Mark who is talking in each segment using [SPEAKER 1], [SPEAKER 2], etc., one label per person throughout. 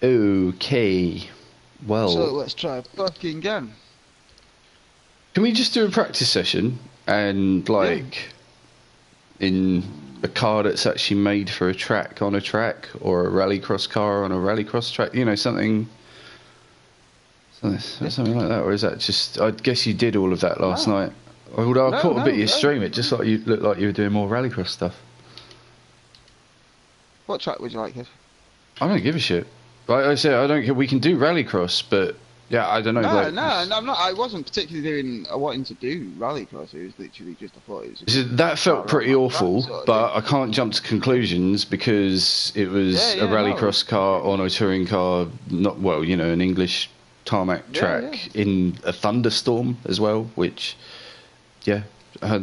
[SPEAKER 1] Okay.
[SPEAKER 2] So
[SPEAKER 1] Well,
[SPEAKER 2] let's try a fucking game.
[SPEAKER 1] can we just do a practice session and
[SPEAKER 2] Yeah.
[SPEAKER 1] like in a car that's actually made for a track on a track, or a rallycross car on a rallycross track? You know,
[SPEAKER 2] Yeah.
[SPEAKER 1] something like that. Or is that just? I guess you did all of that last
[SPEAKER 2] No.
[SPEAKER 1] night. Although I
[SPEAKER 2] No,
[SPEAKER 1] caught a bit
[SPEAKER 2] no,
[SPEAKER 1] of your
[SPEAKER 2] no.
[SPEAKER 1] stream, it just like you looked like you were doing more rallycross stuff.
[SPEAKER 2] What track would you like, kid?
[SPEAKER 1] I don't give a shit. Like I said, I don't care. We can do rallycross, but yeah, I don't know.
[SPEAKER 2] No,
[SPEAKER 1] Like,
[SPEAKER 2] no, no, I'm not. I wasn't particularly doing. Wanting to do rallycross. It was literally just. I thought it was a good
[SPEAKER 1] that felt
[SPEAKER 2] car around
[SPEAKER 1] pretty
[SPEAKER 2] that track
[SPEAKER 1] awful,
[SPEAKER 2] sort of thing.
[SPEAKER 1] but I can't jump to conclusions because it
[SPEAKER 2] Yeah,
[SPEAKER 1] was a
[SPEAKER 2] yeah, no.
[SPEAKER 1] rallycross car on a touring car, not well, you know, an English tarmac
[SPEAKER 2] Yeah, yeah.
[SPEAKER 1] track in a thunderstorm as well, which, yeah, I,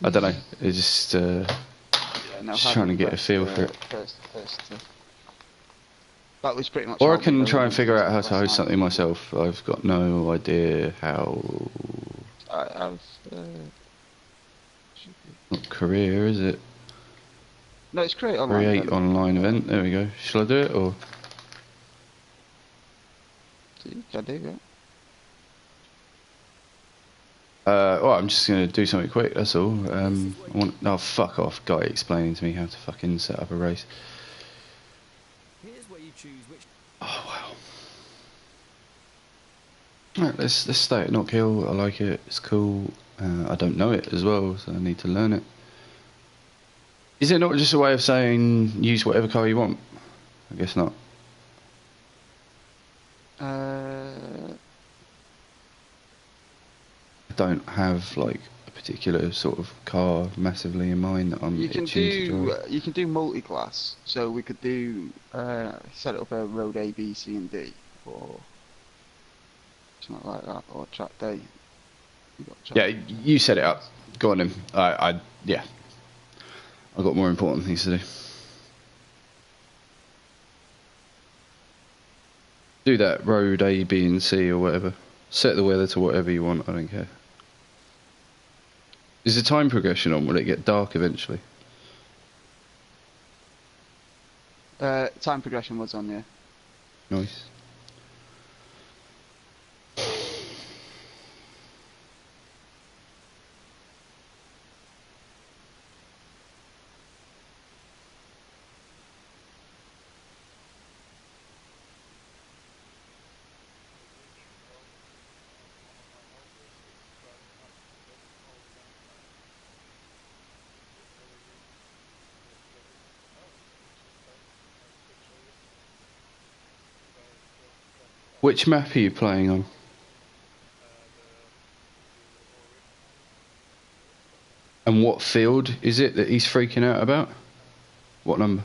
[SPEAKER 1] I don't know. It's
[SPEAKER 2] Yeah, no,
[SPEAKER 1] just trying
[SPEAKER 2] highly
[SPEAKER 1] to get a
[SPEAKER 2] impressed.
[SPEAKER 1] feel for it.
[SPEAKER 2] First. That was pretty much
[SPEAKER 1] Or I
[SPEAKER 2] how we
[SPEAKER 1] can try
[SPEAKER 2] rode
[SPEAKER 1] and
[SPEAKER 2] and
[SPEAKER 1] figure out
[SPEAKER 2] stuff
[SPEAKER 1] how to
[SPEAKER 2] last
[SPEAKER 1] host
[SPEAKER 2] night.
[SPEAKER 1] something myself. I've got no idea how.
[SPEAKER 2] I've.
[SPEAKER 1] Not career, is it?
[SPEAKER 2] No, it's create online
[SPEAKER 1] Create
[SPEAKER 2] event.
[SPEAKER 1] online event. There we go. Shall I do it or?
[SPEAKER 2] So you can do it.
[SPEAKER 1] Well, I'm just gonna do something quick. That's all. Oh, fuck off, guy explaining to me how to fucking set up a race.
[SPEAKER 3] Here's where you choose which.
[SPEAKER 1] Oh wow. Right, let's stay at Not Kill. I like it. It's cool. I don't know it as well, so I need to learn it. Is it not just a way of saying use whatever car you want? I guess not. I don't have like a particular sort of car massively in mind that I'm itching to drive.
[SPEAKER 2] You can do multi-class. So we could do set up a road A, B, C, and D, or something like that, or track day.
[SPEAKER 1] Yeah, you set it up. Go on then. Yeah. I've got more important things to do. Do that road A, B, and C or whatever. Set the weather to whatever you want. I don't care. Is the time progression on? Will it get dark eventually?
[SPEAKER 2] Time progression was on, yeah.
[SPEAKER 1] Nice. Which map are you playing on? And what field is it that he's freaking out about? What number?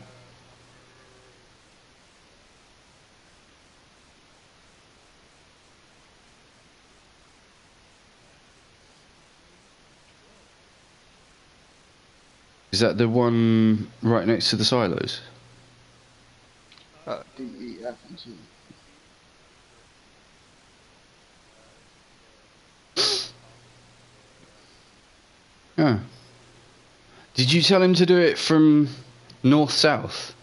[SPEAKER 1] Is that the one right next to the silos?
[SPEAKER 2] D, E, F, and G.
[SPEAKER 1] Oh. Did you tell him to do it from north-south?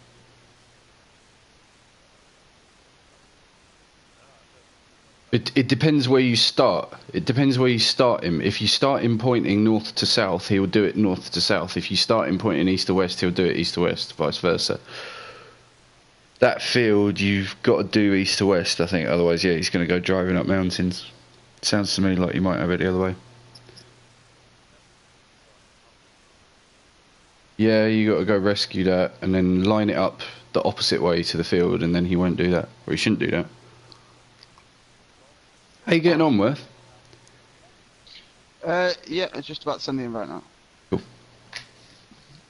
[SPEAKER 1] It depends where you start. It depends where you start him. If you start him pointing north to south, he'll do it north to south. If you start him pointing east to west, he'll do it east to west, vice versa. That field, you've got to do east to west, I think. Otherwise, yeah, he's going to go driving up mountains. Sounds to me like you might have it the other way. Yeah, you got to go rescue that and then line it up the opposite way to the field, and then he won't do that, or he shouldn't do that. How you getting on, Worth?
[SPEAKER 2] Yeah, I was just about to send the invite now.
[SPEAKER 1] Cool.
[SPEAKER 2] So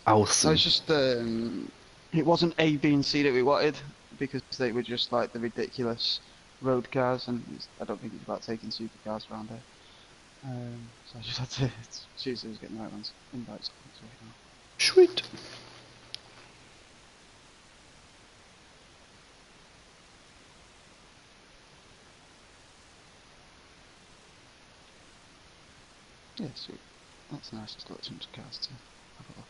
[SPEAKER 1] Awesome.
[SPEAKER 2] it's just it wasn't A, B, and C that we wanted because they were just like the ridiculous road cars, and I don't think it's about taking supercars around here. So I just had to choose who's getting the right ones. Invites.
[SPEAKER 1] Sweet.
[SPEAKER 2] Yeah, sweet. That's nice. Just got some cars to have a look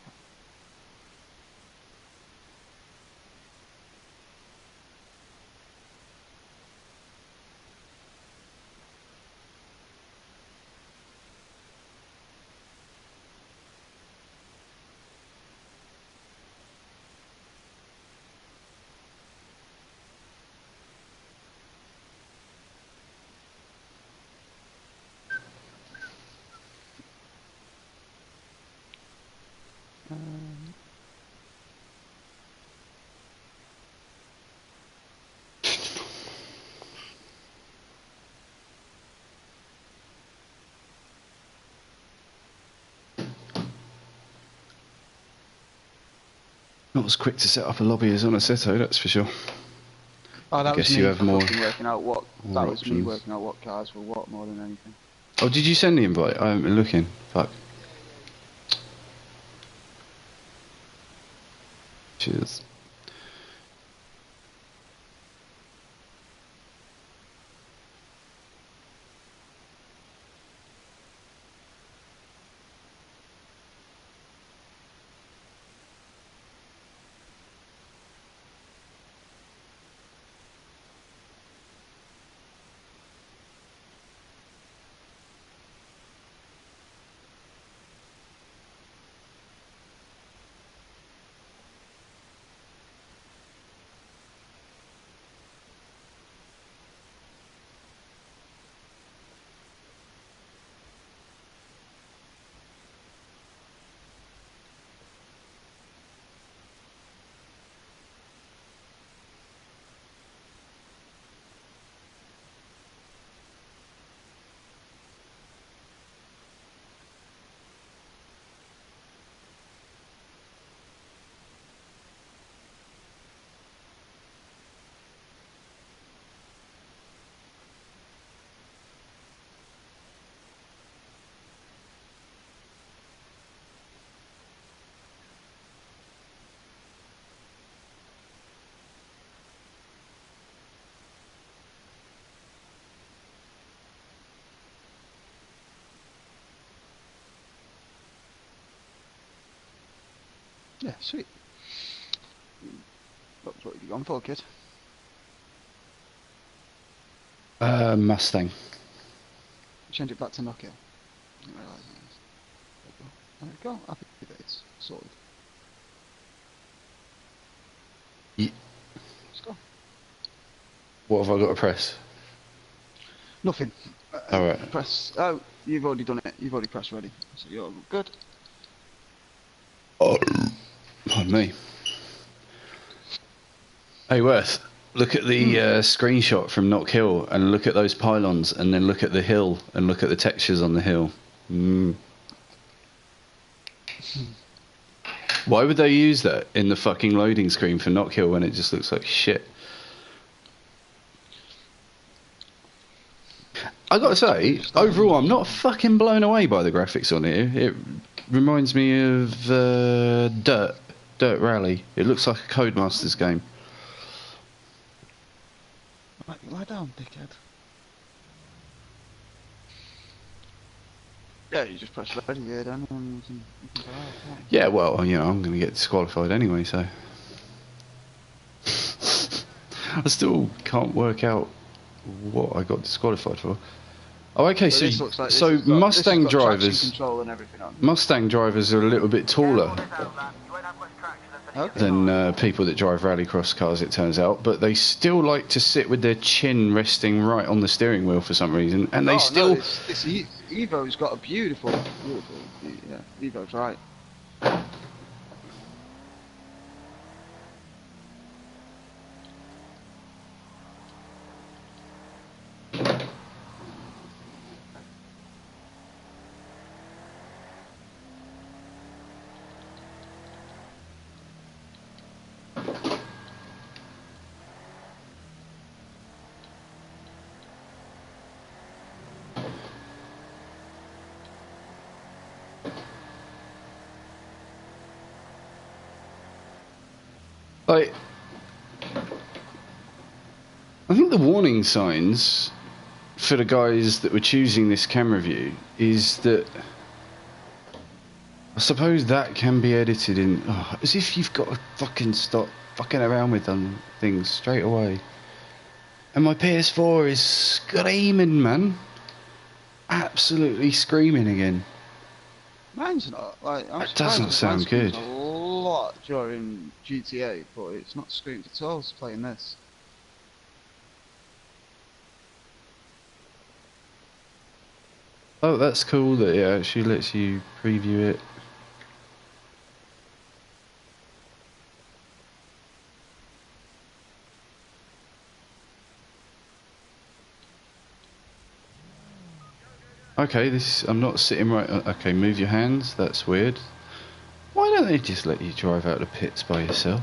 [SPEAKER 1] Not as quick to set up a lobby as on Assetto, that's for sure.
[SPEAKER 2] Oh, that
[SPEAKER 1] I
[SPEAKER 2] was
[SPEAKER 1] guess
[SPEAKER 2] me
[SPEAKER 1] you have more
[SPEAKER 2] working out what.
[SPEAKER 1] more
[SPEAKER 2] That was me
[SPEAKER 1] options.
[SPEAKER 2] working out what cars were what more than anything.
[SPEAKER 1] Oh, did you send the invite? I haven't been looking. Fuck. Cheers.
[SPEAKER 2] Yeah, sweet. That's what you gone for, kid.
[SPEAKER 1] Mustang.
[SPEAKER 2] Change it back to Nokia. Didn't realise that. There we go. Happy days. Sorted.
[SPEAKER 1] Ye-
[SPEAKER 2] Let's go.
[SPEAKER 1] What have I got to press?
[SPEAKER 2] Nothing.
[SPEAKER 1] Alright.
[SPEAKER 2] Press. Oh, you've already done it. You've already pressed ready. So you're good.
[SPEAKER 1] Oh, pardon me. Hey, Worth, look at the screenshot from Knock Hill and look at those pylons and then look at the hill and look at the textures on the hill. Why would they use that in the fucking loading screen for Knock Hill when it just looks like shit? I gotta say, overall, I'm not fucking blown away by the graphics on here. It reminds me of Dirt Rally. It looks like a Codemasters game.
[SPEAKER 2] Lie down, dickhead. Yeah, you just press ready here, then, and you can go out.
[SPEAKER 1] Yeah, well, you know, I'm going to get disqualified anyway, so... I still can't work out what I got disqualified for. Oh, okay, so,
[SPEAKER 2] this looks like this
[SPEAKER 1] so
[SPEAKER 2] has got,
[SPEAKER 1] Mustang
[SPEAKER 2] this has got traction
[SPEAKER 1] drivers...
[SPEAKER 2] control and everything on.
[SPEAKER 1] Mustang drivers are a little bit taller
[SPEAKER 2] Okay.
[SPEAKER 1] than people that drive rallycross cars, it turns out, but they still like to sit with their chin resting right on the steering wheel for some reason, and they still...
[SPEAKER 2] No, this Evo's got a beautiful, yeah, Evo's right.
[SPEAKER 1] Like, I think the warning signs for the guys that were choosing this camera view is that I suppose that can be edited in, as if you've got to fucking stop fucking around with them things straight away. And my PS4 is screaming, man. Absolutely screaming again.
[SPEAKER 2] Mine's not like. I'm
[SPEAKER 1] That
[SPEAKER 2] surprised
[SPEAKER 1] doesn't
[SPEAKER 2] mine
[SPEAKER 1] sound
[SPEAKER 2] screams
[SPEAKER 1] good.
[SPEAKER 2] A lot during GTA, but it's not screamed at all. It's playing this.
[SPEAKER 1] Oh, that's cool that it actually lets you preview it. Okay, I'm not sitting right. Okay, move your hands. That's weird. Why don't don't they just let you drive out the pits by yourself?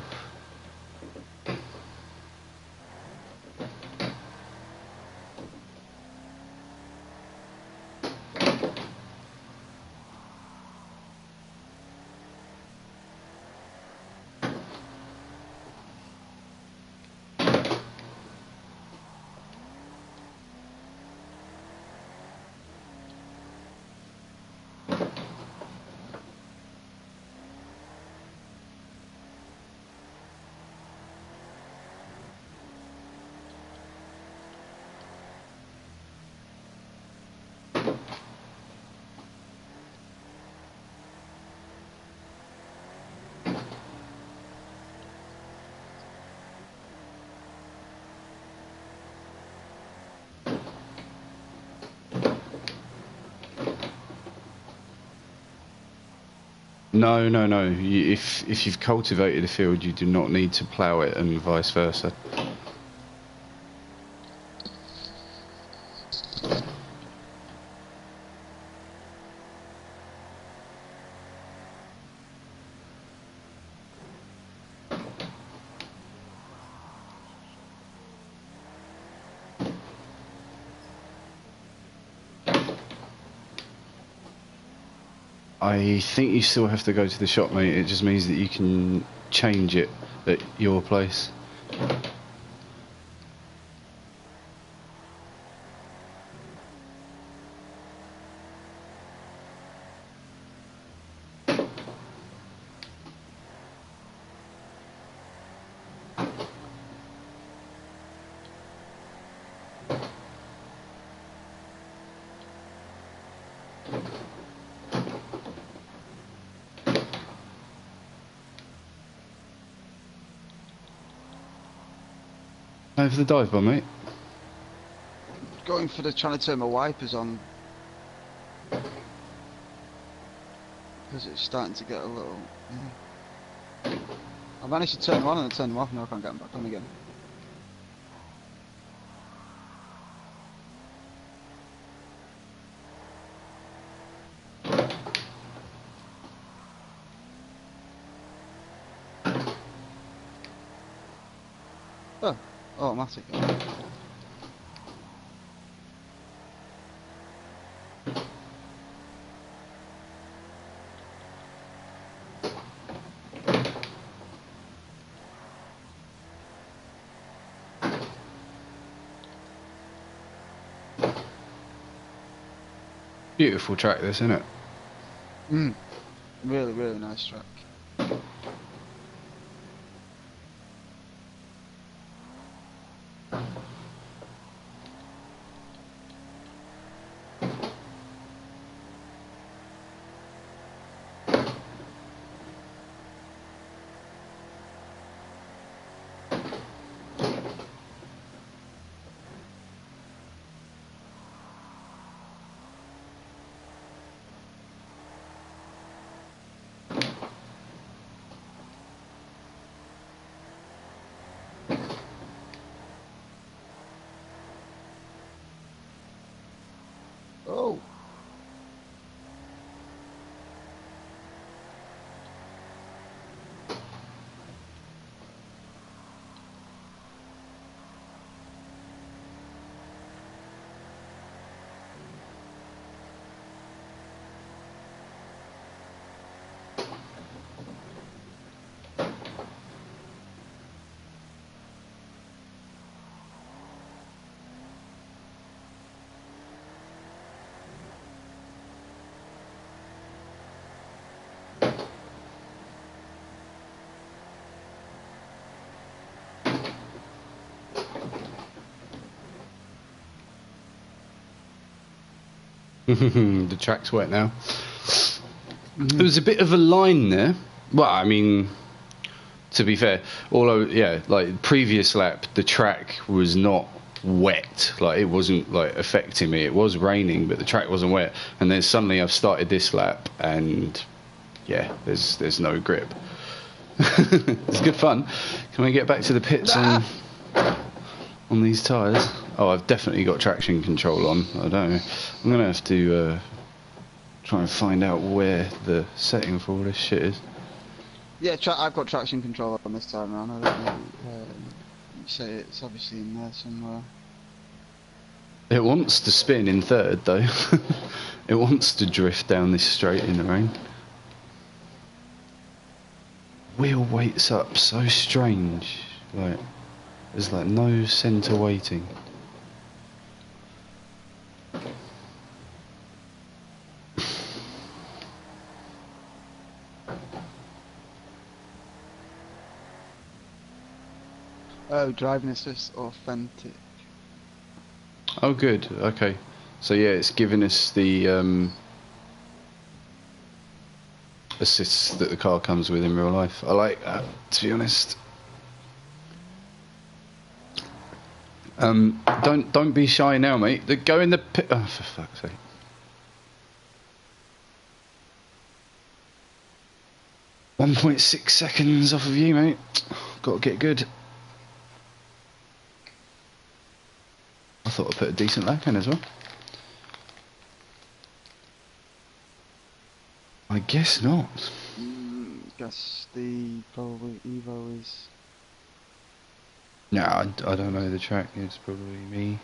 [SPEAKER 1] No, no, no. If you've cultivated a field, you do not need to plough it, and vice versa. I think you still have to go to the shop, mate. It just means that you can change it at your place. Over the dive bomb, mate.
[SPEAKER 2] Going for trying to turn my wipers on. Because it's starting to get a little... I managed to turn them on and then turn them off, now I can't get them back on again. Oh, automatic.
[SPEAKER 1] Beautiful track, this, isn't it?
[SPEAKER 2] Really, really nice track. Oh!
[SPEAKER 1] The track's wet now. There was a bit of a line there. Well, I mean, to be fair, although, yeah, like previous lap, the track was not wet. Like, it wasn't like affecting me. It was raining, but the track wasn't wet. And then suddenly I've started this lap, and yeah, there's no grip. It's good fun. Can we get back to the pits on these tyres? Oh, I've definitely got traction control on. I don't know. I'm going to have to try and find out where the setting for all this shit is.
[SPEAKER 2] Yeah, I've got traction control on this time around. I don't know. You say it's obviously in there somewhere.
[SPEAKER 1] It wants to spin in third though. It wants to drift down this straight in the rain. Wheel weights up so strange. Like there's like no centre weighting.
[SPEAKER 2] Oh, driving assist authentic.
[SPEAKER 1] Oh good, okay. So yeah, it's giving us the assists that the car comes with in real life. I like that, to be honest. Don't be shy now, mate. Go in the pit. Oh, for fuck's sake. .6 seconds off of you, mate. Got to get good. I thought I put a decent lap in as well. I guess not.
[SPEAKER 2] Guess the probably Evo is.
[SPEAKER 1] No, I don't know the track. It's probably me.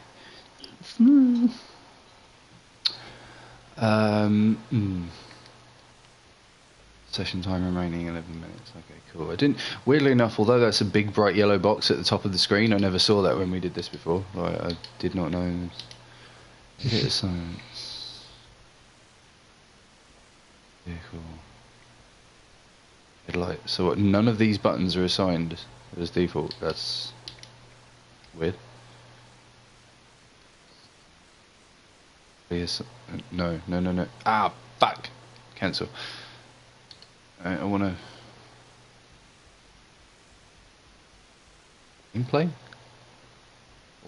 [SPEAKER 1] Session time remaining 11 minutes. Okay, cool. I didn't. Weirdly enough, although that's a big bright yellow box at the top of the screen, I never saw that when we did this before. Like, I did not know. Hit of science. Vehicle. Headlight. So what? None of these buttons are assigned as default. That's weird. Yes. No. Ah, fuck. Cancel. I want to. Gameplay?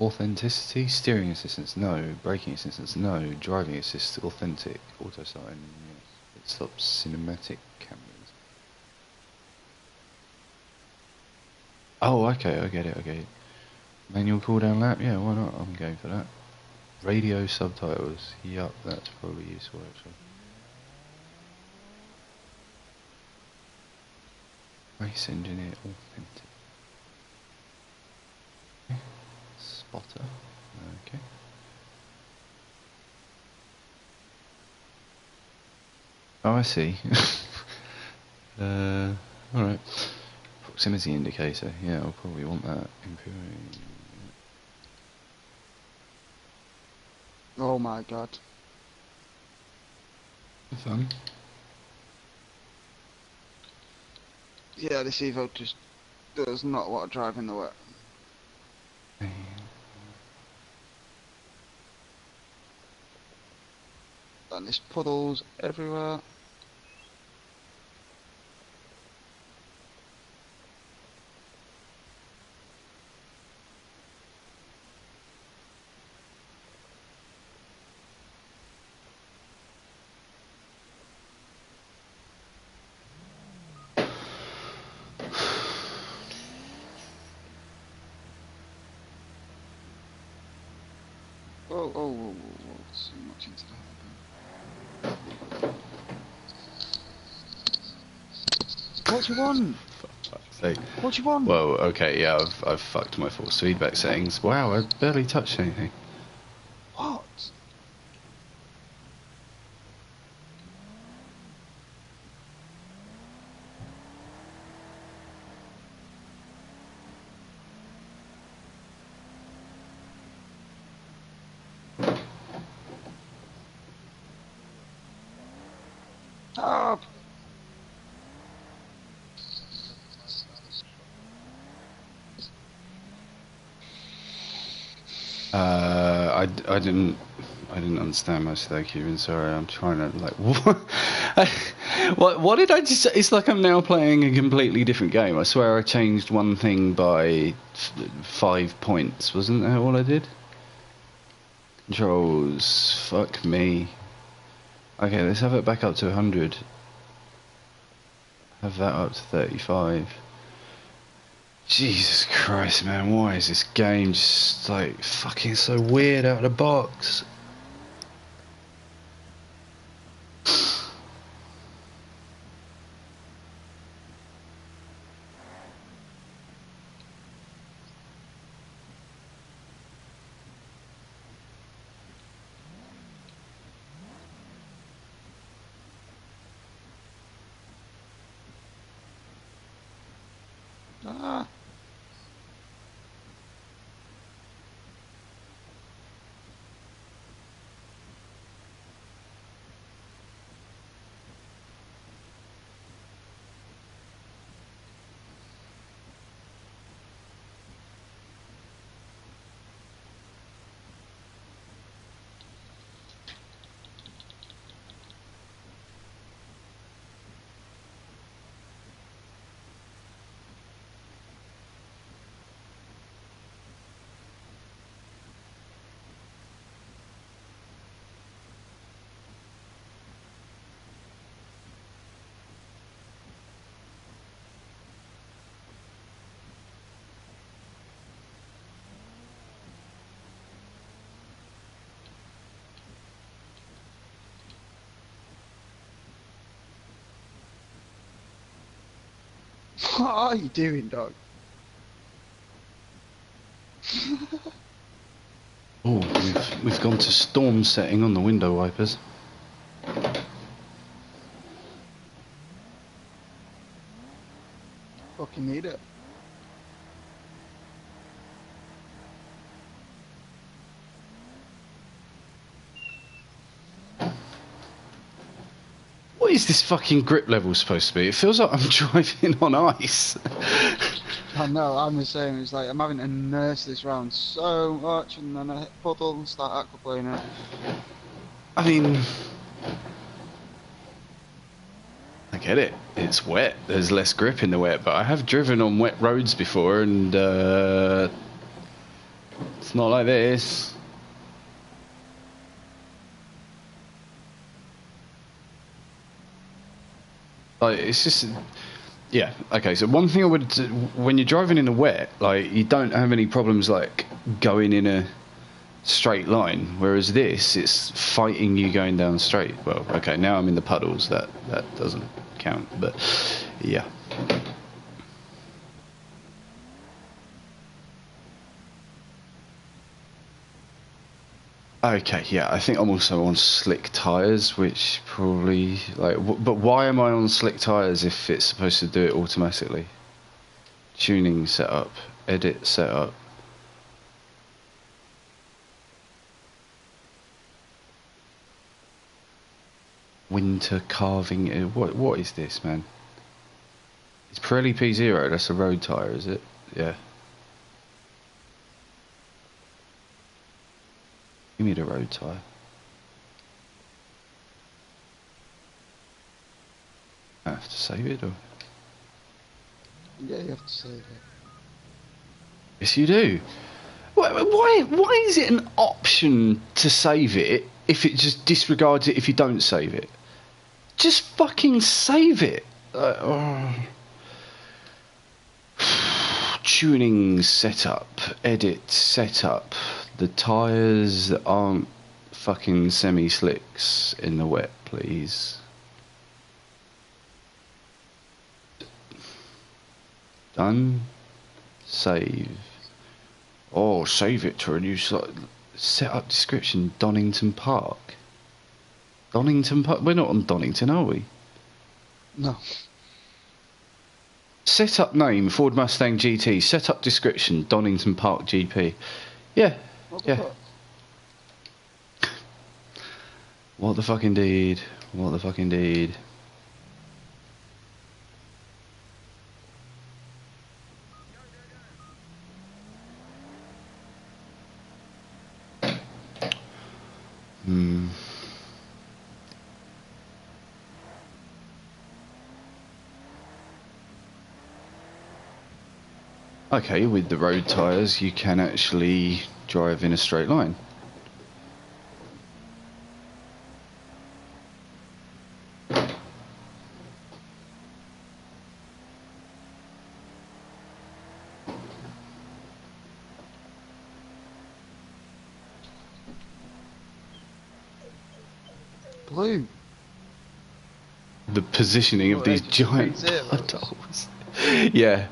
[SPEAKER 1] Authenticity? Steering assistance? No. Braking assistance? No. Driving assist? Authentic. Auto sign? Yes. It stops cinematic cameras. Oh, okay. I get it. Manual cooldown lap? Yeah, why not? I'm going for that. Radio subtitles? Yup, that's probably useful actually. Race engineer authentic. Spotter. Okay. Oh, I see. Alright. Proximity indicator. Yeah, I'll probably want that. Improving.
[SPEAKER 2] Oh my god.
[SPEAKER 1] Fun.
[SPEAKER 2] Yeah, this Evo just does not want to drive in the wet. And there's puddles everywhere. Whoa, so much into that. What do you want? What do you want?
[SPEAKER 1] Well, okay, yeah, I've fucked my force feedback settings. Wow, I barely touched anything.
[SPEAKER 2] What? Oh.
[SPEAKER 1] I didn't understand much of that, Cuban. Sorry, I'm trying to like what did I just? It's like I'm now playing a completely different game. I swear I changed one thing by 5 points. Wasn't that all I did? Controls. Fuck me. Okay, let's have it back up to 100. Have that up to 35. Jesus Christ, man, why is this game just like fucking so weird out of the box?
[SPEAKER 2] Ah. What are you doing, dog?
[SPEAKER 1] Oh, we've gone to storm setting on the window wipers.
[SPEAKER 2] Fucking need it.
[SPEAKER 1] What is this fucking grip level supposed to be? It feels like I'm driving on ice.
[SPEAKER 2] I know, I'm the same. It's like I'm having to nurse this round so much, and then I hit puddle and start aquaplaning.
[SPEAKER 1] I mean, I get it. It's wet. There's less grip in the wet, but I have driven on wet roads before, and it's not like this. Like, it's just, yeah. Okay, so one thing I would, when you're driving in the wet, like, you don't have any problems like going in a straight line, whereas this, it's fighting you going down straight. Well, okay, now I'm in the puddles. That doesn't count, but yeah. Okay, yeah, I think I'm also on slick tyres, which probably, like, but why am I on slick tyres if it's supposed to do it automatically? Tuning setup, edit setup. Winter carving, what is this, man? It's Pirelli P0, that's a road tyre, is it? Yeah. Give me the road tyre. I have to save it, or?
[SPEAKER 2] Yeah, you have to save it.
[SPEAKER 1] Yes, you do. Why is it an option to save it if it just disregards it if you don't save it? Just fucking save it. Tuning setup, edit setup. The tyres that aren't fucking semi-slicks in the wet, please. Done. Save. Oh, save it to a new setup description. Donington Park. Donington Park. We're not on Donington, are we?
[SPEAKER 2] No.
[SPEAKER 1] Setup name Ford Mustang GT. Setup description Donington Park GP. Yeah.
[SPEAKER 2] What the
[SPEAKER 1] Yeah.
[SPEAKER 2] fuck?
[SPEAKER 1] What the fuck indeed. What the fuck indeed. Hmm. Okay, with the road tyres you can actually drive in a straight line.
[SPEAKER 2] Blue.
[SPEAKER 1] The positioning of
[SPEAKER 2] Oh,
[SPEAKER 1] these
[SPEAKER 2] just
[SPEAKER 1] giant
[SPEAKER 2] zeros.
[SPEAKER 1] puddles. Yeah.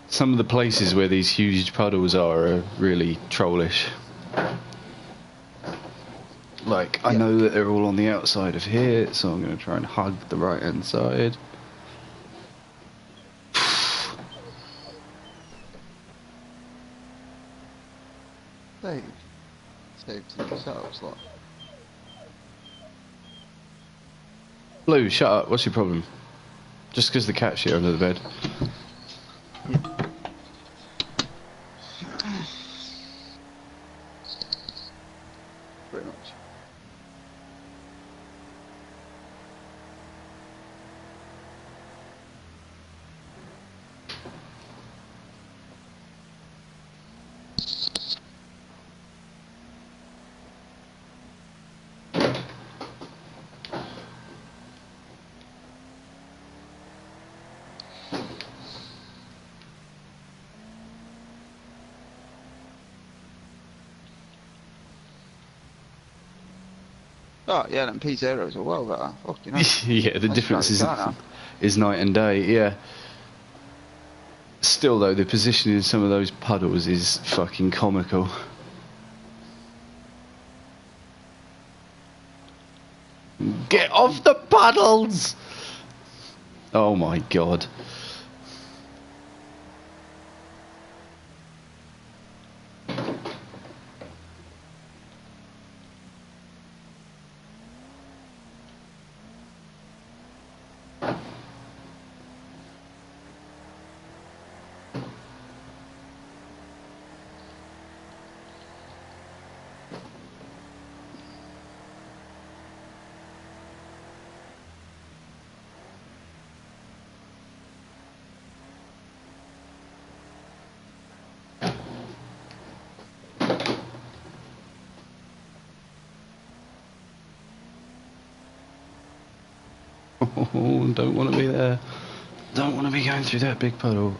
[SPEAKER 1] Some of the places where these huge puddles are really trollish. Like, I
[SPEAKER 2] Yeah.
[SPEAKER 1] know that they're all on the outside of here, so I'm going to try and hug the right hand side.
[SPEAKER 2] Dave, saved some setups, lot.
[SPEAKER 1] Blue, shut up. What's your problem? Just because the cat's here under the bed.
[SPEAKER 2] Pretty much. Oh yeah, them P0s are well better. Fucking hell.
[SPEAKER 1] Yeah, the
[SPEAKER 2] Let's
[SPEAKER 1] difference
[SPEAKER 2] try the car now.
[SPEAKER 1] is night and day. Yeah. Still though, the positioning in some of those puddles is fucking comical. Get off the puddles! Oh my god. Oh, don't want to be there. Don't want to be going through that big puddle.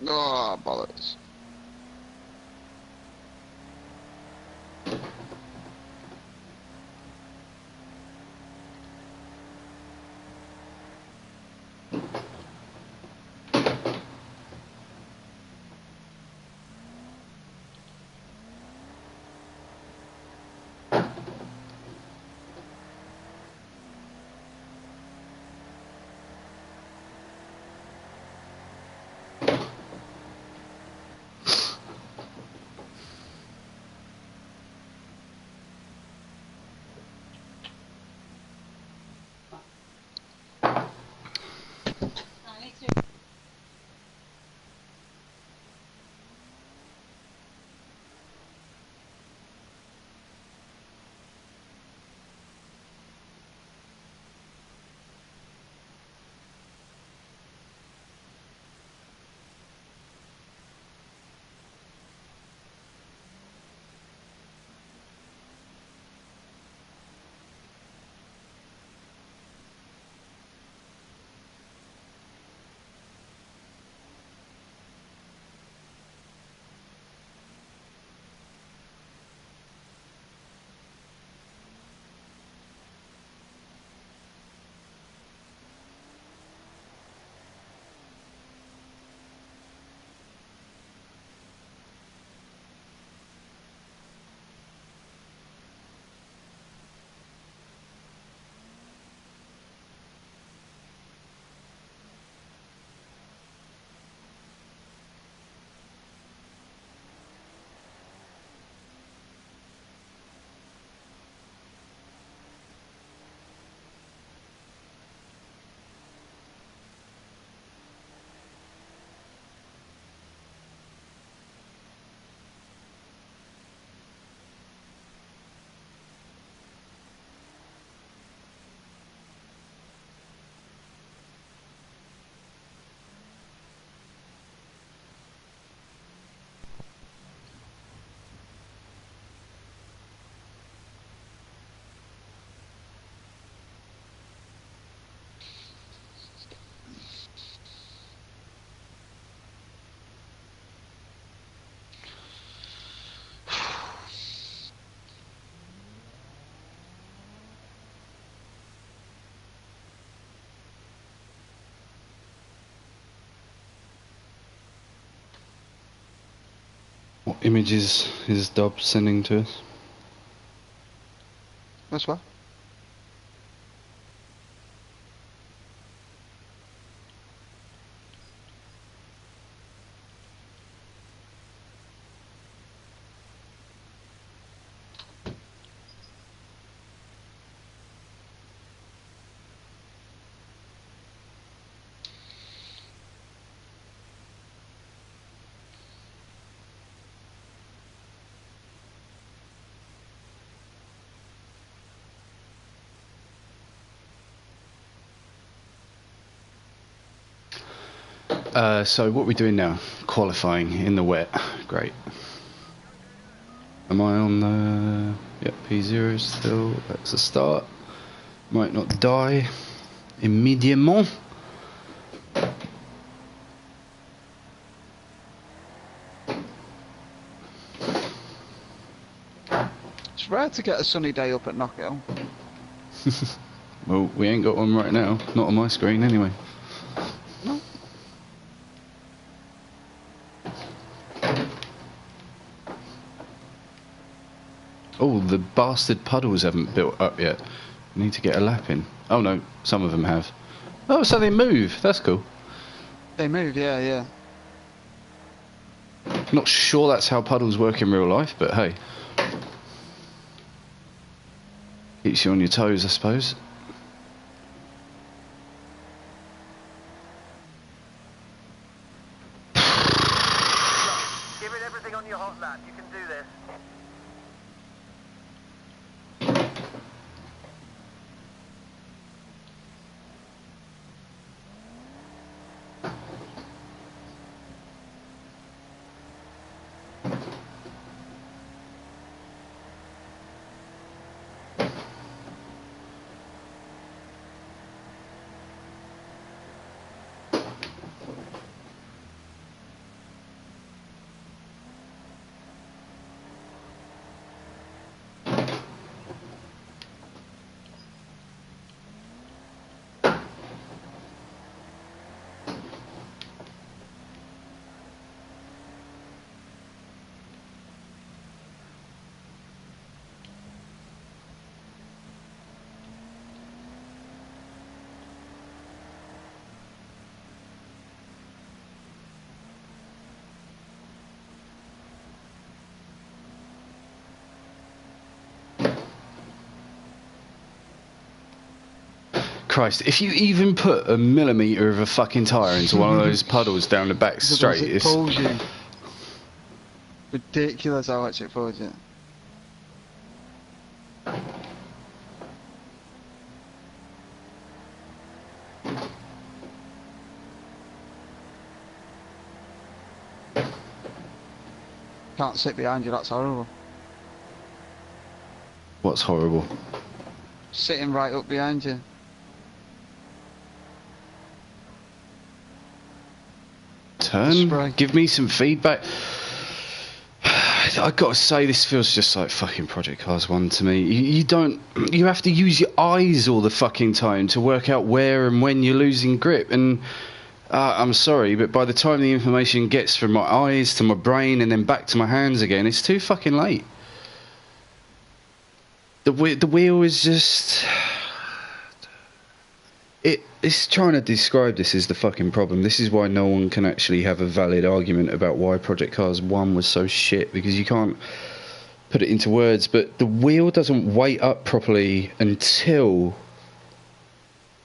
[SPEAKER 2] Oh, bollocks.
[SPEAKER 1] What images is Dub sending to us?
[SPEAKER 2] That's what.
[SPEAKER 1] So what are we doing now? Qualifying in the wet. Great. Am I on the... Yep, P0 still. That's a start. Might not die. Immediately.
[SPEAKER 2] It's rare to get a sunny day up at Knockhill.
[SPEAKER 1] Well, we ain't got one right now. Not on my screen, anyway.
[SPEAKER 2] No.
[SPEAKER 1] Oh, the bastard puddles haven't built up yet. Need to get a lap in. Oh no, some of them have. Oh, so they move. That's cool.
[SPEAKER 2] They move, yeah, yeah.
[SPEAKER 1] Not sure that's how puddles work in real life, but hey. Keeps you on your toes, I suppose.
[SPEAKER 4] Give it everything on your hot lap. You can do this.
[SPEAKER 1] Christ, if you even put a millimetre of a fucking tyre into one of those puddles down the back straight,
[SPEAKER 2] It
[SPEAKER 1] it's...
[SPEAKER 2] pulls you. Ridiculous how much it pulls you. Can't sit behind you, that's horrible.
[SPEAKER 1] What's horrible?
[SPEAKER 2] Sitting right up behind you.
[SPEAKER 1] Turn? Give me some feedback. I gotta say, this feels just like fucking Project Cars 1 to me. You have to use your eyes all the fucking time to work out where and when you're losing grip, and I'm sorry, but by the time the information gets from my eyes to my brain and then back to my hands again, it's too fucking late. The wheel is just... It's trying to describe this as the fucking problem. This is why no one can actually have a valid argument about why Project Cars 1 was so shit, because you can't put it into words, but the wheel doesn't weight up properly until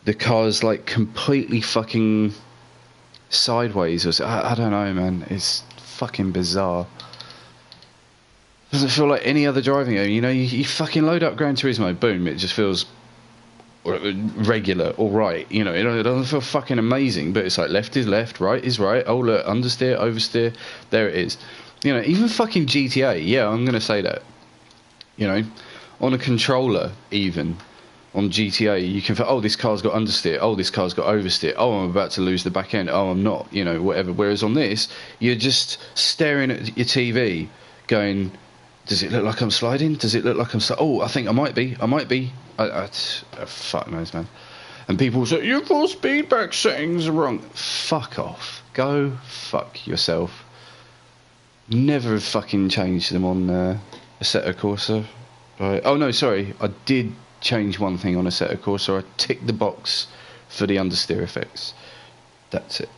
[SPEAKER 1] the car's like completely fucking sideways or I don't know, man. It's fucking bizarre. Doesn't feel like any other driving game, you know. You fucking load up Gran Turismo, boom, it just feels regular, alright, you know. It doesn't feel fucking amazing, but it's like left is left, right is right. Oh look, understeer, oversteer, there it is. You know, even fucking GTA, yeah, I'm gonna say that. You know, on a controller, even on GTA, you can feel, oh, this car's got understeer, oh, this car's got oversteer, oh, I'm about to lose the back end, oh, I'm not, you know, whatever. Whereas on this, you're just staring at your TV, going, does it look like I'm sliding? Does it look like I'm oh, I think I might be. Fuck knows, man. And people say, your full speedback settings are wrong. Fuck off. Go fuck yourself. Never have fucking changed them on Assetto Corsa. Right. Oh no, sorry. I did change one thing on Assetto Corsa. I ticked the box for the understeer effects. That's it.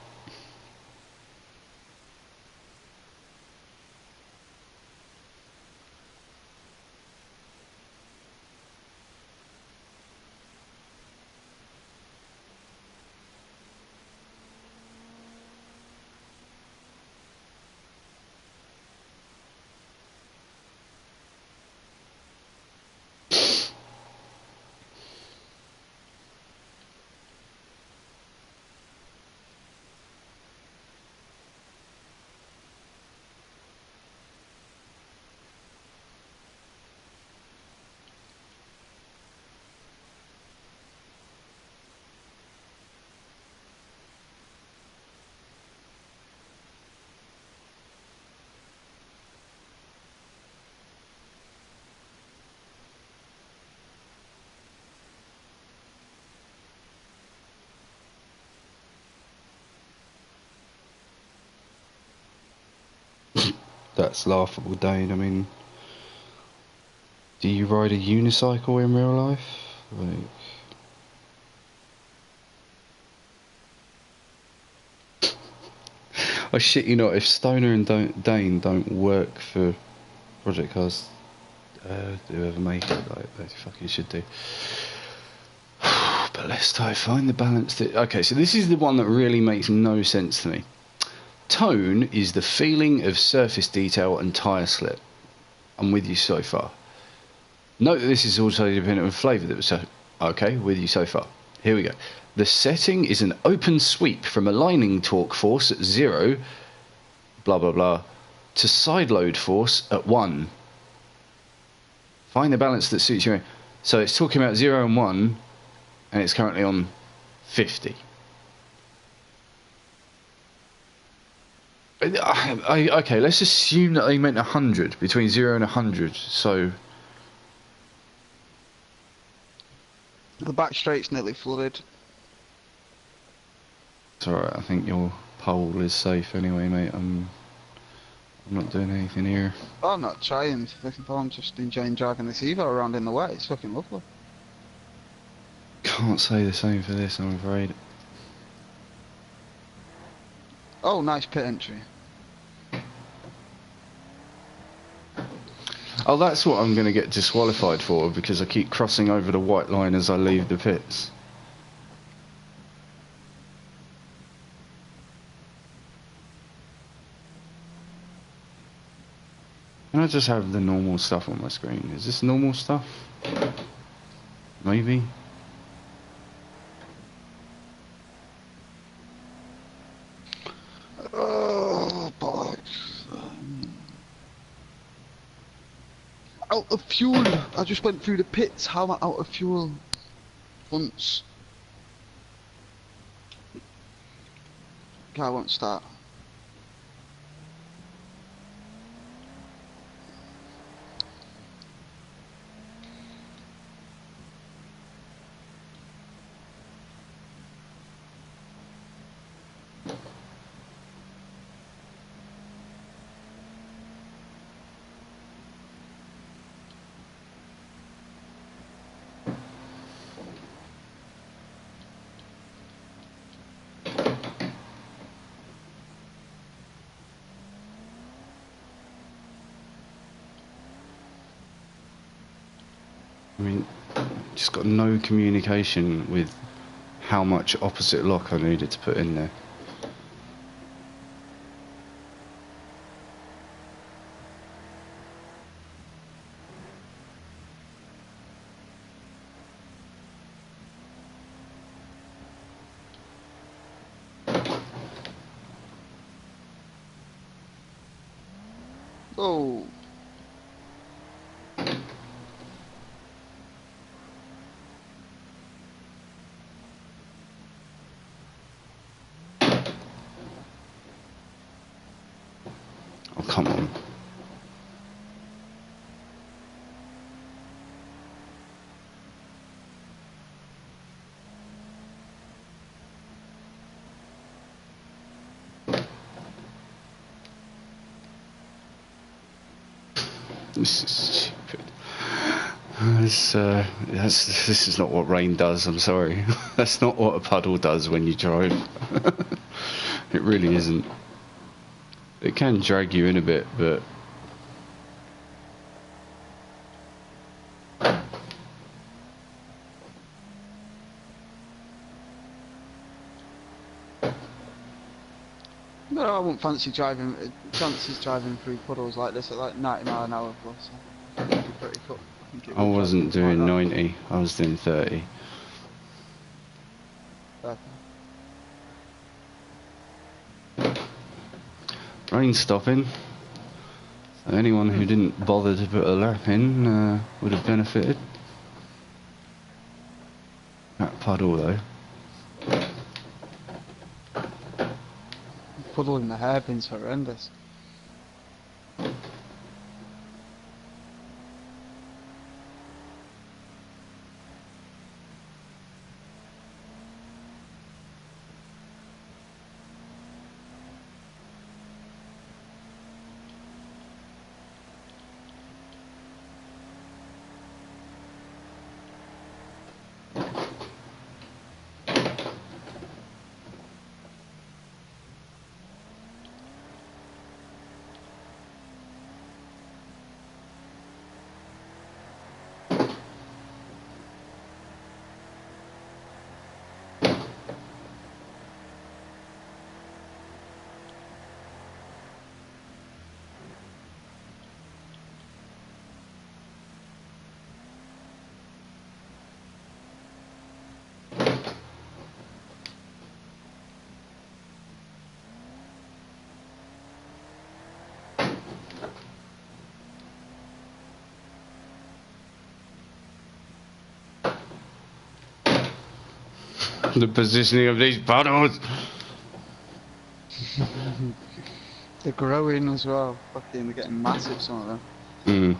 [SPEAKER 1] That's laughable, Dane. I mean, do you ride a unicycle in real life? Like, I shit you not. If Stoner and Dane don't work for Project Cars, whoever make it, like they fucking should do. But let's try find the balance. Okay, so this is the one that really makes no sense to me. Tone is the feeling of surface detail and tyre slip. I'm with you so far. Note that this is also dependent on flavour that was so. Okay, with you so far. Here we go. The setting is an open sweep from aligning torque force at 0, blah blah blah, to side load force at 1. Find the balance that suits you. So it's talking about 0 and 1, and it's currently on 50. Okay, let's assume that they meant 100, between 0 and 100, so...
[SPEAKER 2] The back straight's nearly flooded.
[SPEAKER 1] It's alright, I think your pole is safe anyway, mate. I'm not doing anything here.
[SPEAKER 2] Oh, I'm not trying. I'm just enjoying driving this Evo around in the wet. It's fucking lovely.
[SPEAKER 1] Can't say the same for this, I'm afraid.
[SPEAKER 2] Oh, nice pit entry.
[SPEAKER 1] Oh, that's what I'm going to get disqualified for, because I keep crossing over the white line as I leave the pits. Can I just have the normal stuff on my screen? Is this normal stuff? Maybe.
[SPEAKER 2] Oh, bollocks. Out of fuel. I just went through the pits. How am I out of fuel? Once. Car won't start.
[SPEAKER 1] I mean, just got no communication with how much opposite lock I needed to put in there.
[SPEAKER 2] Oh.
[SPEAKER 1] Oh, come on. This is stupid. This is not what rain does, I'm sorry. That's not what a puddle does when you drive. It really isn't. It can drag you in a bit, but...
[SPEAKER 2] No, I wouldn't fancy driving through puddles like this at like 90 mile an hour plus. I think it'd be pretty cool.
[SPEAKER 1] I wasn't doing 90, I was doing 30. Rain stopping. So anyone who didn't bother to put a lap in would have benefited. That puddle though.
[SPEAKER 2] Puddle in the hairpin's horrendous.
[SPEAKER 1] The positioning of these puddles.
[SPEAKER 2] They're growing as well. Fucking, they're getting massive, some of them.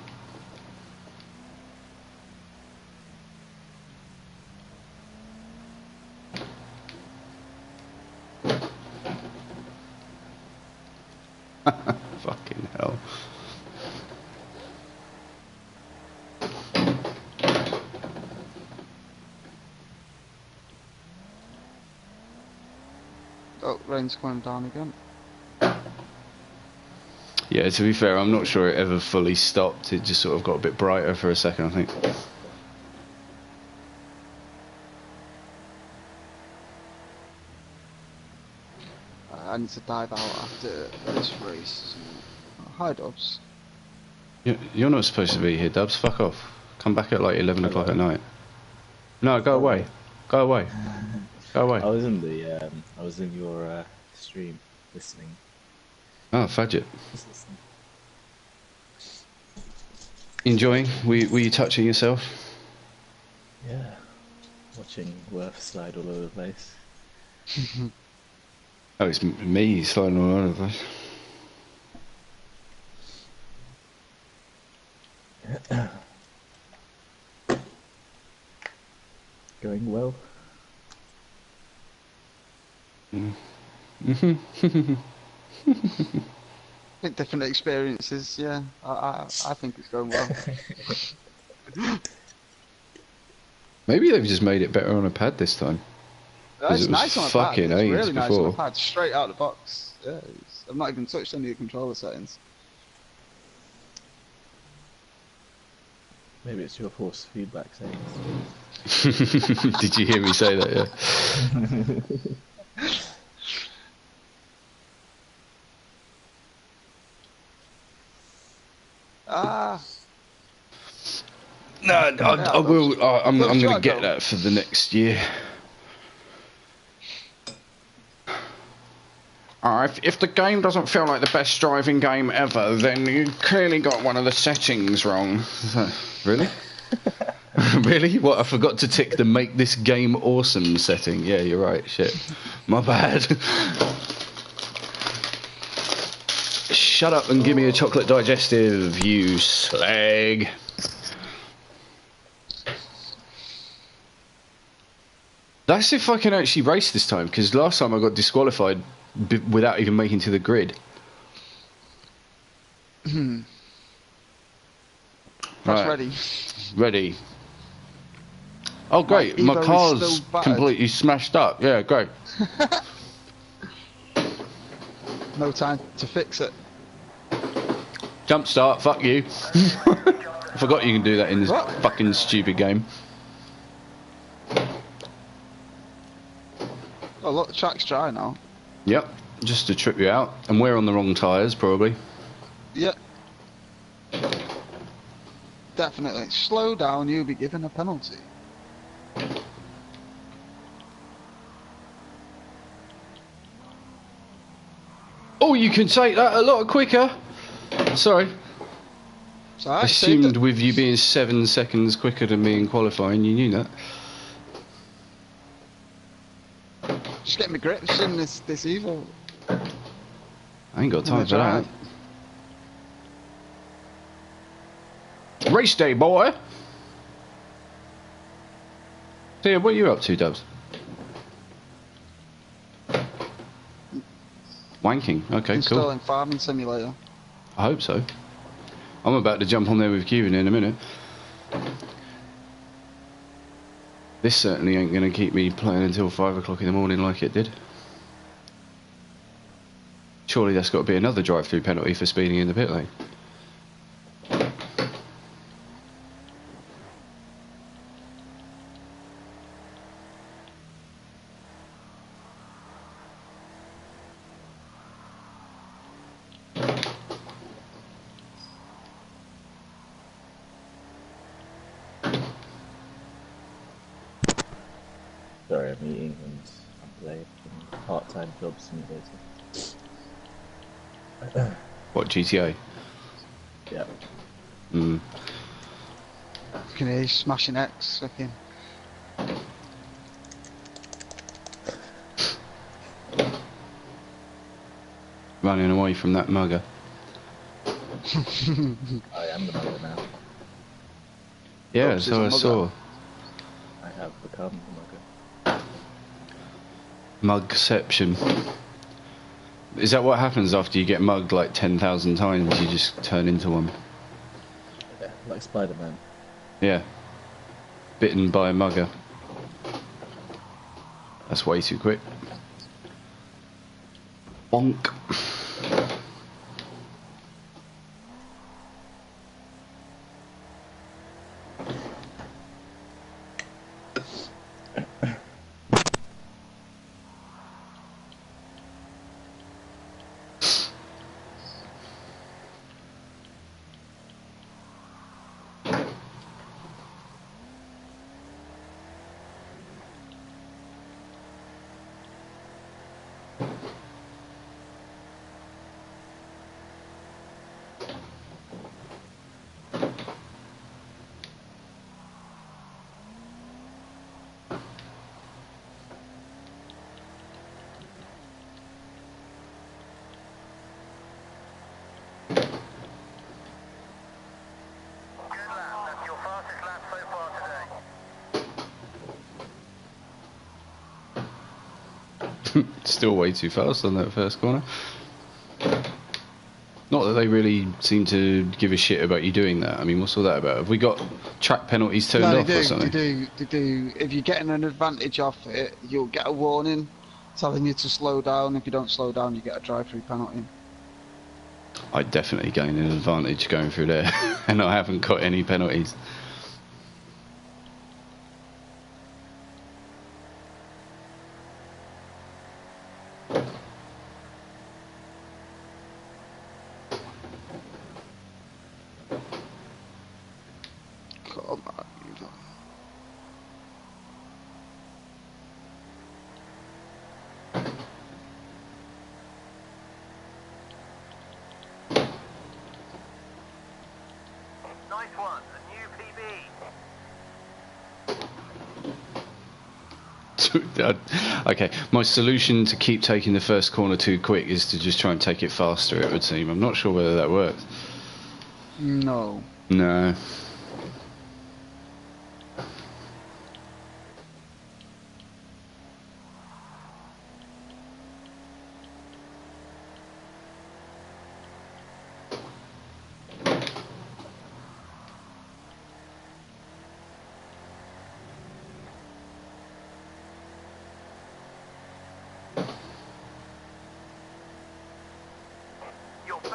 [SPEAKER 1] Fucking hell.
[SPEAKER 2] Oh, rain's coming down again.
[SPEAKER 1] Yeah, to be fair, I'm not sure it ever fully stopped. It just sort of got a bit brighter for a second, I think.
[SPEAKER 2] I need to dive out after this race. Hi, Dobbs.
[SPEAKER 1] You're not supposed to be here, Dubs. Fuck off. Come back at like 11 o'clock at night. No, go away. Go away. Go away.
[SPEAKER 5] I was in the I was in your stream listening.
[SPEAKER 1] Oh, fudge it.
[SPEAKER 5] Just listening.
[SPEAKER 1] Enjoying? Were you touching yourself?
[SPEAKER 5] Yeah. Watching Worth slide all over the place.
[SPEAKER 1] Oh, it's me sliding all over the place.
[SPEAKER 5] Going well.
[SPEAKER 2] Bit different experiences, yeah. I think it's going well.
[SPEAKER 1] Maybe they've just made it better on a pad this time.
[SPEAKER 2] It's
[SPEAKER 1] it was
[SPEAKER 2] nice on a pad.
[SPEAKER 1] fucking
[SPEAKER 2] It's
[SPEAKER 1] AIDS
[SPEAKER 2] really nice on
[SPEAKER 1] before.
[SPEAKER 2] a pad, straight out of the box. Yeah, I've not even touched any of the controller settings.
[SPEAKER 5] Maybe it's your force feedback settings.
[SPEAKER 1] Did you hear me say that? Yeah. No, I will. I'm going to get that for the next year. If the game doesn't feel like the best driving game ever, then you clearly got one of the settings wrong. Really? Really? What? I forgot to tick the make this game awesome setting. Yeah, you're right. Shit. My bad. Shut up and give me a chocolate digestive, you slag. That's if I can actually race this time, because last time I got disqualified without even making to the grid.
[SPEAKER 2] Press
[SPEAKER 1] Right.
[SPEAKER 2] ready.
[SPEAKER 1] Ready. Oh, great.
[SPEAKER 2] My
[SPEAKER 1] My
[SPEAKER 2] Evo is
[SPEAKER 1] car's
[SPEAKER 2] still battered.
[SPEAKER 1] completely smashed up. Yeah, great.
[SPEAKER 2] No time to fix it.
[SPEAKER 1] Jump start, fuck you. I forgot you can do that in this
[SPEAKER 2] What?
[SPEAKER 1] fucking stupid game.
[SPEAKER 2] Oh look, the track's dry now.
[SPEAKER 1] Yep, just to trip you out. And we're on the wrong tyres, probably.
[SPEAKER 2] Yep. Definitely. Slow down, you'll be given a penalty.
[SPEAKER 1] Oh, you can take that a lot quicker. Sorry.
[SPEAKER 2] It's alright,
[SPEAKER 1] Assumed with you being 7 seconds quicker than me in qualifying, you knew that.
[SPEAKER 2] Just getting my grips in this Evo.
[SPEAKER 1] I ain't got time for
[SPEAKER 2] Drive.
[SPEAKER 1] that. Race day, boy. So yeah, what are you up to, Dubs? Wanking. Okay,
[SPEAKER 2] Installing
[SPEAKER 1] cool.
[SPEAKER 2] Farming Simulator.
[SPEAKER 1] I hope so. I'm about to jump on there with Cuban in a minute. This certainly ain't going to keep me playing until 5 o'clock in the morning like it did. Surely that's got to be another drive-through penalty for speeding in the pit lane.
[SPEAKER 5] Sorry, I'm eating and I'm playing part-time job simulator.
[SPEAKER 1] What, GTA?
[SPEAKER 5] Yeah.
[SPEAKER 1] Mm.
[SPEAKER 2] You can hear you smashing X, fucking.
[SPEAKER 1] Running away from that mugger.
[SPEAKER 5] I am the mother now.
[SPEAKER 1] Yeah,
[SPEAKER 2] Oops,
[SPEAKER 1] so I
[SPEAKER 2] he's a
[SPEAKER 1] saw.
[SPEAKER 2] mugger.
[SPEAKER 5] I have become the mugger.
[SPEAKER 1] Mugception. Is that what happens after you get mugged like 10,000 times? You just turn into one?
[SPEAKER 5] Yeah, like Spider-Man.
[SPEAKER 1] Yeah. Bitten by a mugger. That's way too quick. Bonk.
[SPEAKER 4] Good lap. That's your fastest lap so far today.
[SPEAKER 1] Still way too fast on that first corner. Not that they really seem to give a shit about you doing that. I mean, what's all that about? Have we got track penalties turned
[SPEAKER 2] No,
[SPEAKER 1] off
[SPEAKER 2] they
[SPEAKER 1] or
[SPEAKER 2] do,
[SPEAKER 1] something?
[SPEAKER 2] they do. If you're getting an advantage off it, you'll get a warning telling you to slow down. If you don't slow down, you get a drive-through penalty.
[SPEAKER 1] I definitely gain an advantage going through there, and I haven't got any penalties.
[SPEAKER 2] Come on, you don't.
[SPEAKER 4] Nice one. A new PB.
[SPEAKER 1] Okay, my solution to keep taking the first corner too quick is to just try and take it faster, it would seem. I'm not sure whether that works.
[SPEAKER 2] No.
[SPEAKER 1] No.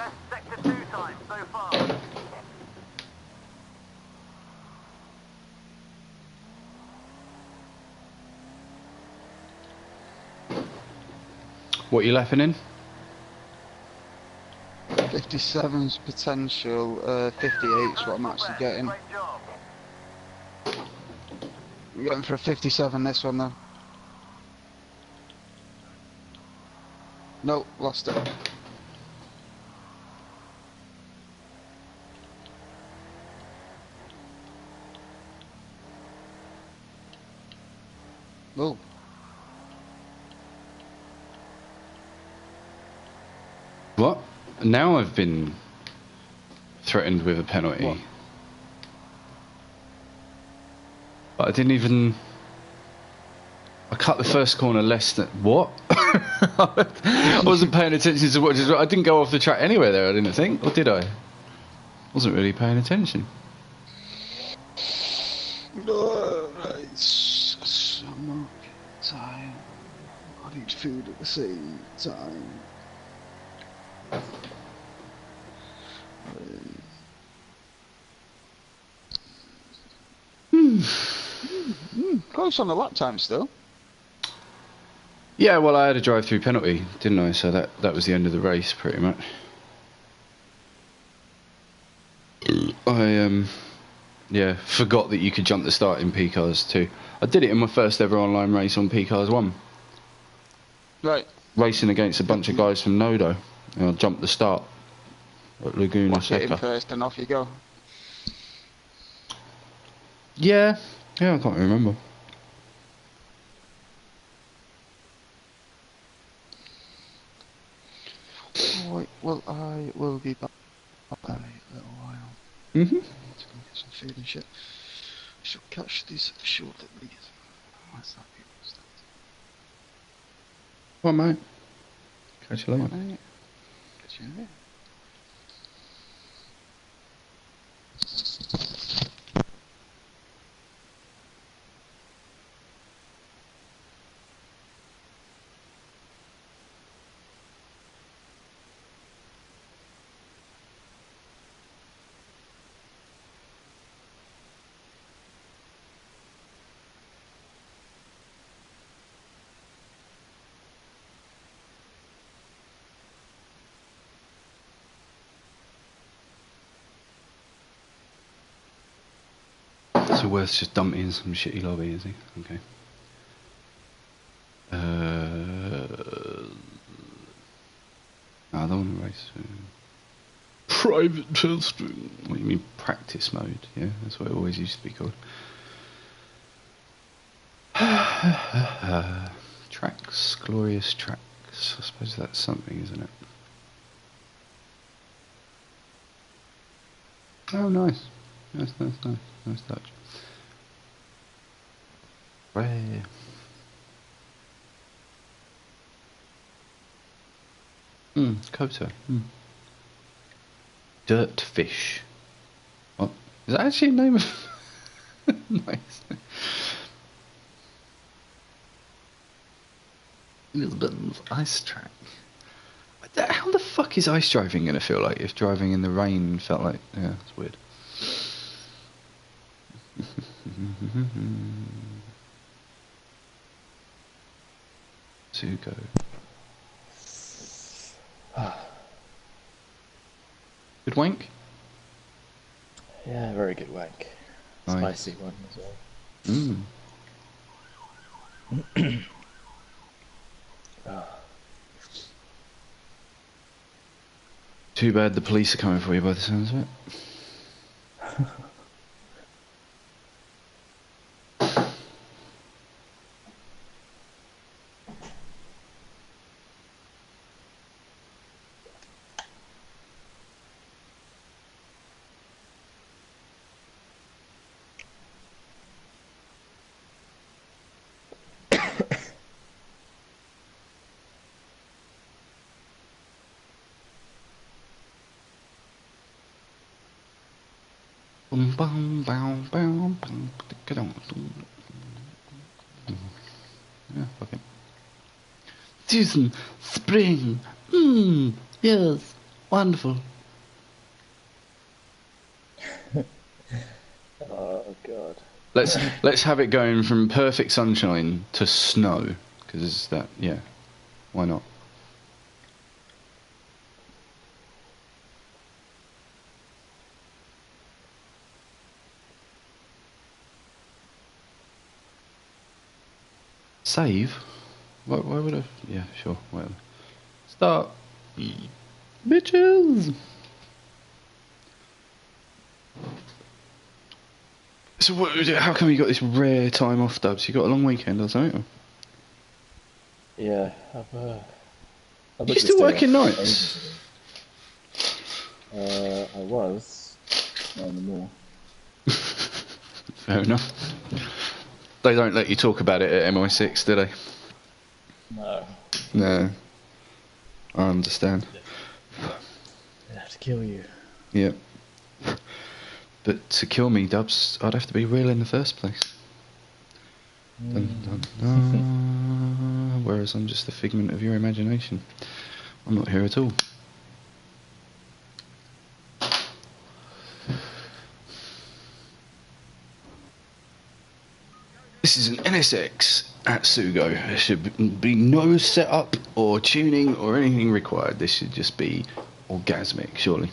[SPEAKER 4] Best sector 2 time so far.
[SPEAKER 1] What are you laughing in?
[SPEAKER 2] 57's potential, 58's what I'm actually getting.
[SPEAKER 4] Great job.
[SPEAKER 2] I'm going for a 57 this one though. No, lost it. Oh.
[SPEAKER 1] What? Now I've been threatened with a penalty.
[SPEAKER 2] What?
[SPEAKER 1] But I didn't even... I cut the first corner less than... What? I wasn't paying attention to what... I didn't go off the track anywhere there, I didn't think. Or did I? Wasn't really paying attention.
[SPEAKER 2] Alright, summer time. I need food at the same time. Close on the lap time still.
[SPEAKER 1] Yeah, well, I had a drive-through penalty, didn't I? So that was the end of the race, pretty much. Yeah, forgot that you could jump the start in PCars too. I did it in my first ever online race on PCars 1.
[SPEAKER 2] Right.
[SPEAKER 1] Racing against a bunch of guys from Nodo. And I jumped the start at Laguna
[SPEAKER 2] Get in
[SPEAKER 1] Seca.
[SPEAKER 2] first and off you go.
[SPEAKER 1] Yeah, I can't remember.
[SPEAKER 2] Wait, well, I will be back in a little while.
[SPEAKER 1] Mhm.
[SPEAKER 2] To go get some food and shit. I shall catch these short at least. What's that people stuff?
[SPEAKER 1] Well, mate. Catch you later.
[SPEAKER 2] Right. Catch you in a bit.
[SPEAKER 1] So Worth's just dumping in some shitty lobby, is he? Okay. I don't want to race. Private testing. What do you mean practice mode? Yeah, that's what it always used to be called. Tracks, glorious tracks. I suppose that's something, isn't it? Oh, nice. Nice touch. Rare. Kota. Dirt fish. What? Is that actually a name of... Nice. Lisbon's ice track. How the fuck is ice driving going to feel like if driving in the rain felt like... Yeah, it's weird. To go. Good wank?
[SPEAKER 5] Yeah, very good wank.
[SPEAKER 1] Nice.
[SPEAKER 5] Spicy one as well.
[SPEAKER 1] Too bad the police are coming for you by the sounds of it. Yeah, fuck it. Season, spring, yes. Wonderful.
[SPEAKER 5] Oh god.
[SPEAKER 1] Let's have it going from perfect sunshine to snow, because that, yeah, why not? Save? Why would I? Yeah, sure, whatever. Start. Bitches! So how come you got this rare time off, Dubs? You got a long weekend or something?
[SPEAKER 5] Yeah, I've
[SPEAKER 1] You still working nights?
[SPEAKER 5] I was. Not anymore.
[SPEAKER 1] Fair enough. They don't let you talk about it at MI6, do they?
[SPEAKER 5] No.
[SPEAKER 1] No. I understand.
[SPEAKER 5] They have to kill you.
[SPEAKER 1] Yeah. But to kill me, Dubs, I'd have to be real in the first place. Dun, dun, dun. Whereas I'm just a figment of your imagination. I'm not here at all. This is an NSX at Sugo. There should be no setup or tuning or anything required. This should just be orgasmic, surely.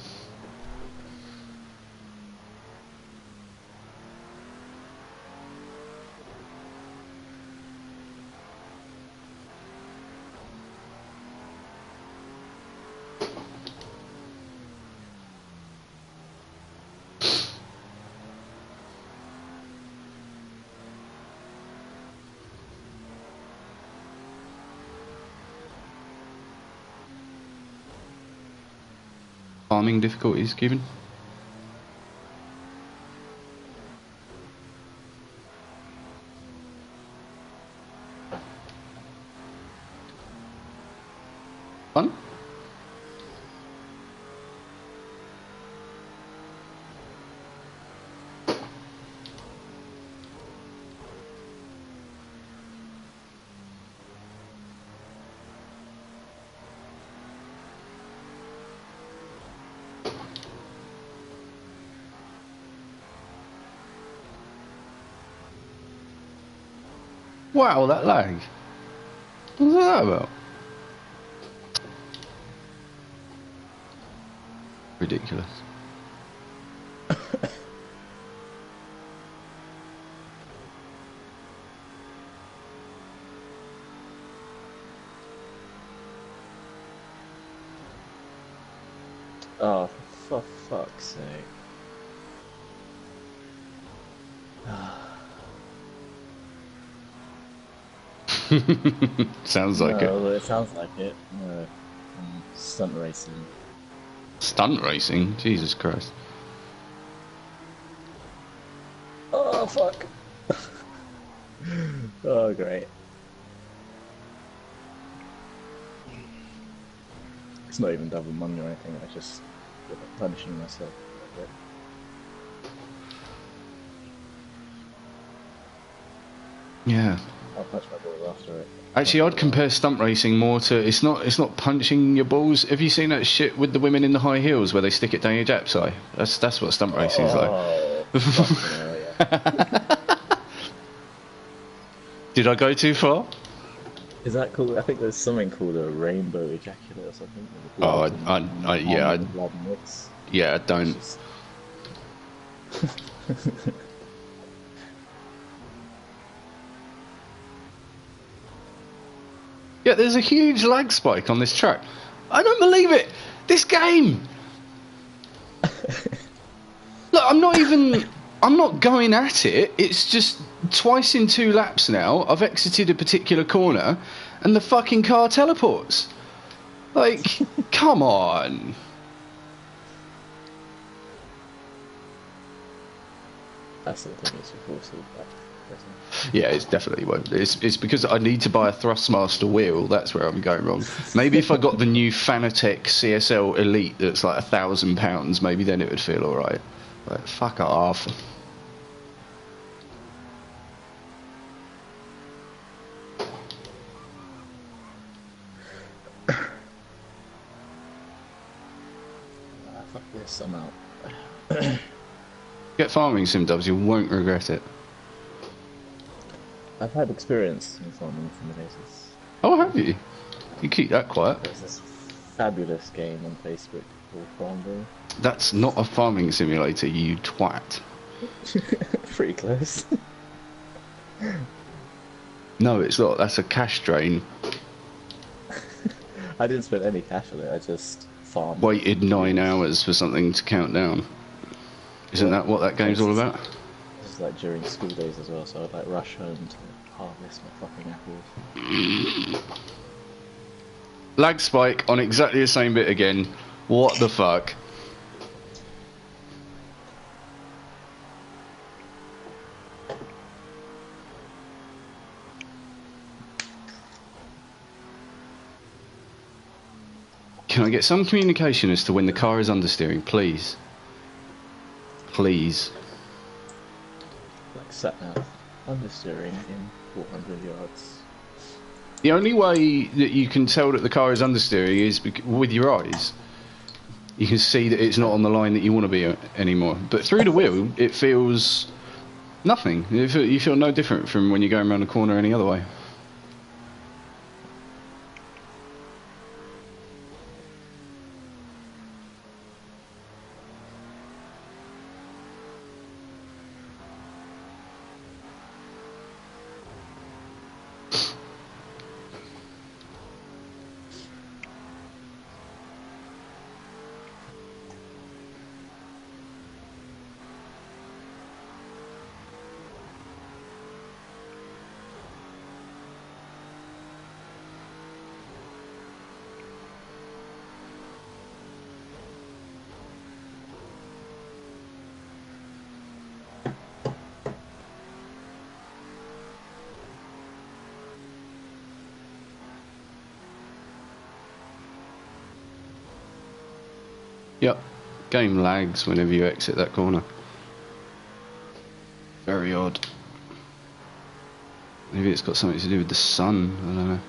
[SPEAKER 1] Farming difficulties, Cuban? Fun? Wow, that lag. What's that about? Ridiculous.
[SPEAKER 5] Oh, for fuck's sake.
[SPEAKER 1] Sounds like
[SPEAKER 5] No,
[SPEAKER 1] it.
[SPEAKER 5] it sounds like it. Stunt racing.
[SPEAKER 1] Stunt racing? Jesus Christ.
[SPEAKER 5] Oh, fuck. Oh, great. It's not even double money or anything, I just punishing myself a bit.
[SPEAKER 1] Yeah.
[SPEAKER 5] I'll punch my balls after it.
[SPEAKER 1] Actually, I'd compare stunt racing more to it's not punching your balls. Have you seen that shit with the women in the high heels where they stick it down your jap's eye? That's what stunt racing is like.
[SPEAKER 5] Oh, fucking hell, yeah.
[SPEAKER 1] Did I go too far?
[SPEAKER 5] Is that called? I think there's something called a rainbow ejaculate or something.
[SPEAKER 1] Oh, yeah,
[SPEAKER 5] blood mix.
[SPEAKER 1] yeah, I don't.
[SPEAKER 5] It's
[SPEAKER 1] Yeah, there's a huge lag spike on this track. I don't believe it. This game. Look, I'm not going at it. It's just twice in 2 laps now. I've exited a particular corner, and the fucking car teleports. Like, come on.
[SPEAKER 5] That's the thing. It's forceful.
[SPEAKER 1] Yeah, it's definitely won't. It's because I need to buy a Thrustmaster wheel. That's where I'm going wrong. Maybe if I got the new Fanatec CSL Elite that's like £1,000, maybe then it would feel alright. But fuck off.
[SPEAKER 5] Yes, I'm out.
[SPEAKER 1] Get farming sim dubs, you won't regret it.
[SPEAKER 5] I've had experience in farming simulators.
[SPEAKER 1] Oh, have you? You keep that quiet.
[SPEAKER 5] There's this fabulous game on Facebook called Farmville.
[SPEAKER 1] That's not a farming simulator, you twat.
[SPEAKER 5] Pretty close.
[SPEAKER 1] No, it's not. That's a cash drain.
[SPEAKER 5] I didn't spend any cash on it, I just farmed.
[SPEAKER 1] Waited 9 hours for something to count down. Isn't that what that game's all about?
[SPEAKER 5] This is like during school days as well, so I'd like rush home to harvest my fucking apples.
[SPEAKER 1] Lag spike on exactly the same bit again. What the fuck? Can I get some communication as to when the car is understeering, please? Please.
[SPEAKER 5] Like sat nav, understeering in 400 yards.
[SPEAKER 1] The only way that you can tell that the car is understeering is with your eyes. You can see that it's not on the line that you want to be anymore. But through the wheel, it feels nothing. You feel no different from when you're going around the corner any other way. Yep, game lags whenever you exit that corner. Very odd. Maybe it's got something to do with the sun, I don't know.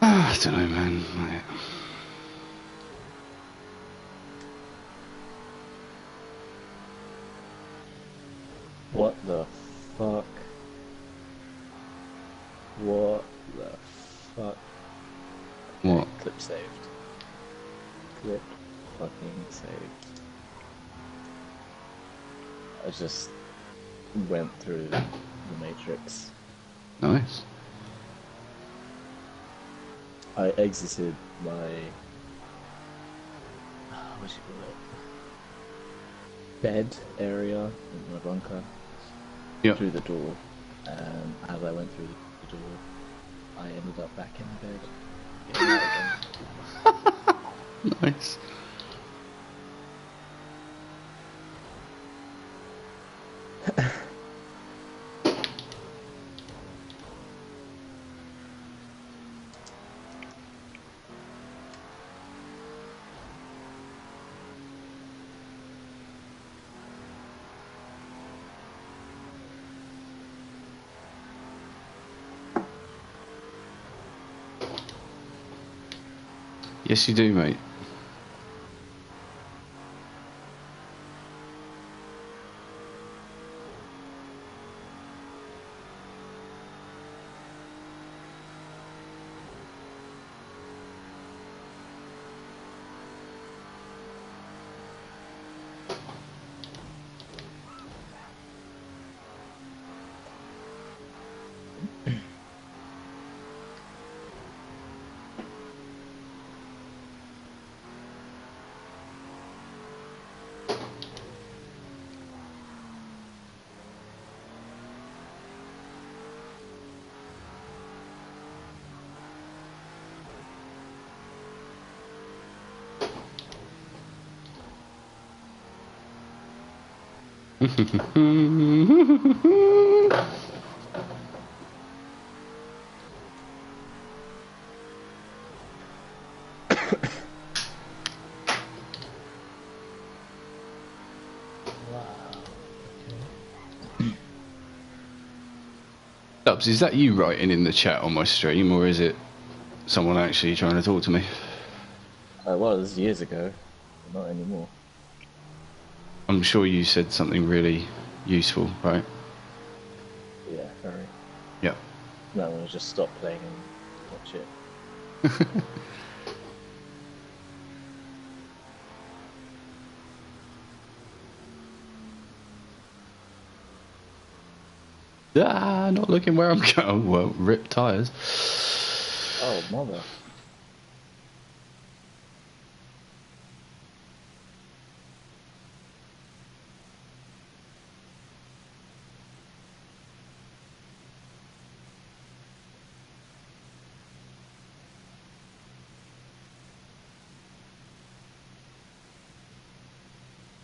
[SPEAKER 1] I don't know, man.
[SPEAKER 5] What the fuck? What the fuck?
[SPEAKER 1] What?
[SPEAKER 5] Clip saved. Clip fucking saved. I just went through the matrix.
[SPEAKER 1] Nice.
[SPEAKER 5] I exited my... what do you call it? Bed area in my bunker.
[SPEAKER 1] Yep.
[SPEAKER 5] Through the door. And as I went through the door, I ended up back in bed. Getting out again.
[SPEAKER 1] Nice. Yes, you do, mate. Stubbs, is that you writing in the chat on my stream, or is it someone actually trying to talk to me?
[SPEAKER 5] I was years ago, but not anymore.
[SPEAKER 1] I'm sure you said something really useful, right?
[SPEAKER 5] Yeah, very.
[SPEAKER 1] Yeah.
[SPEAKER 5] No, I'm gonna just stop playing and watch it.
[SPEAKER 1] Not looking where I'm going. Well, rip tyres.
[SPEAKER 5] Oh, mother.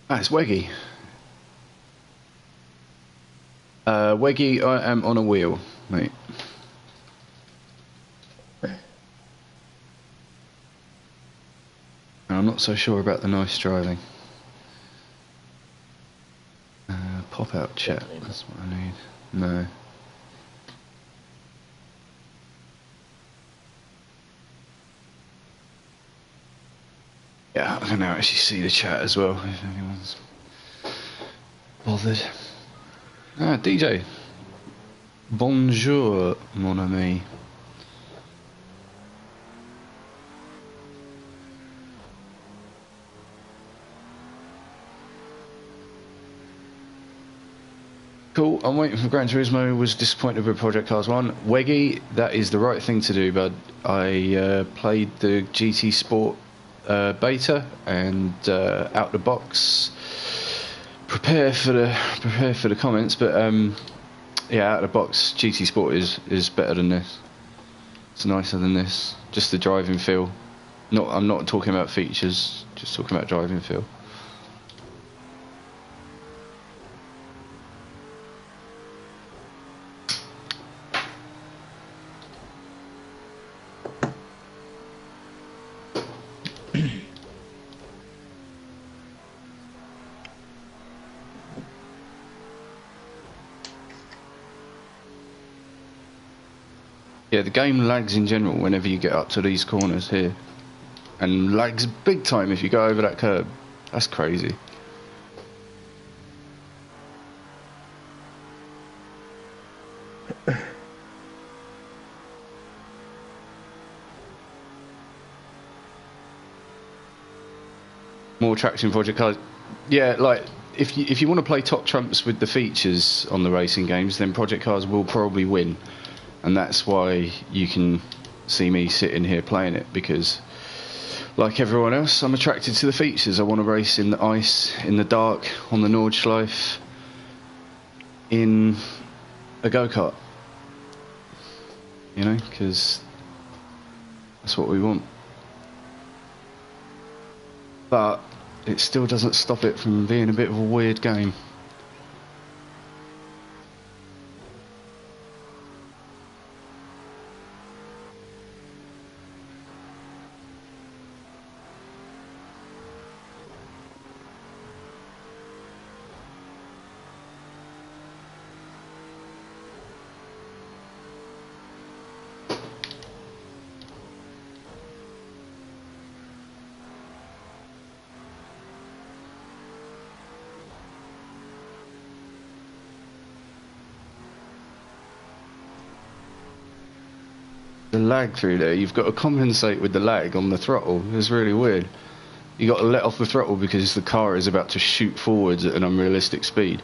[SPEAKER 1] Ah, it's Weggy. Weggy, I am on a wheel, mate. I'm not so sure about the nice driving. Pop out chat, that's what I need. No. Yeah, I can now actually see the chat as well, if anyone's bothered. Ah, DJ. Bonjour, mon ami. Cool, I'm waiting for Gran Turismo. Was disappointed with Project Cars 1. Weggy, that is the right thing to do, bud. I played the GT Sport beta and out the box. Prepare for the comments, but yeah, out of the box, GT Sport is better than this. It's nicer than this. Just the driving feel. I'm not talking about features. Just talking about driving feel. Yeah, the game lags in general whenever you get up to these corners here. And lags big time if you go over that curb. That's crazy. More traction Project Cars. Yeah, like, if you want to play top trumps with the features on the racing games, then Project Cars will probably win. And that's why you can see me sitting here playing it, because like everyone else, I'm attracted to the features. I want to race in the ice, in the dark, on the Nordschleife, in a go-kart. You know, because that's what we want. But it still doesn't stop it from being a bit of a weird game. The lag through there, you've got to compensate with the lag on the throttle. It's really weird. You got to let off the throttle because the car is about to shoot forwards at an unrealistic speed.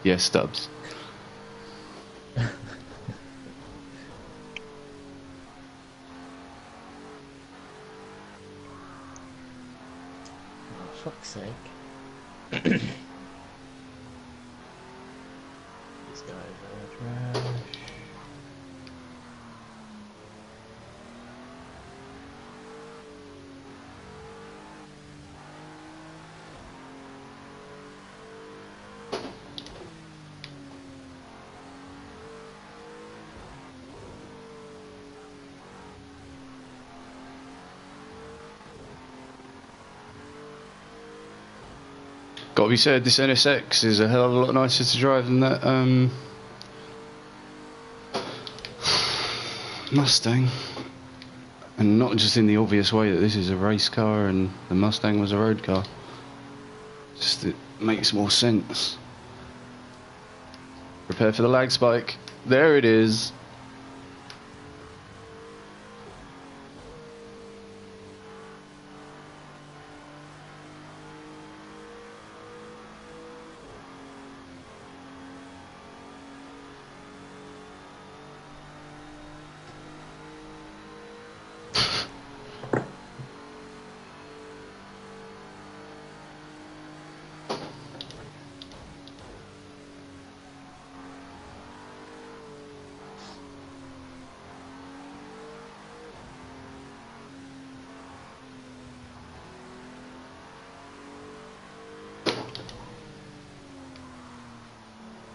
[SPEAKER 1] Yes, Stubbs.
[SPEAKER 5] For fuck's sake. These guys are trash.
[SPEAKER 1] Gotta be said, this NSX is a hell of a lot nicer to drive than that Mustang. And not just in the obvious way that this is a race car and the Mustang was a road car. Just it makes more sense. Prepare for the lag spike. There it is.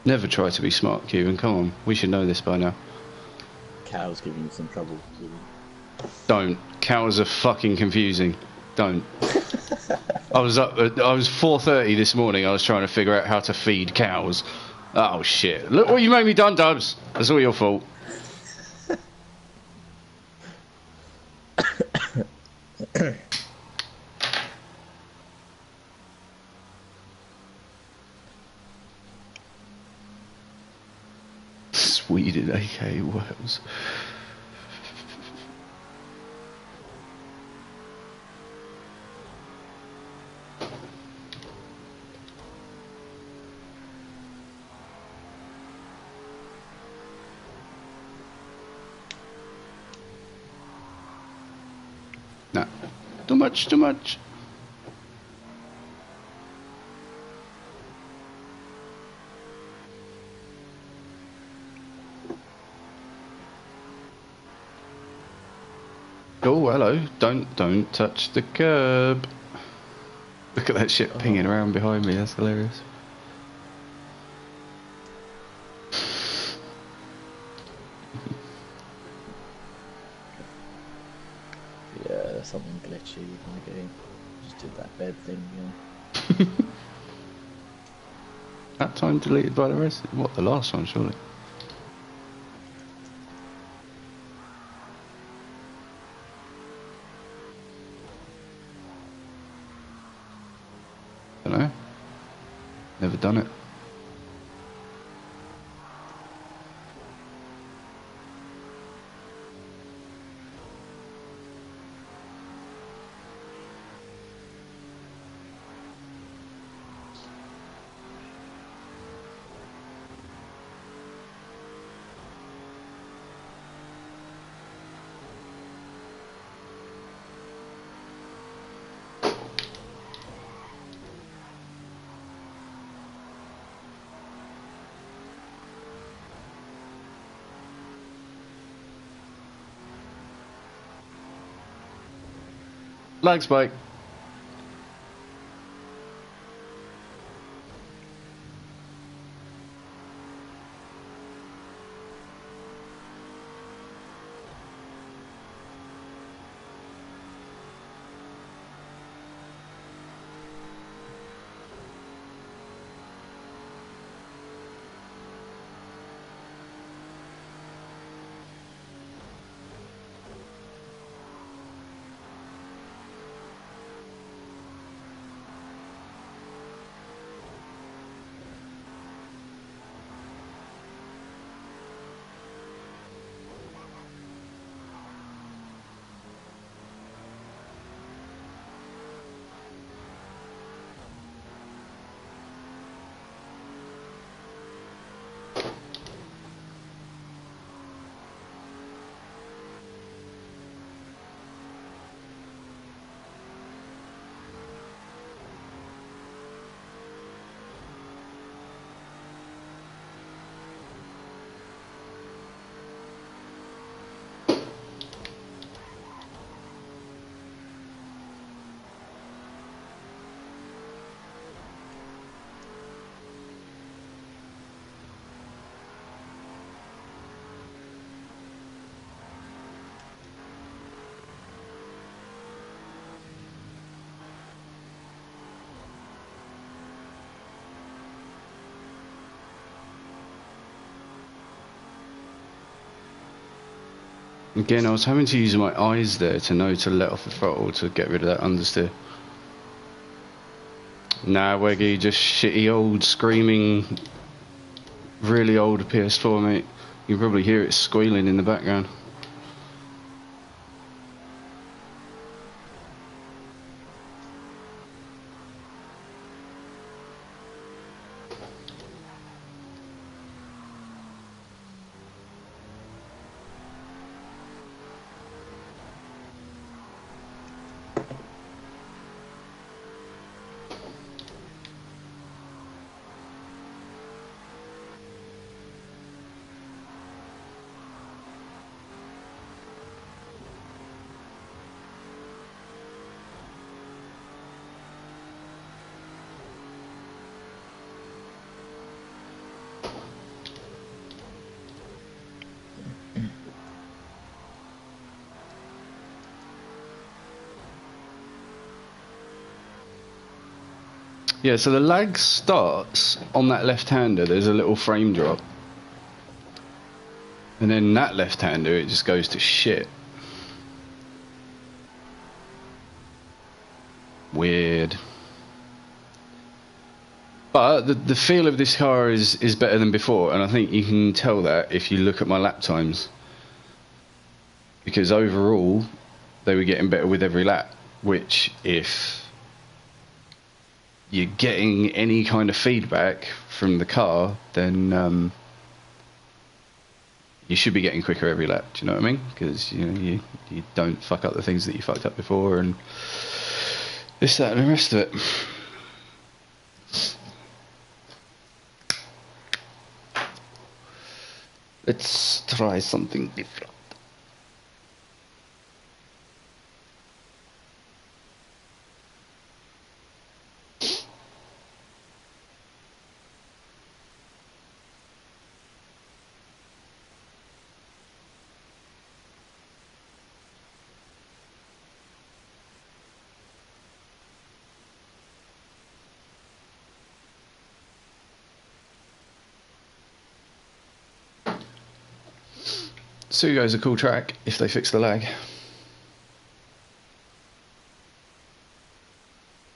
[SPEAKER 1] Never try to be smart, Cuban. Come on, we should know this by now.
[SPEAKER 5] Cow's giving you some trouble, Cuban.
[SPEAKER 1] Don't. Cows are fucking confusing. Don't. I was 4:30 this morning. I was trying to figure out how to feed cows. Oh shit! Look what you made me done, Dubs. That's all your fault. Sweden, aka Wales. Nah, too much, too much. Oh, hello. Don't touch the curb. Look at that shit pinging around behind me. That's hilarious.
[SPEAKER 5] Yeah, there's something glitchy in the game. Just did that bed thing, you know.
[SPEAKER 1] That time deleted by the rest. What, the last one, surely? Dunno. Never done it. Lag spike. Again, I was having to use my eyes there to know to let off the throttle to get rid of that understeer. Nah, Weggy, just shitty old screaming, really old PS4, mate. You can probably hear it squealing in the background. Yeah, so the lag starts on that left-hander. There's a little frame drop. And then that left-hander, it just goes to shit. Weird. But the feel of this car is better than before, and I think you can tell that if you look at my lap times. Because overall, they were getting better with every lap, which if you're getting any kind of feedback from the car, then you should be getting quicker every lap. Do you know what I mean? Because you don't fuck up the things that you fucked up before, and this, that, and the rest of it. Let's try something different. Sugo's a cool track if they fix the lag.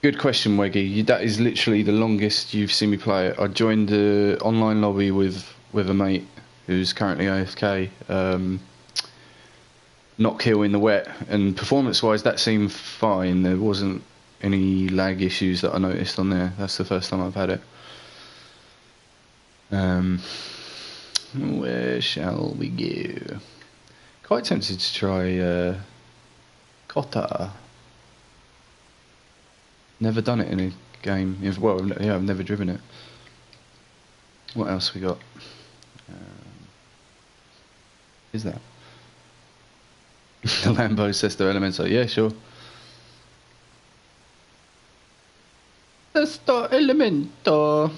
[SPEAKER 1] Good question, Weggy. That is literally the longest you've seen me play it. I joined the online lobby with a mate who's currently AFK. Not kill in the wet, and performance-wise, that seemed fine. There wasn't any lag issues that I noticed on there. That's the first time I've had it. Where shall we go? Quite tempted to try Kota. Never done it in a game. Well, yeah, I've never driven it. What else we got? Is that the Lambo Sesto Elemento? Yeah, sure. Sesto Elemento.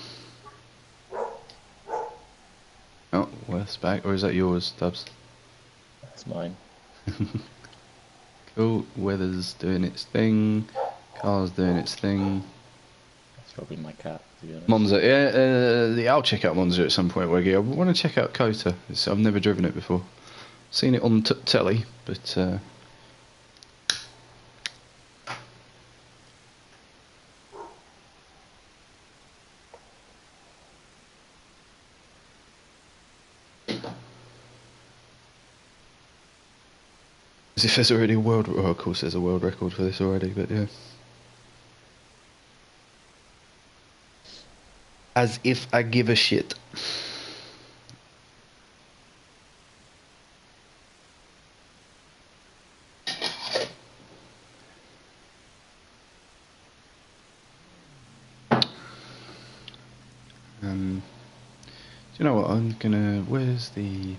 [SPEAKER 1] Oh, Worth's back, or is that yours, Dubs?
[SPEAKER 5] That's mine.
[SPEAKER 1] Cool. Weather's doing its thing. Car's doing its thing.
[SPEAKER 5] That's probably my cat, to be honest.
[SPEAKER 1] Monza, yeah. I'll check out Monza at some point, Weggy. I want to check out Kota. I've never driven it before. Seen it on telly, but. As if there's already a world... Oh, of course there's a world record for this already, but yeah. As if I give a shit. Do you know what? I'm gonna... Where's the...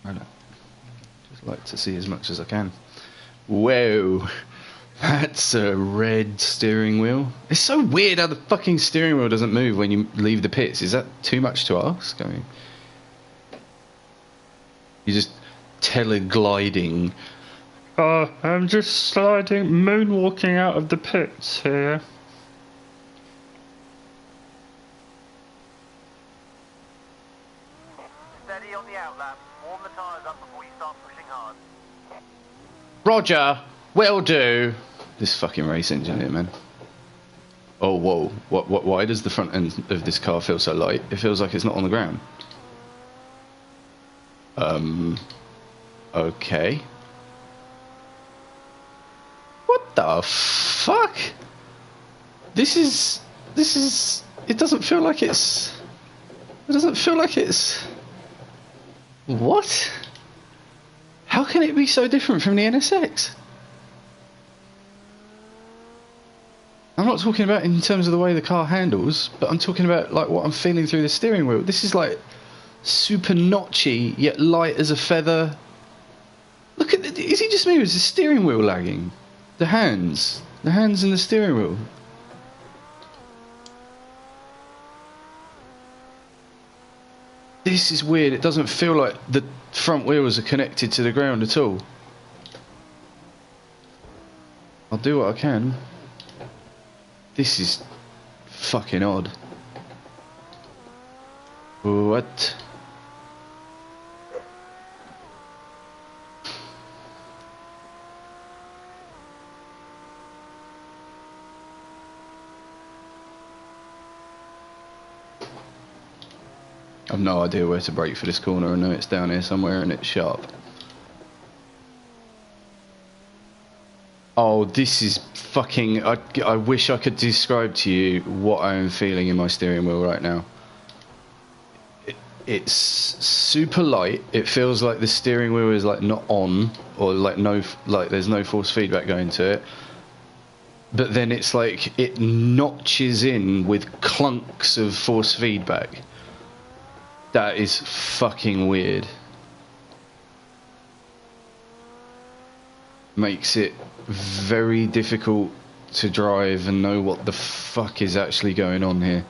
[SPEAKER 1] I don't know. Just like to see as much as I can. Whoa! That's a red steering wheel. It's so weird how the fucking steering wheel doesn't move when you leave the pits. Is that too much to ask? I mean, you're just telegliding. Oh, I'm just sliding, moonwalking out of the pits here.
[SPEAKER 4] Stay
[SPEAKER 1] Roger, will do. This fucking race engine here, man. Oh, whoa. Why does the front end of this car feel so light? It feels like it's not on the ground. Okay. What the fuck? This is... It doesn't feel like it's... What? How can it be so different from the NSX? I'm not talking about in terms of the way the car handles, but I'm talking about like what I'm feeling through the steering wheel. This is like super notchy, yet light as a feather. Look at the, is it just me or is the steering wheel lagging? The hands and the steering wheel. This is weird. It doesn't feel like the front wheels are connected to the ground at all. I'll do what I can. This is fucking odd. What? I've no idea where to brake for this corner. I know it's down here somewhere and it's sharp. Oh, this is fucking... I wish I could describe to you what I am feeling in my steering wheel right now. It's super light. It feels like the steering wheel is like not on, or like there's no force feedback going to it. But then it's like it notches in with clunks of force feedback. That is fucking weird. Makes it very difficult to drive and know what the fuck is actually going on here.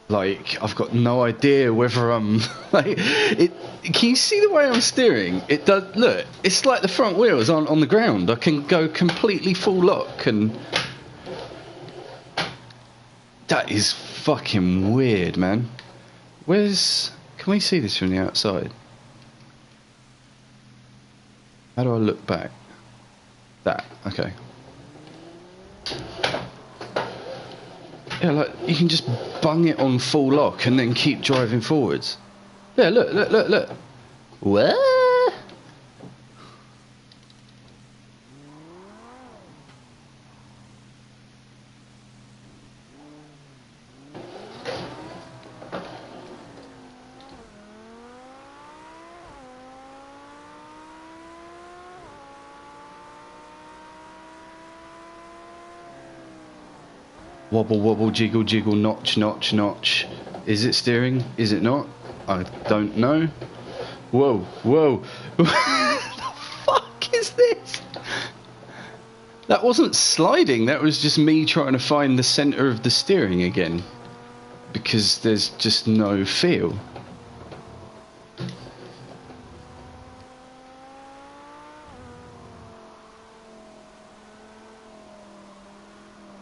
[SPEAKER 1] Like, I've got no idea whether I'm like it. Can you see the way I'm steering? It does look. It's like the front wheels aren't on the ground. I can go completely full lock, and that is fucking weird, man. Where's? Can we see this from the outside? How do I look back? That, okay. Yeah, like, you can just bung it on full lock and then keep driving forwards. Yeah, look. What? Wobble, wobble, jiggle, jiggle, notch, notch, notch. Is it steering? Is it not? I don't know. Whoa, whoa. What the fuck is this? That wasn't sliding. That was just me trying to find the centre of the steering again. Because there's just no feel.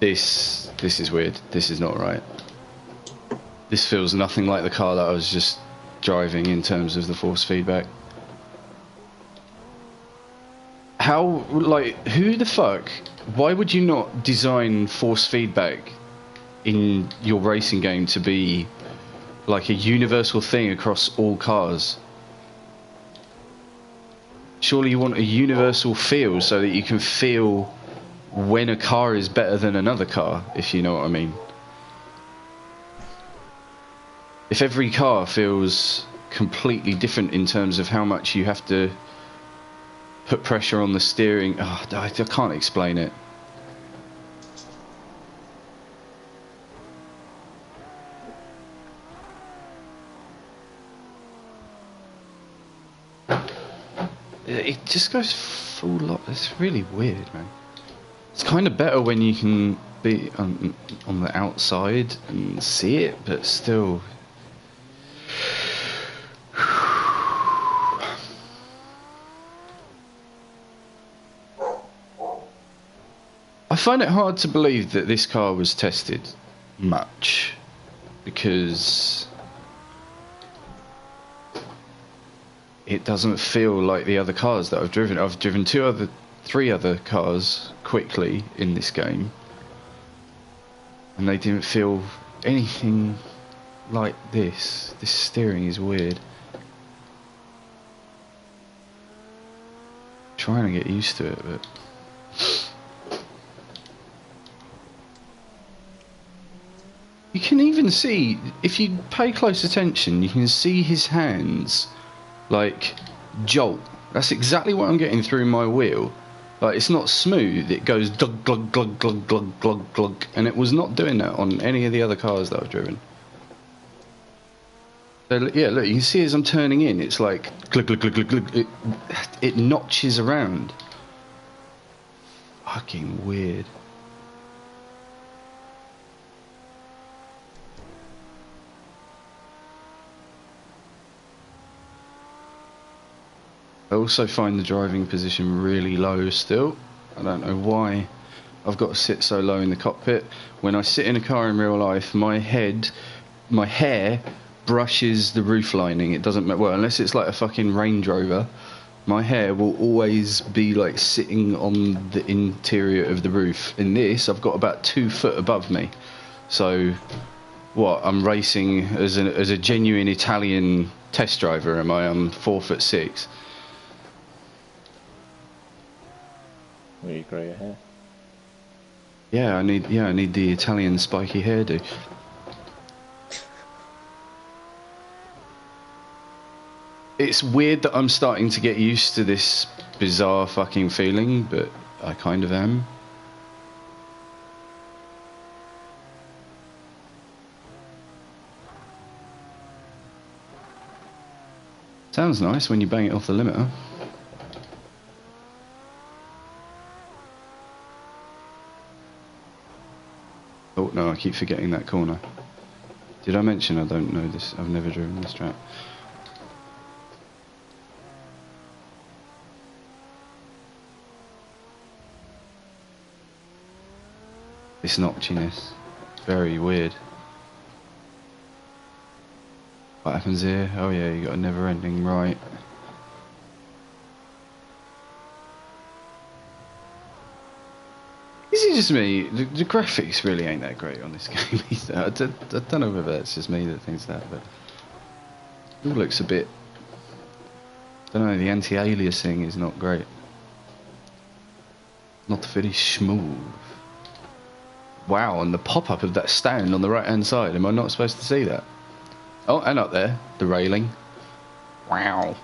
[SPEAKER 1] This is weird. This is not right. This feels nothing like the car that I was just driving in terms of the force feedback. How, like, who the fuck? Why would you not design force feedback in your racing game to be like a universal thing across all cars? Surely you want a universal feel so that you can feel when a car is better than another car, if you know what I mean. If every car feels completely different in terms of how much you have to put pressure on the steering, oh, I can't explain it. It just goes full lock. It's really weird, man. It's kind of better when you can be on the outside and see it, but still. I find it hard to believe that this car was tested much, because it doesn't feel like the other cars that I've driven. I've driven three other cars quickly in this game, and they didn't feel anything like this. This steering is weird. Trying to get used to it, but you can even see, if you pay close attention, you can see his hands like jolt. That's exactly what I'm getting through my wheel. Like, it's not smooth, it goes glug glug glug glug glug glug glug, and it was not doing that on any of the other cars that I've driven. So, yeah, look, you can see as I'm turning in, it's like glug glug glug glug glug. It notches around. Fucking weird. I also find the driving position really low still. I don't know why I've got to sit so low in the cockpit. When I sit in a car in real life, my hair brushes the roof lining. It doesn't matter, well, unless it's like a fucking Range Rover, my hair will always be like sitting on the interior of the roof. In this, I've got about 2 foot above me. So, what, I'm racing as a genuine Italian test driver, am I? I'm 4'6".
[SPEAKER 5] Will you grow your hair?
[SPEAKER 1] Yeah, I need the Italian spiky hairdo. It's weird that I'm starting to get used to this bizarre fucking feeling, but I kind of am. Sounds nice when you bang it off the limiter. Oh no, I keep forgetting that corner. Did I mention I don't know this? I've never driven this track. This notchiness. Very weird. What happens here? Oh yeah, you got a never ending right. Is it just me? The graphics really ain't that great on this game either. I don't know whether it's just me that thinks that, but it all looks a bit... I don't know, the anti-aliasing is not great. Not very smooth. Wow, and the pop-up of that stand on the right-hand side, am I not supposed to see that? Oh, and up there, the railing. Wow.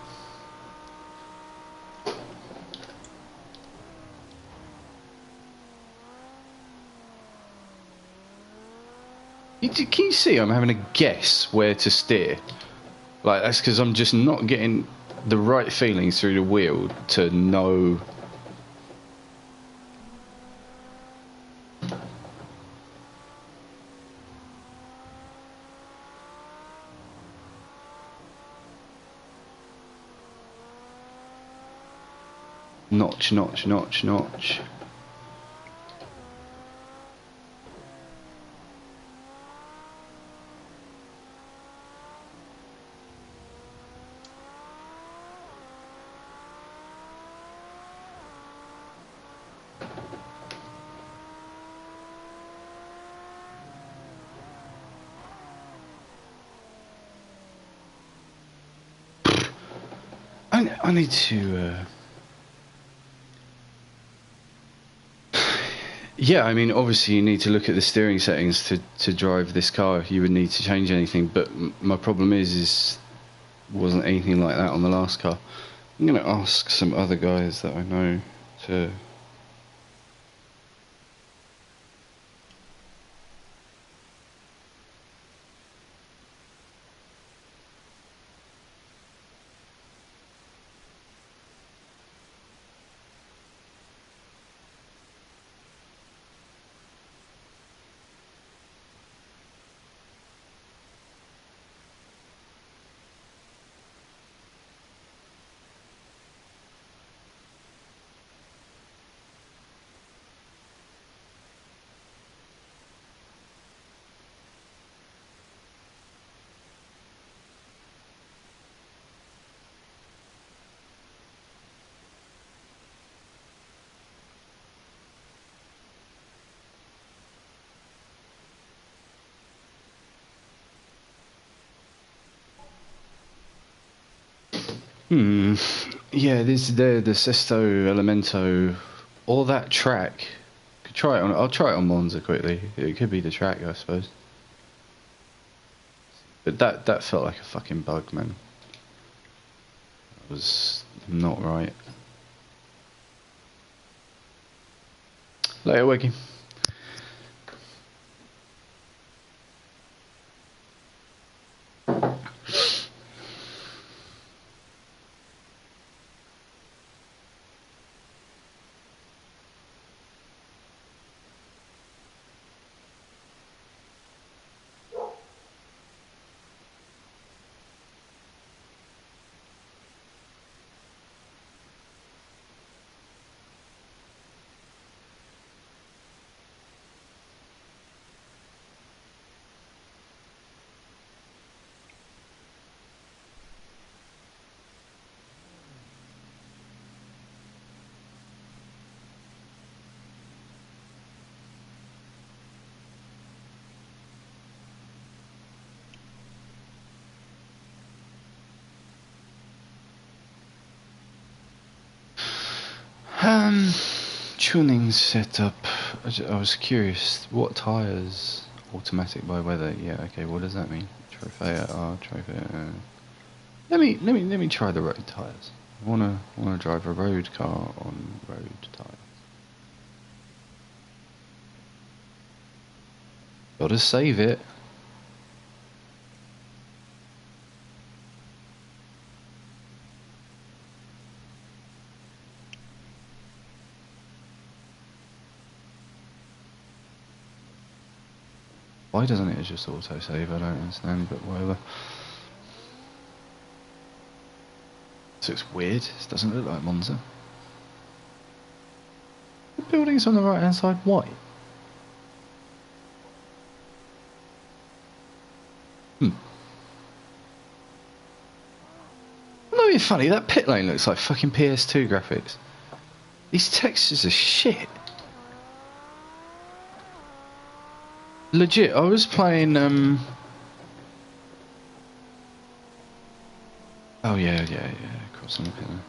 [SPEAKER 1] Can you see I'm having a guess where to steer? Like, that's because I'm just not getting the right feelings through the wheel to know. Notch, notch, notch, notch. I need to... Yeah, I mean, obviously you need to look at the steering settings to drive this car if you would need to change anything, but my problem is wasn't anything like that on the last car. I'm going to ask some other guys that I know to... Yeah, the Sesto Elemento, all that track. Could try it on. I'll try it on Monza quickly. It could be the track, I suppose. But that felt like a fucking bug, man. It was not right. Later, Wiggy. Tuning setup. I was curious. What tires? Automatic by weather. Yeah. Okay. What does that mean? Trofeo. Trofeo. Let me try the road tires. I wanna drive a road car on road tires. Gotta save it. Why doesn't it just auto-save? I don't understand, but whatever. This looks weird. This doesn't look like Monza. The building's on the right-hand side white. Not even funny, that pit lane looks like fucking PS2 graphics. These textures are shit. Legit, I was playing, oh yeah, crossing the pit lane.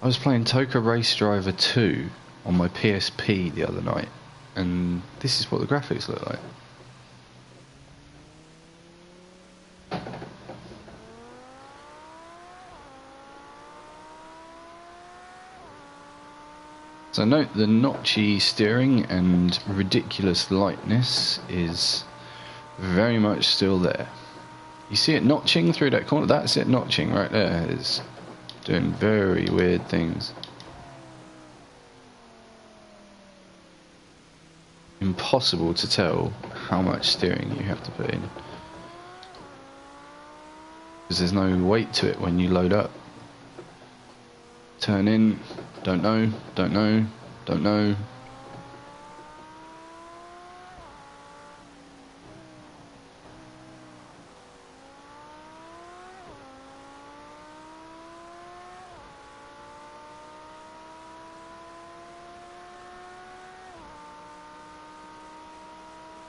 [SPEAKER 1] I was playing Toka Race Driver 2 on my PSP the other night, and this is what the graphics look like. So note the notchy steering and ridiculous lightness is very much still there. You see it notching through that corner? That's it notching right there. It's doing very weird things. Impossible to tell how much steering you have to put in, because there's no weight to it when you load up. Turn in, don't know.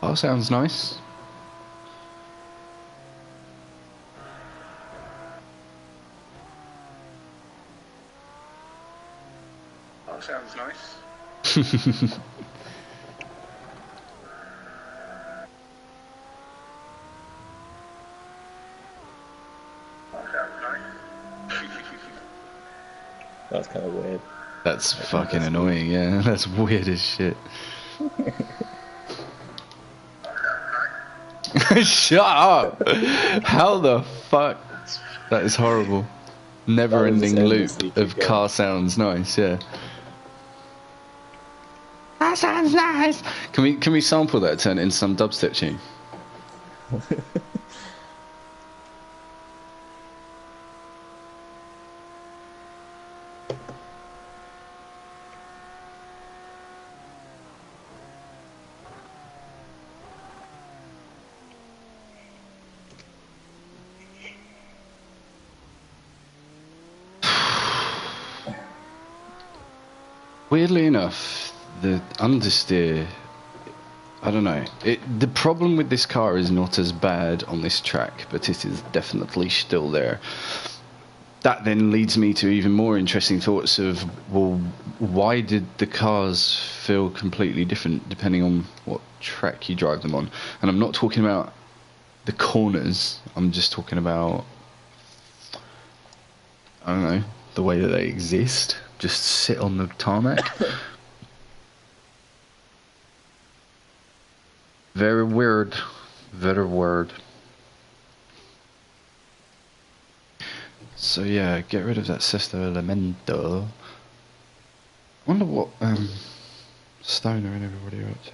[SPEAKER 1] Oh, sounds nice. Sounds nice.
[SPEAKER 5] That's kind of weird.
[SPEAKER 1] That's fucking annoying, yeah. That's weird as shit. Shut up! How the fuck? That is horrible. Never-ending loop of car sounds nice, yeah. That sounds nice. Can we sample that, turn it into some dubstep tune? Weirdly enough, the understeer, I don't know. The problem with this car is not as bad on this track, but it is definitely still there. that then leads me to even more interesting thoughts of, well, why did the cars feel completely different depending on what track you drive them on? And I'm not talking about the corners, I'm just talking about, I don't know, the way that they exist, just sit on the tarmac. Very weird. Very weird. So yeah, get rid of that Sesto Elemento. I wonder what Stoner and everybody are up to.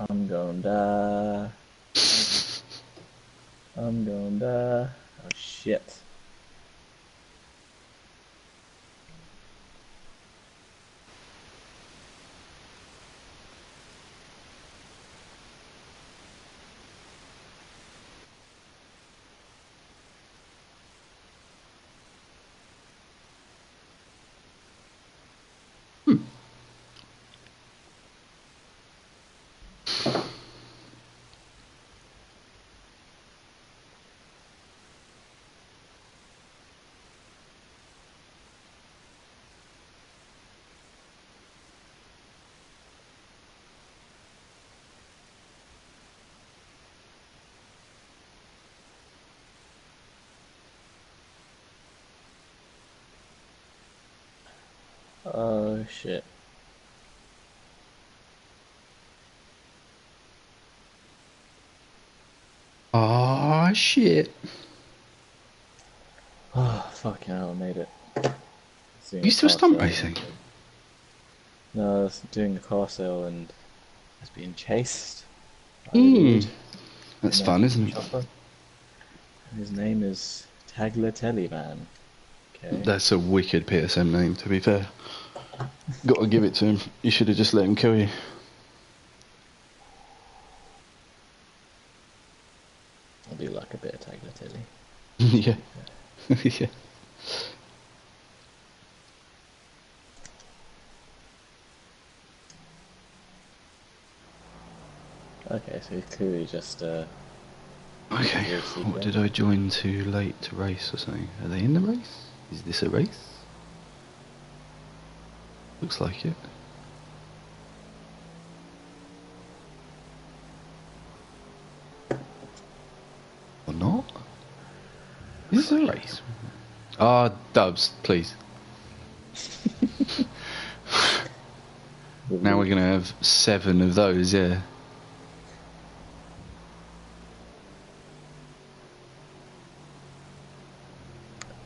[SPEAKER 5] I'm gonna die. I'm gonna die. Oh shit. Oh shit.
[SPEAKER 1] Ah shit.
[SPEAKER 5] Oh fucking hell, I made it. Doing
[SPEAKER 1] You
[SPEAKER 5] a
[SPEAKER 1] still
[SPEAKER 5] car
[SPEAKER 1] stunt
[SPEAKER 5] sale.
[SPEAKER 1] racing?
[SPEAKER 5] No, I was doing a car sale and I was being chased by a
[SPEAKER 1] Hmm.
[SPEAKER 5] dude.
[SPEAKER 1] That's
[SPEAKER 5] in a
[SPEAKER 1] fun, isn't it?
[SPEAKER 5] chopper. His name is Tagliatelle Man. Okay.
[SPEAKER 1] That's a wicked PSM name, to be fair. Gotta give it to him. You should have just let him kill you.
[SPEAKER 5] I do like a bit of Tagliatelle.
[SPEAKER 1] Yeah. Yeah.
[SPEAKER 5] Okay, so he's clearly just
[SPEAKER 1] Okay, what did I join too late to race or something? Are they in the race? Is this a race? Looks like it. Or not? Is this a race? Ah, Dubs, please. Now we're going to have 7 of those, yeah.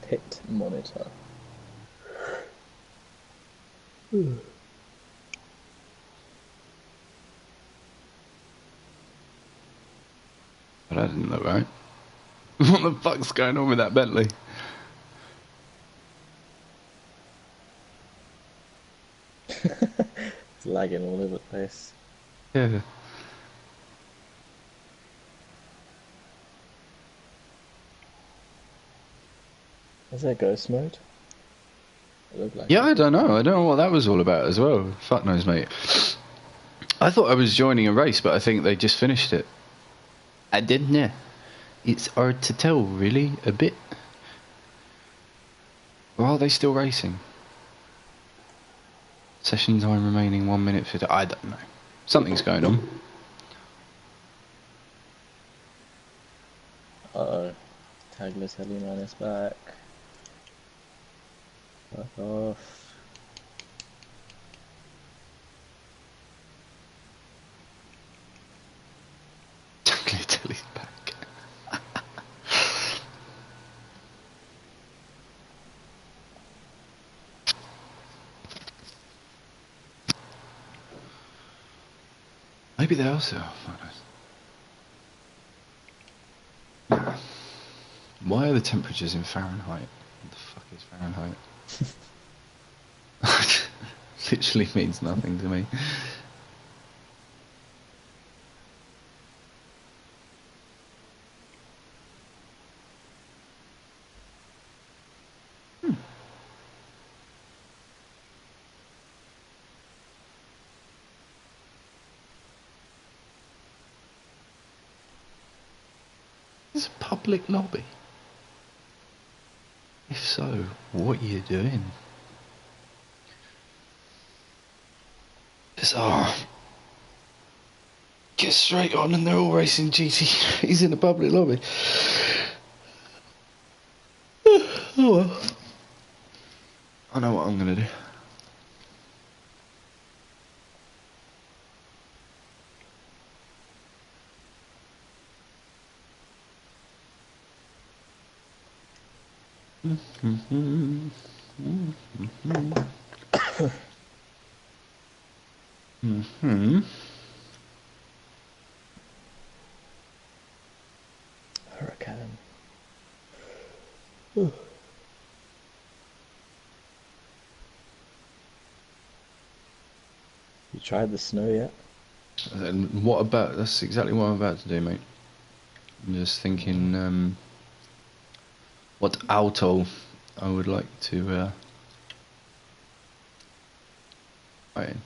[SPEAKER 5] Pit monitor.
[SPEAKER 1] But that didn't look right. What the fuck's going on with that Bentley?
[SPEAKER 5] It's lagging all over the place.
[SPEAKER 1] Yeah.
[SPEAKER 5] Is that ghost mode? It looked like
[SPEAKER 1] Yeah,
[SPEAKER 5] it.
[SPEAKER 1] I don't know. I don't know what that was all about as well. Fuck knows, mate. I thought I was joining a race, but I think they just finished it. I didn't know. It's hard to tell, really, a bit. Or are they still racing? Session time remaining 1 minute 50. I don't know. Something's going on.
[SPEAKER 5] Uh-oh. Tagliatelle Man is back. Fuck off.
[SPEAKER 1] Tagliatelli's back. Maybe they also. Why are the temperatures in Fahrenheit? What the fuck is Fahrenheit? Literally means nothing to me. It's a public lobby. If so, what are you doing? Bizarre. Get straight on and they're all racing GT3s in a public lobby. Oh well. I know what I'm gonna do.
[SPEAKER 5] Hurricane. You tried the snow yet?
[SPEAKER 1] And what about? That's exactly what I'm about to do, mate. I'm just thinking what auto I would like to buy in.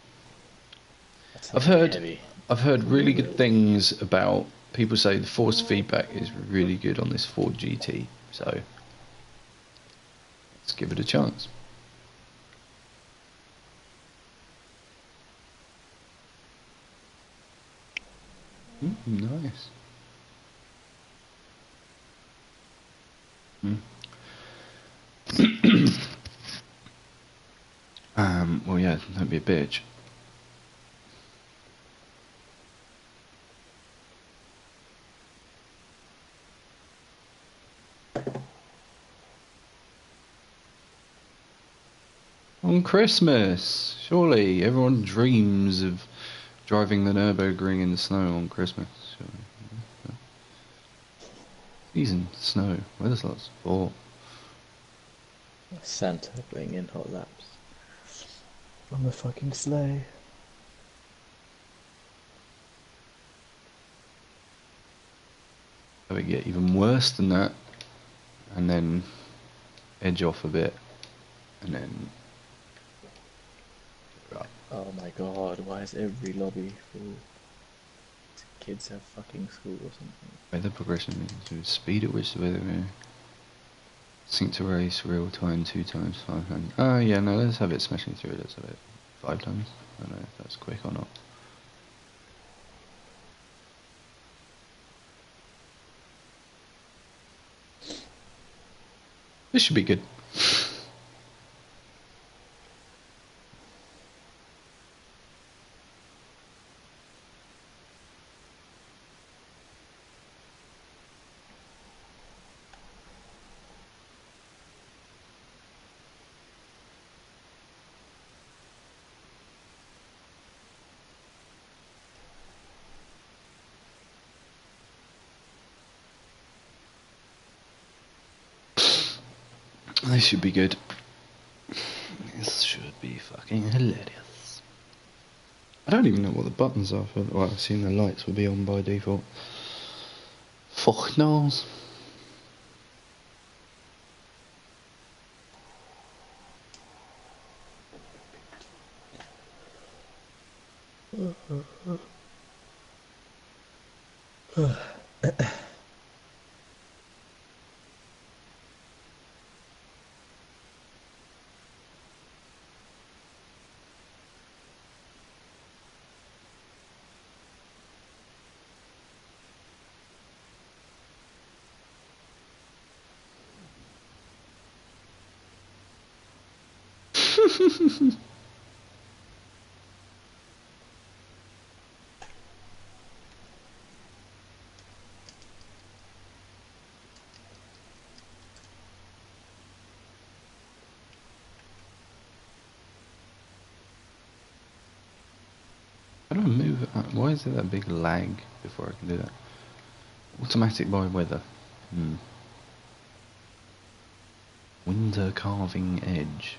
[SPEAKER 5] That's
[SPEAKER 1] I've
[SPEAKER 5] something
[SPEAKER 1] heard
[SPEAKER 5] heavy.
[SPEAKER 1] I've heard really good things about. People say the force feedback is really good on this Ford GT, so let's give it a chance. Nice. Well, yeah, don't be a bitch. On Christmas, surely everyone dreams of driving the Nürburgring in the snow on Christmas. Surely. Season, snow, weather slots, fall.
[SPEAKER 5] Santa bringing hot laps on the fucking sleigh.
[SPEAKER 1] So it get even worse than that, and then edge off a bit, and then
[SPEAKER 5] Oh my god, why is every lobby full? Do kids have fucking school or something?
[SPEAKER 1] weather progression means the speed at which the weather sync to race real time 2 times 5 times. Oh yeah, no, let's have it smashing through. Let's have it 5 times. I don't know if that's quick or not. This should be good. This should be good. This should be fucking hilarious. I don't even know what the buttons are for. Well, I've seen the lights will be on by default. Fuck knows. How do I move it? Why is there that big lag before I can do that? Automatic by weather. Winter carving edge.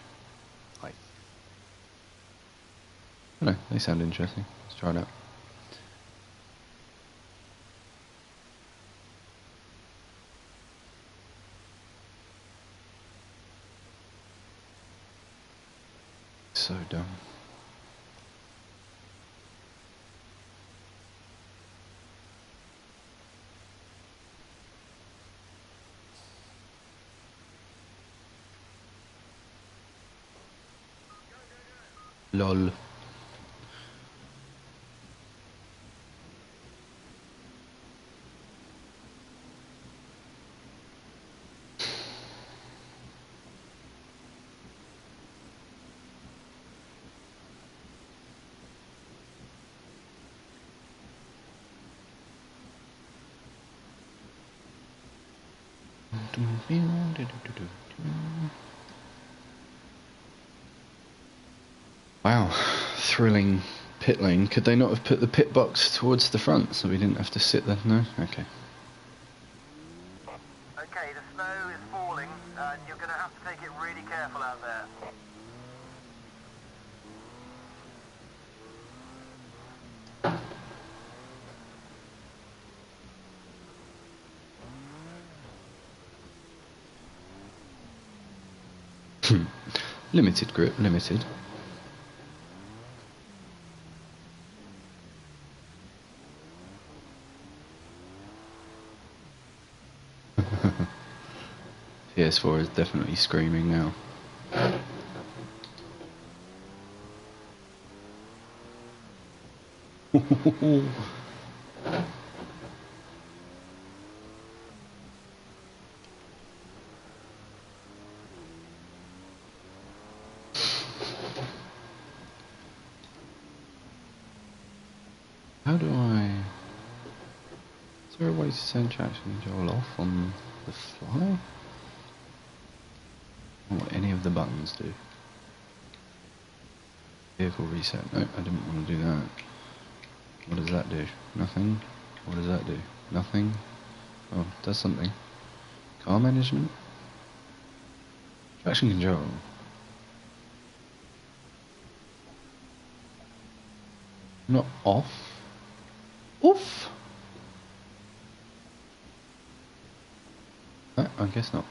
[SPEAKER 1] I don't know, they sound interesting. Let's try it out. So dumb. Lol. Wow, thrilling pit lane. Could they not have put the pit box towards the front so we didn't have to sit there? No? Okay.
[SPEAKER 4] Okay, the snow is falling, and you're going to have to take it really careful out there.
[SPEAKER 1] Limited grip, limited. PS4 is definitely screaming now. How do I... Is there a way to turn traction control off on the fly? Not what any of the buttons do. Vehicle reset. No, I didn't want to do that. What does that do? Nothing. What does that do? Nothing. Oh, it does something. Car management? Traction control. Not off. Oof! I guess not.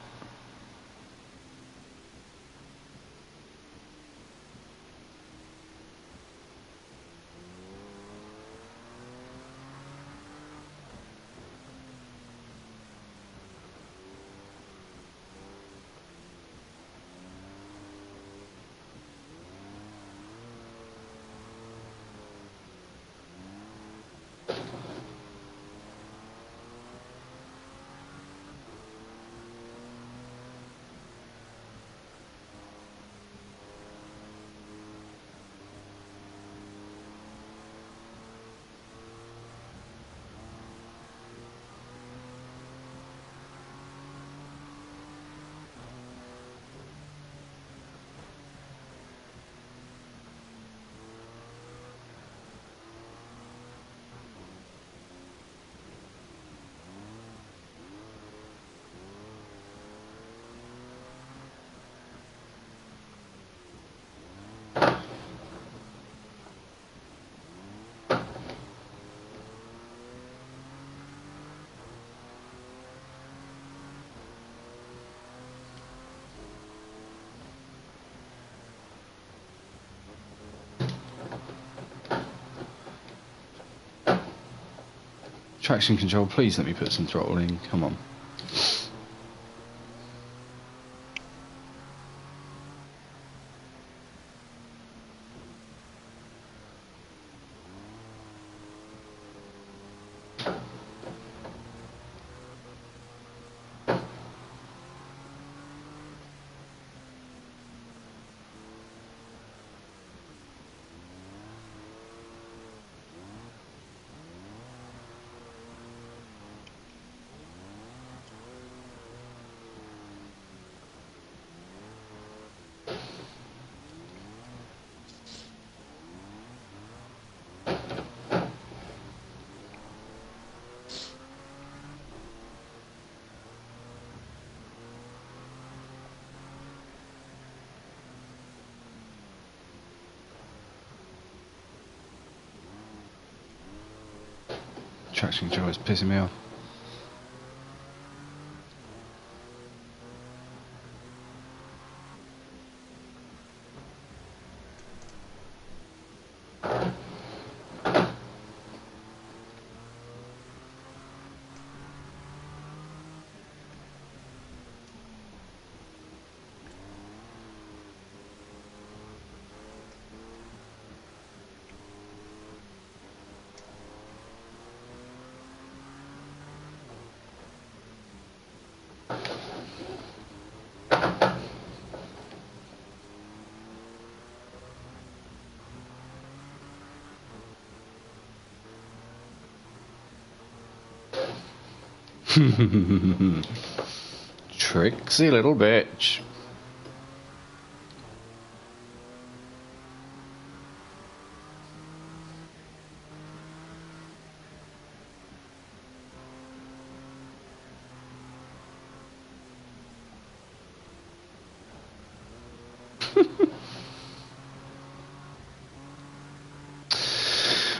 [SPEAKER 1] Traction control, please let me put some throttle in. Come on. Traction control is pissing me off. Tricksy little bitch.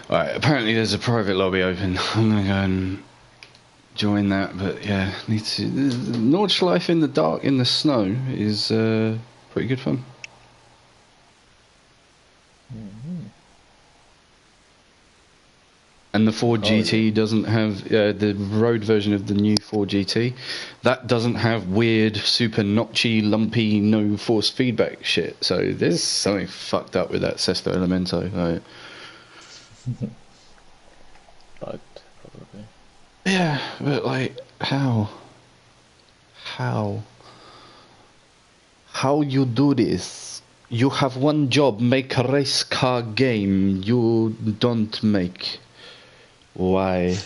[SPEAKER 1] Right, apparently there's a private lobby open. I'm gonna go and join that, but yeah, need to. Nordschleife in the dark in the snow is pretty good fun. And the Ford GT doesn't have the road version of the new Ford GT. That doesn't have weird, super notchy, lumpy, no force feedback shit. So there's something fucked up with that Sesto Elemento. Like,
[SPEAKER 5] Bugged, probably.
[SPEAKER 1] yeah, but like, how you do this? You have one job: make a race car game. You don't make. Why?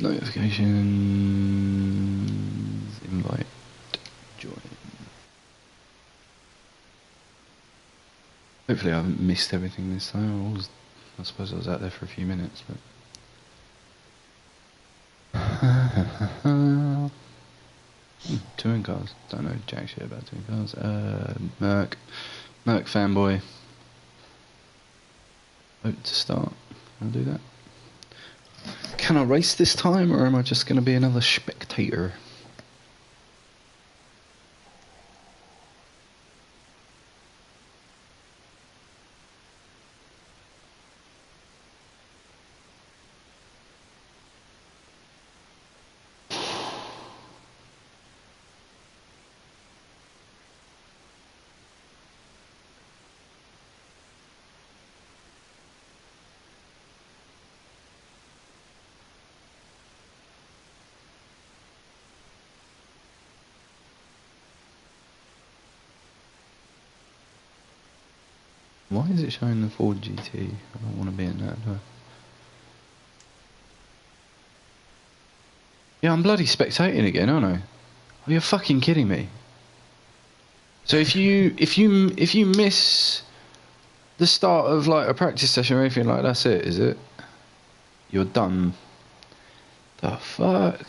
[SPEAKER 1] Notifications, invite, join. Hopefully I haven't missed everything this time. I suppose I was out there for a few minutes, but... touring cars. Don't know jack shit about touring cars. Merc fanboy. Vote to start. I'll do that. Can I race this time, or am I just going to be another spectator? Why is it showing the Ford GT? I don't want to be in that, do I? Yeah, I'm bloody spectating again, aren't I? Oh, you're fucking kidding me. So if you miss the start of like a practice session or anything like that's it, is it? You're done. The fuck?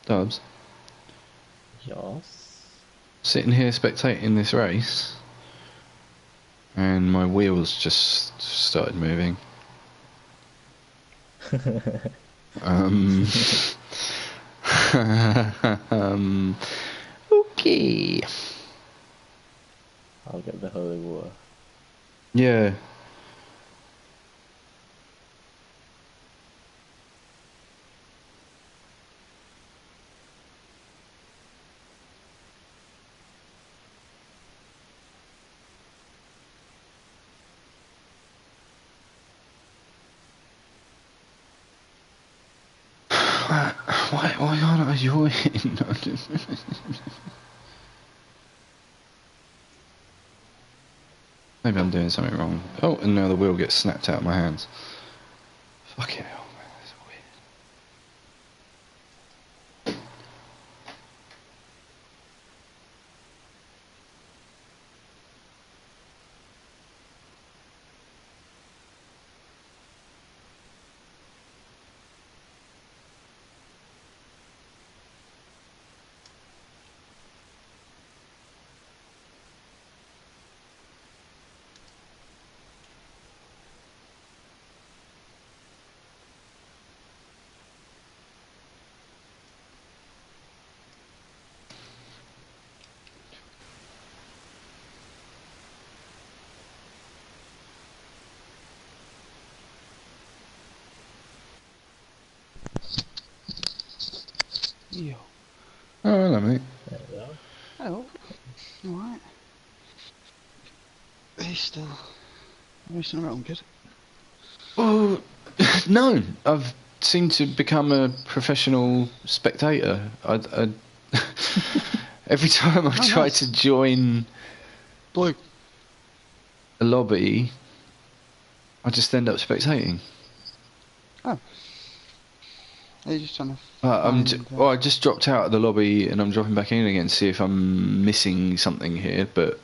[SPEAKER 1] Dubs.
[SPEAKER 5] Yes.
[SPEAKER 1] Sitting here spectating this race, and my wheels just started moving. Okay.
[SPEAKER 5] I'll get the holy water.
[SPEAKER 1] Yeah. Why can't I join? Maybe I'm doing something wrong. Oh, and now the wheel gets snapped out of my hands. Fucking hell, man, that's weird.
[SPEAKER 2] Yo.
[SPEAKER 1] Oh, hello, mate.
[SPEAKER 5] There we are.
[SPEAKER 2] Oh. Alright. He's still racing around, kid.
[SPEAKER 1] Well, no, I've seemed to become a professional spectator. Every time I try
[SPEAKER 2] nice.
[SPEAKER 1] to join
[SPEAKER 2] Blue.
[SPEAKER 1] a lobby, I just end up spectating.
[SPEAKER 2] Oh. Are you just trying to
[SPEAKER 1] Well, I just dropped out of the lobby and I'm dropping back in again to see if I'm missing something here, but...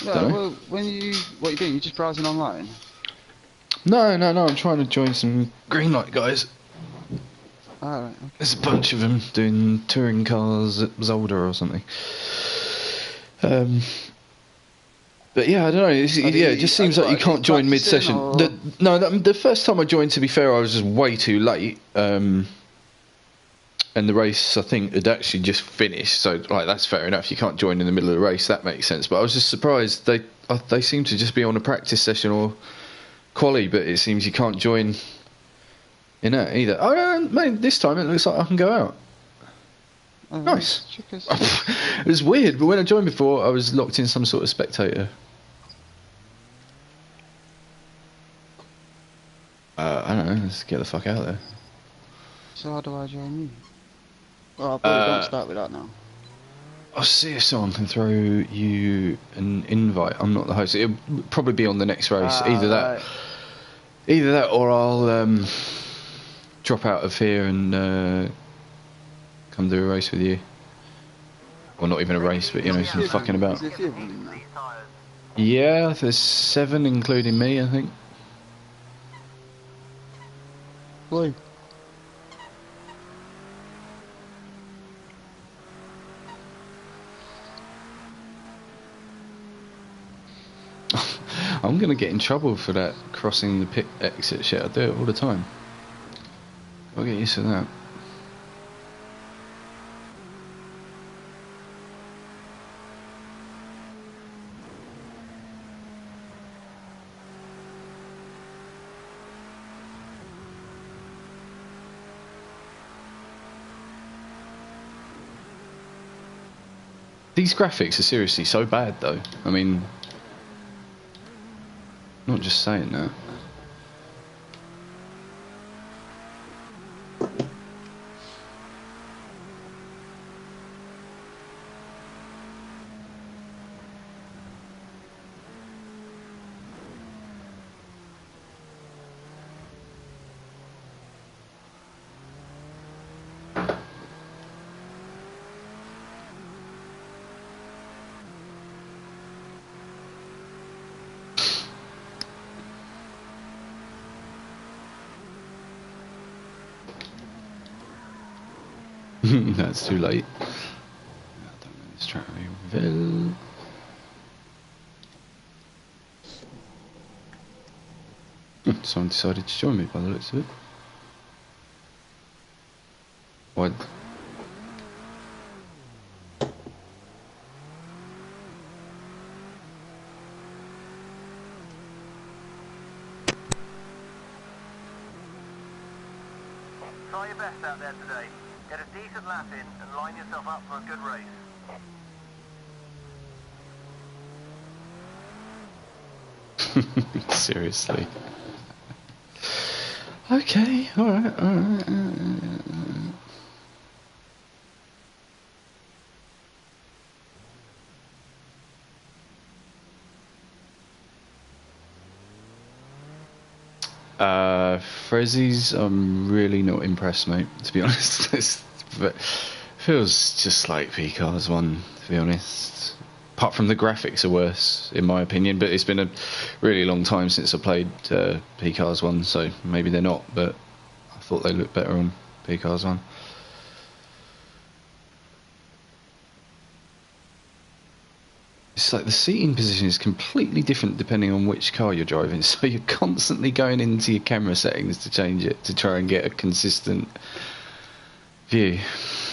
[SPEAKER 2] No, well, what are you doing? You're just browsing online?
[SPEAKER 1] No, I'm trying to join some green light guys.
[SPEAKER 2] Alright, okay.
[SPEAKER 1] There's a bunch of them doing touring cars at Zolder or something. But yeah, I don't know. It just seems like you can't join mid-session. The first time I joined, to be fair, I was just way too late. And the race, I think, had actually just finished. So, like, that's fair enough. You can't join in the middle of the race. That makes sense. But I was just surprised. They seem to just be on a practice session or quali, but it seems you can't join in that either. Oh, no, mate, this time it looks like I can go out. Nice. It was weird, but when I joined before, I was locked in some sort of spectator. I don't know, let's get the fuck out of there.
[SPEAKER 2] So how do I join you? Well, I probably don't start with that now.
[SPEAKER 1] I'll see if someone can throw you an invite. I'm not the host. It'll probably be on the next race. Either that or I'll drop out of here and come do a race with you. Well, not even a race, but, you know, some fucking about. Yeah, there's 7 including me, I think.
[SPEAKER 2] Blue.
[SPEAKER 1] I'm going to get in trouble for that crossing the pit exit shit. I do it all the time. I'll get used to that. These graphics are seriously so bad, though. I mean, not just saying that. That's too late. I don't know this track very well. Someone decided to join me by the looks of it. What?
[SPEAKER 4] Try your best out there today. Get a decent lap in and line yourself up for a good race.
[SPEAKER 1] Seriously. Okay, alright. Frezzies, I'm really not impressed, mate, to be honest. But feels just like PCars 1, to be honest. Apart from the graphics are worse, in my opinion, but it's been a really long time since I played PCars 1, so maybe they're not, but I thought they looked better on PCars 1. It's like the seating position is completely different depending on which car you're driving, so you're constantly going into your camera settings to change it to try and get a consistent view.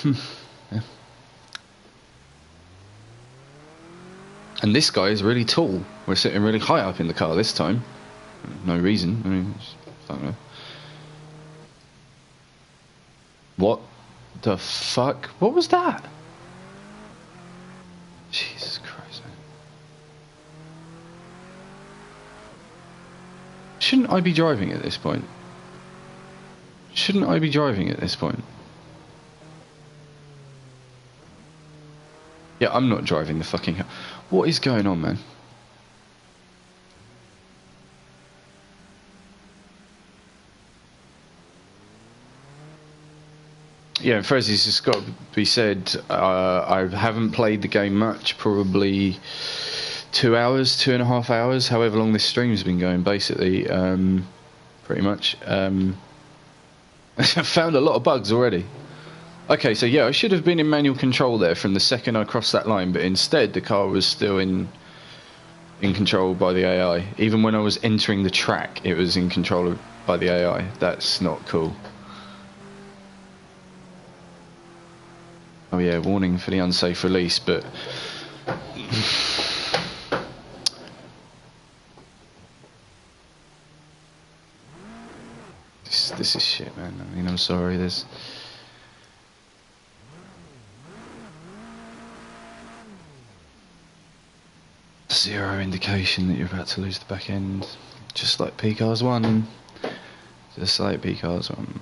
[SPEAKER 1] Yeah. And this guy is really tall. We're sitting really high up in the car this time. No reason. I mean, I don't know. What the fuck? What was that? Jesus Christ, man. Shouldn't I be driving at this point? Shouldn't I be driving at this point? Yeah, I'm not driving the fucking... What is going on, man? Yeah, Frezzy's just got to be said, I haven't played the game much, probably 2 hours, 2.5 hours, however long this stream's been going, basically, pretty much. I found a lot of bugs already. Okay, so yeah, I should have been in manual control there from the second I crossed that line, but instead the car was still in control by the AI. Even when I was entering the track, it was in control by the AI. That's not cool. Oh yeah, warning for the unsafe release, but... This is shit, man. I mean, I'm sorry, there's... Zero indication that you're about to lose the back end. Just like PCars 1. Just like PCars 1.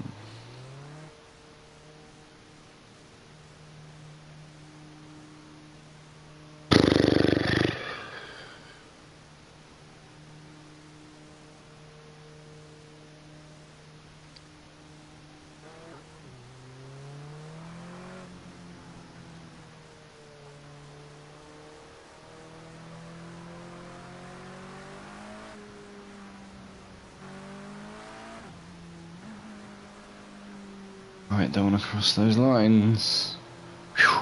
[SPEAKER 1] Right, don't want to cross those lines. Whew.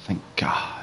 [SPEAKER 1] Thank God.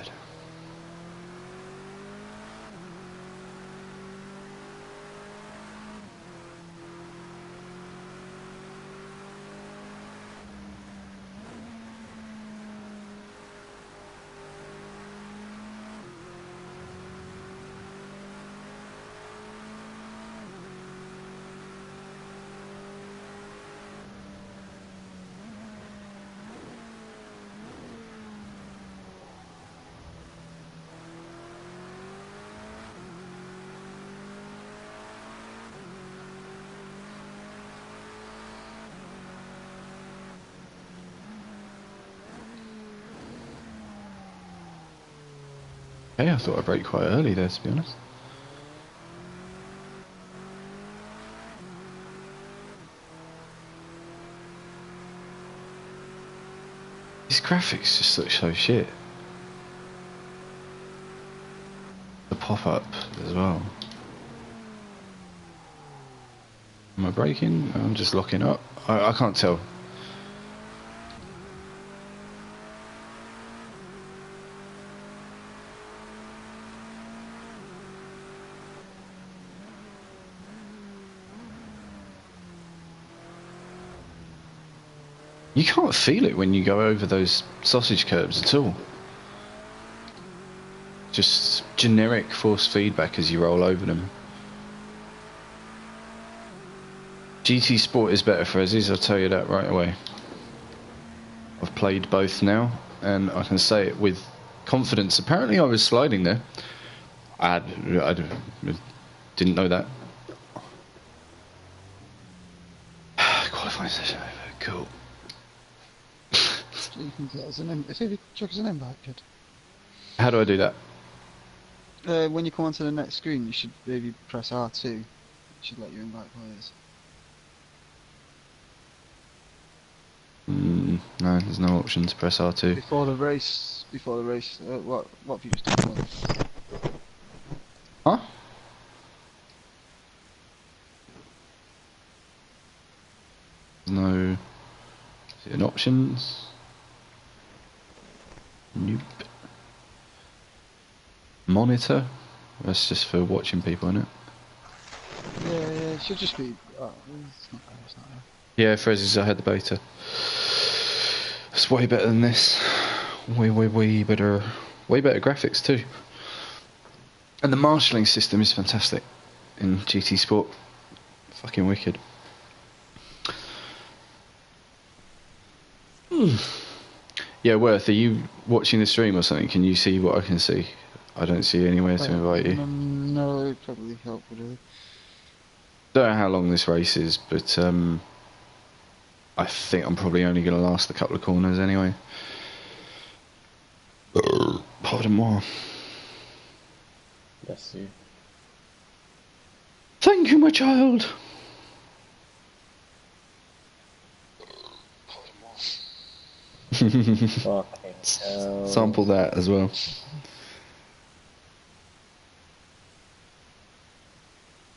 [SPEAKER 1] Hey, I thought I braked quite early there, to be honest. These graphics just look so shit. The pop-up as well. Am I braking? I'm just locking up. I can't tell. You can't feel it when you go over those sausage curbs at all. Just generic force feedback as you roll over them. GT Sport is better for Aziz, I'll tell you that right away. I've played both now, and I can say it with confidence. Apparently I was sliding there. I didn't know that. Qualifying session over, cool.
[SPEAKER 2] You can get us an if you chuck us an invite, kid.
[SPEAKER 1] How do I do that?
[SPEAKER 2] When you come onto the next screen, you should maybe press R2. It should let you invite players.
[SPEAKER 1] No, there's no option to press R2.
[SPEAKER 2] Before the race, what have you just done?
[SPEAKER 1] Huh? There's no... Is it in options? Nope. Monitor? That's just for watching people, isn't it?
[SPEAKER 2] Yeah, it should just be... Oh, it's not there.
[SPEAKER 1] Yeah, Frezzy's, I had the beta. It's way better than this. Way better. Way better graphics too. And the marshalling system is fantastic in GT Sport. Fucking wicked. Yeah, Worth, are you watching the stream or something? Can you see what I can see? I don't see anywhere to invite you.
[SPEAKER 2] No, it'd probably help, really.
[SPEAKER 1] Don't know how long this race is, but I think I'm probably only going to last a couple of corners anyway. Pardon moi.
[SPEAKER 5] Bless you.
[SPEAKER 1] Thank you, my child.
[SPEAKER 5] Fucking hell.
[SPEAKER 1] Sample that as well.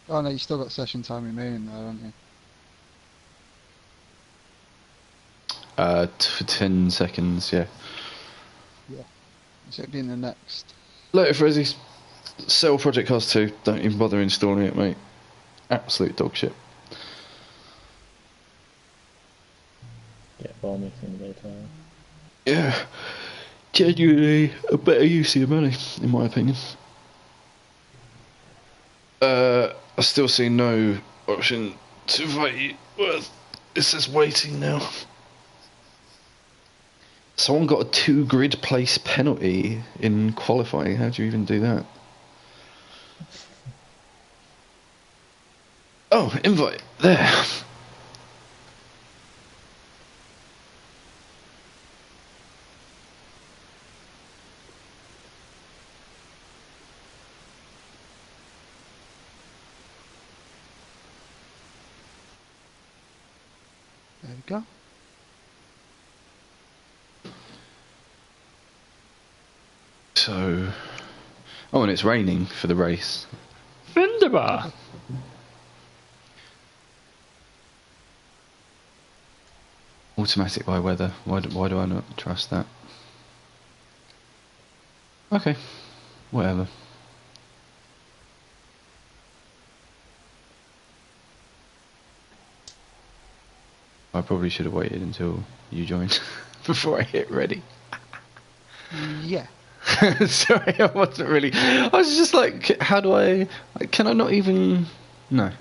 [SPEAKER 2] Oh no, you still got session time remaining there, haven't you?
[SPEAKER 1] For 10 seconds, yeah.
[SPEAKER 2] Yeah. Should be in the next.
[SPEAKER 1] Later, Frizzy. Sell Project Cars 2. Don't even bother installing it, mate. Absolute dog shit.
[SPEAKER 5] Get Barney in the daytime.
[SPEAKER 1] Yeah. Genuinely a better use of your money, in my opinion. I still see no option to invite you. Well, it says waiting now. Someone got a 2 grid place penalty in qualifying. How do you even do that? Oh, invite. There.
[SPEAKER 2] There we go.
[SPEAKER 1] So... Oh, and it's raining for the race. Wunderbar. Automatic by weather. Why do I not trust that? Okay. Whatever. I probably should have waited until you joined before I hit ready.
[SPEAKER 2] Yeah.
[SPEAKER 1] Sorry, I wasn't really... I was just like, how do I... Can I not even... No.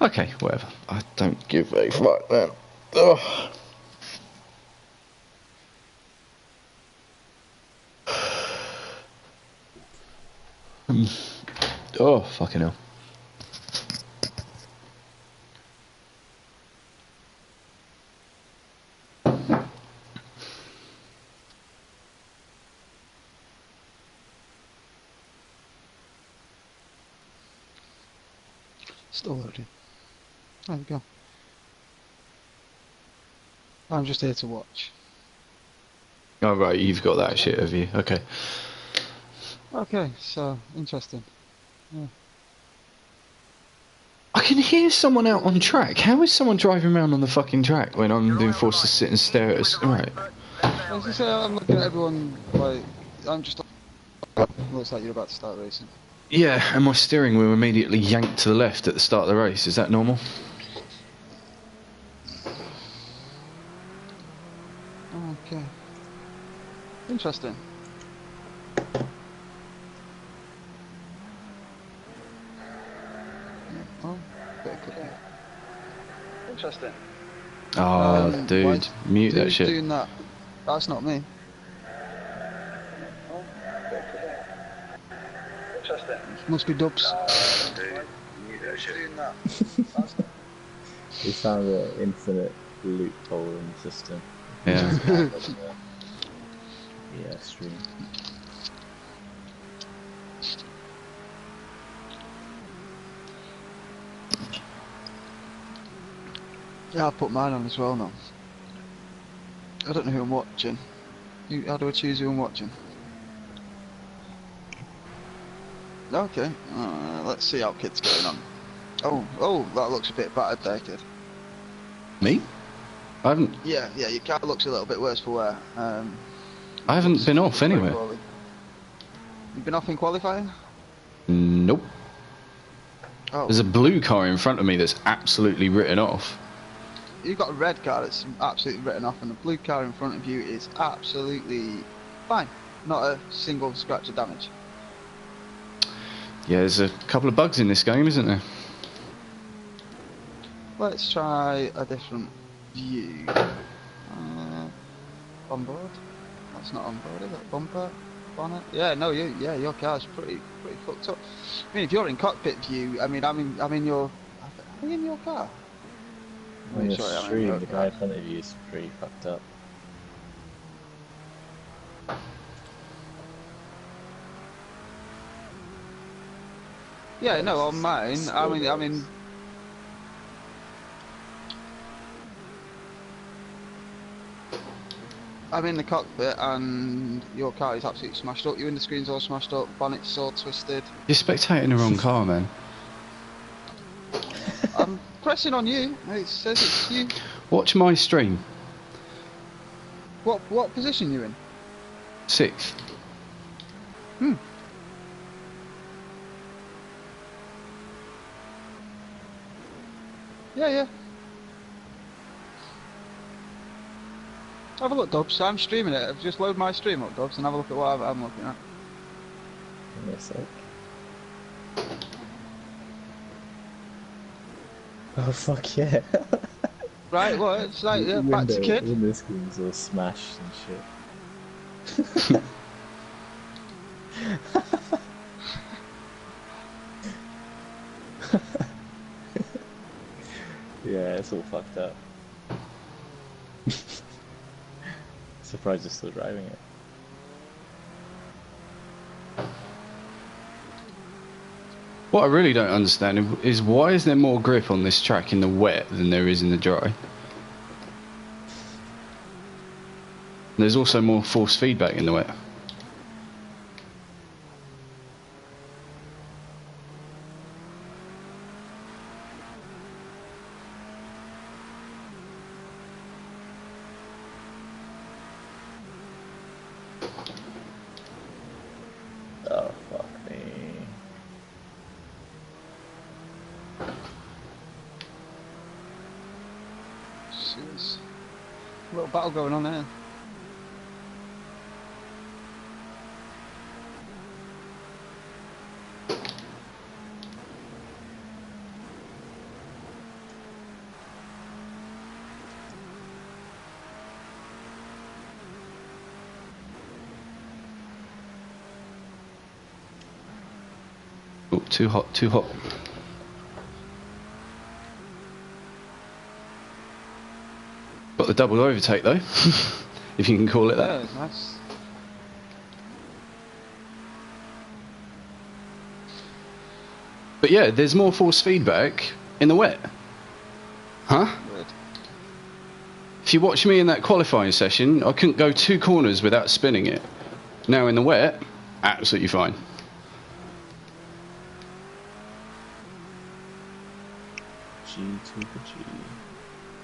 [SPEAKER 1] Okay, whatever. I don't give a fuck then. Ugh. Oh, fucking hell.
[SPEAKER 2] Still loading. There we go. I'm just here to watch.
[SPEAKER 1] Oh, right, you've got that shit, have you? Okay.
[SPEAKER 2] Okay, so, interesting. Yeah.
[SPEAKER 1] I can hear someone out on track. How is someone driving around on the fucking track when I'm being forced to sit and stare at us? Right.
[SPEAKER 2] As I say, I'm looking at everyone, like, I'm just... Looks like you're about to start racing.
[SPEAKER 1] Yeah, and my steering wheel immediately yanked to the left at the start of the race. Is that normal?
[SPEAKER 2] Okay. Interesting. Oh, bit of cooking. Interesting.
[SPEAKER 1] Oh, dude,
[SPEAKER 2] why-
[SPEAKER 1] mute that
[SPEAKER 2] Who's
[SPEAKER 1] shit.
[SPEAKER 2] doing that? That's not me. Interesting. Must be Dubs.
[SPEAKER 5] We found an infinite loophole in the system.
[SPEAKER 1] Yeah.
[SPEAKER 5] Yeah, stream.
[SPEAKER 2] Yeah, I'll put mine on as well now. I don't know who I'm watching. How do I choose who I'm watching? Okay, let's see how Kid's going on. Oh, that looks a bit battered there, Kid.
[SPEAKER 1] Me? I haven't.
[SPEAKER 2] Yeah, your car looks a little bit worse for wear.
[SPEAKER 1] I haven't been off anywhere.
[SPEAKER 2] You've been off in qualifying?
[SPEAKER 1] Nope.
[SPEAKER 2] Oh,
[SPEAKER 1] There's a blue car in front of me that's absolutely written off.
[SPEAKER 2] you've got a red car that's absolutely written off, and the blue car in front of you is absolutely fine. Not a single scratch of damage.
[SPEAKER 1] Yeah, there's a couple of bugs in this game, isn't there?
[SPEAKER 2] Let's try a different view. On board. That's not on board, is it? Bumper, bonnet. Yeah, no, your car's pretty fucked up. I mean, if you're in cockpit view, I mean, I'm in your. Am I in your car?
[SPEAKER 5] On the
[SPEAKER 2] Sorry, I'm in
[SPEAKER 5] stream,
[SPEAKER 2] road
[SPEAKER 5] the
[SPEAKER 2] car.
[SPEAKER 5] guy in front of you is pretty fucked up.
[SPEAKER 2] Yeah, no, on mine. I mean. I'm in the cockpit and your car is absolutely smashed up. Your window screen's all smashed up, bonnet's all twisted.
[SPEAKER 1] You're spectating the wrong car, man.
[SPEAKER 2] I'm pressing on you. It says it's you.
[SPEAKER 1] Watch my stream.
[SPEAKER 2] What position you in?
[SPEAKER 1] 6th.
[SPEAKER 2] Yeah. Have a look, Dubs. I'm streaming it. Just load my stream up, Dubs, and have a look at what I'm looking at.
[SPEAKER 5] Give me a sec. Oh fuck yeah!
[SPEAKER 2] Right, what? It's like, yeah, back to kid.
[SPEAKER 5] Window screen's all smashed and shit. Yeah, it's all fucked up. Surprised you're still driving it.
[SPEAKER 1] What I really don't understand is why is there more grip on this track in the wet than there is in the dry? There's also more force feedback in the wet.
[SPEAKER 5] Oh fuck me.
[SPEAKER 2] Jeez. A little battle going on there.
[SPEAKER 1] Oh, too hot, too hot. Got the double overtake though, if you can call it that.
[SPEAKER 2] Yeah, nice.
[SPEAKER 1] But yeah, there's more force feedback in the wet. Huh?
[SPEAKER 2] Weird.
[SPEAKER 1] If you watch me in that qualifying session, I couldn't go 2 corners without spinning it. Now in the wet, absolutely fine.
[SPEAKER 5] G to the G.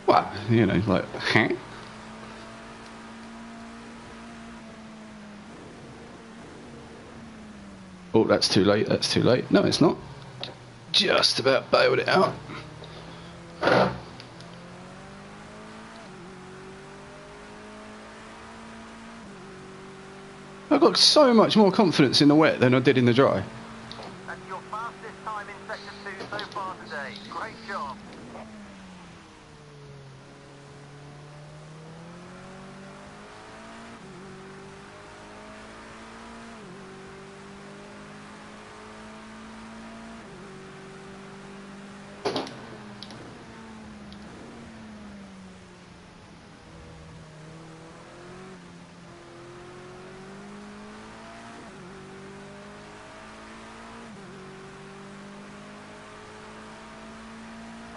[SPEAKER 1] Well, you know, like, huh? Oh, that's too late, that's too late. No, it's not. Just about bailed it out. I've got so much more confidence in the wet than I did in the dry.
[SPEAKER 4] That's your fastest time in Sector 2 so far today. Great job.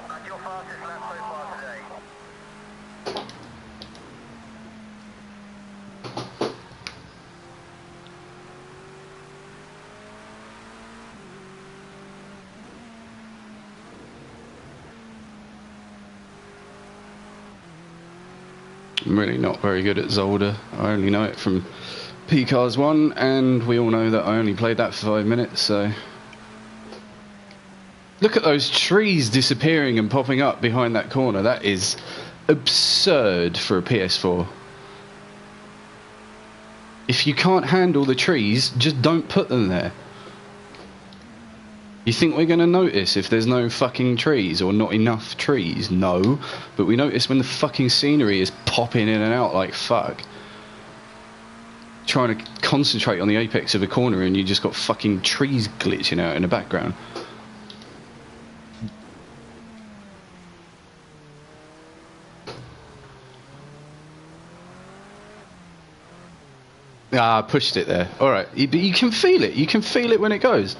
[SPEAKER 4] That's your fastest lap so far today.
[SPEAKER 1] I'm really not very good at Zolder. I only know it from PCars 1, and we all know that I only played that for 5 minutes, so... Look at those trees disappearing and popping up behind that corner. That is absurd for a PS4. If you can't handle the trees, just don't put them there. You think we're going to notice if there's no fucking trees or not enough trees? No. But we notice when the fucking scenery is popping in and out like fuck. trying to concentrate on the apex of a corner and you just got fucking trees glitching out in the background. Ah, I pushed it there. Alright, but you can feel it. You can feel it when it goes.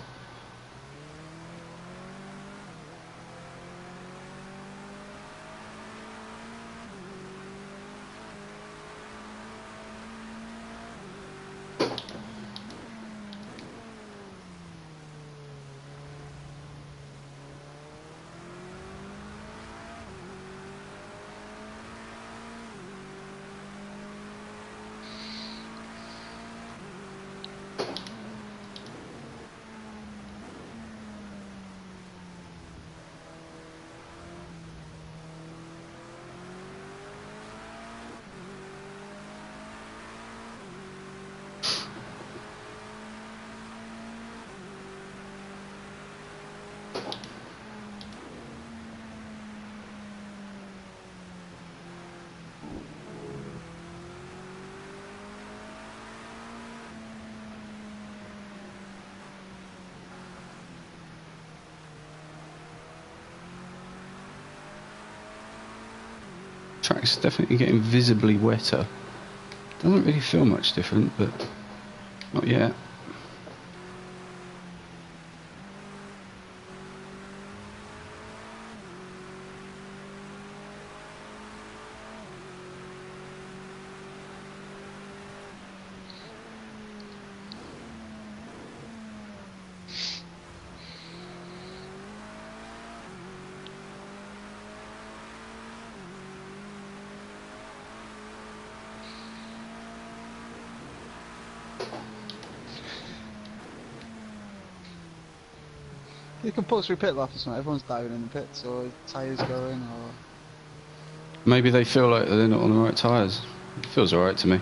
[SPEAKER 1] Track's definitely getting visibly wetter. Doesn't really feel much different, but not yet.
[SPEAKER 2] You can put us through pit lap or something. Everyone's diving in the pits, or tyres going, or...
[SPEAKER 1] Maybe they feel like they're not on the right tyres. It feels alright to me.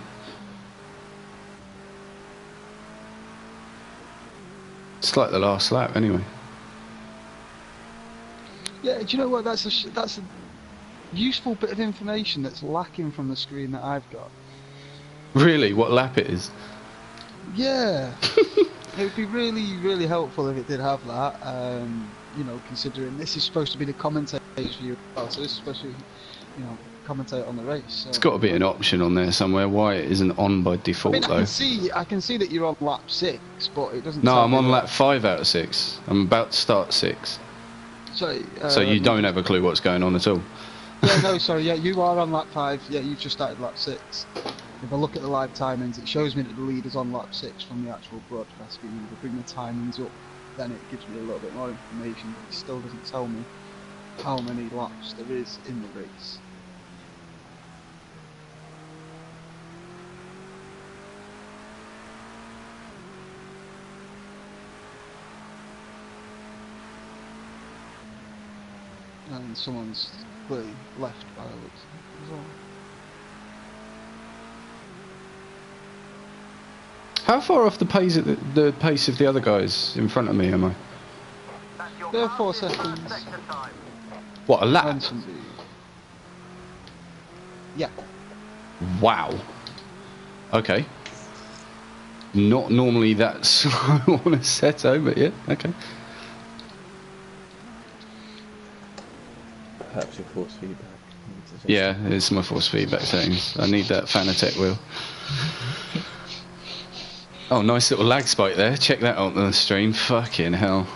[SPEAKER 1] It's like the last lap anyway.
[SPEAKER 2] Yeah, do you know what? That's a useful bit of information that's lacking from the screen that I've got.
[SPEAKER 1] Really? What lap it is?
[SPEAKER 2] Yeah. It would be really, really helpful if it did have that. You know, considering this is supposed to be the commentator for you, so this is supposed to, you know, commentate on the race. So.
[SPEAKER 1] It's got to be an option on there somewhere. Why it isn't on by default though?
[SPEAKER 2] I can see that you're on lap 6, but it doesn't.
[SPEAKER 1] No,
[SPEAKER 2] tell
[SPEAKER 1] I'm
[SPEAKER 2] me
[SPEAKER 1] on
[SPEAKER 2] that.
[SPEAKER 1] lap 5 out of 6. I'm about to start 6.
[SPEAKER 2] Sorry.
[SPEAKER 1] So you don't have a clue what's going on at all.
[SPEAKER 2] Yeah, no, sorry. Yeah, you are on lap 5. Yeah, you've just started lap 6. If I look at the live timings, it shows me that the lead is on lap 6 from the actual broadcast screen. If I bring the timings up, then it gives me a little bit more information, but it still doesn't tell me how many laps there is in the race. And someone's clearly left by the looks as well.
[SPEAKER 1] How far off the pace of the other guys in front of me am I?
[SPEAKER 4] That's your
[SPEAKER 2] There are
[SPEAKER 4] pass
[SPEAKER 2] 4
[SPEAKER 4] in
[SPEAKER 2] seconds.
[SPEAKER 4] sector time.
[SPEAKER 1] What, a lap?
[SPEAKER 2] And somebody... Yeah.
[SPEAKER 1] Wow. Okay. Not normally that slow on Assetto, but yeah, okay.
[SPEAKER 5] Perhaps your force feedback.
[SPEAKER 1] Yeah, it's my force feedback settings. I need that Fanatec wheel. Oh, nice little lag spike there. Check that out on the stream. Fucking hell.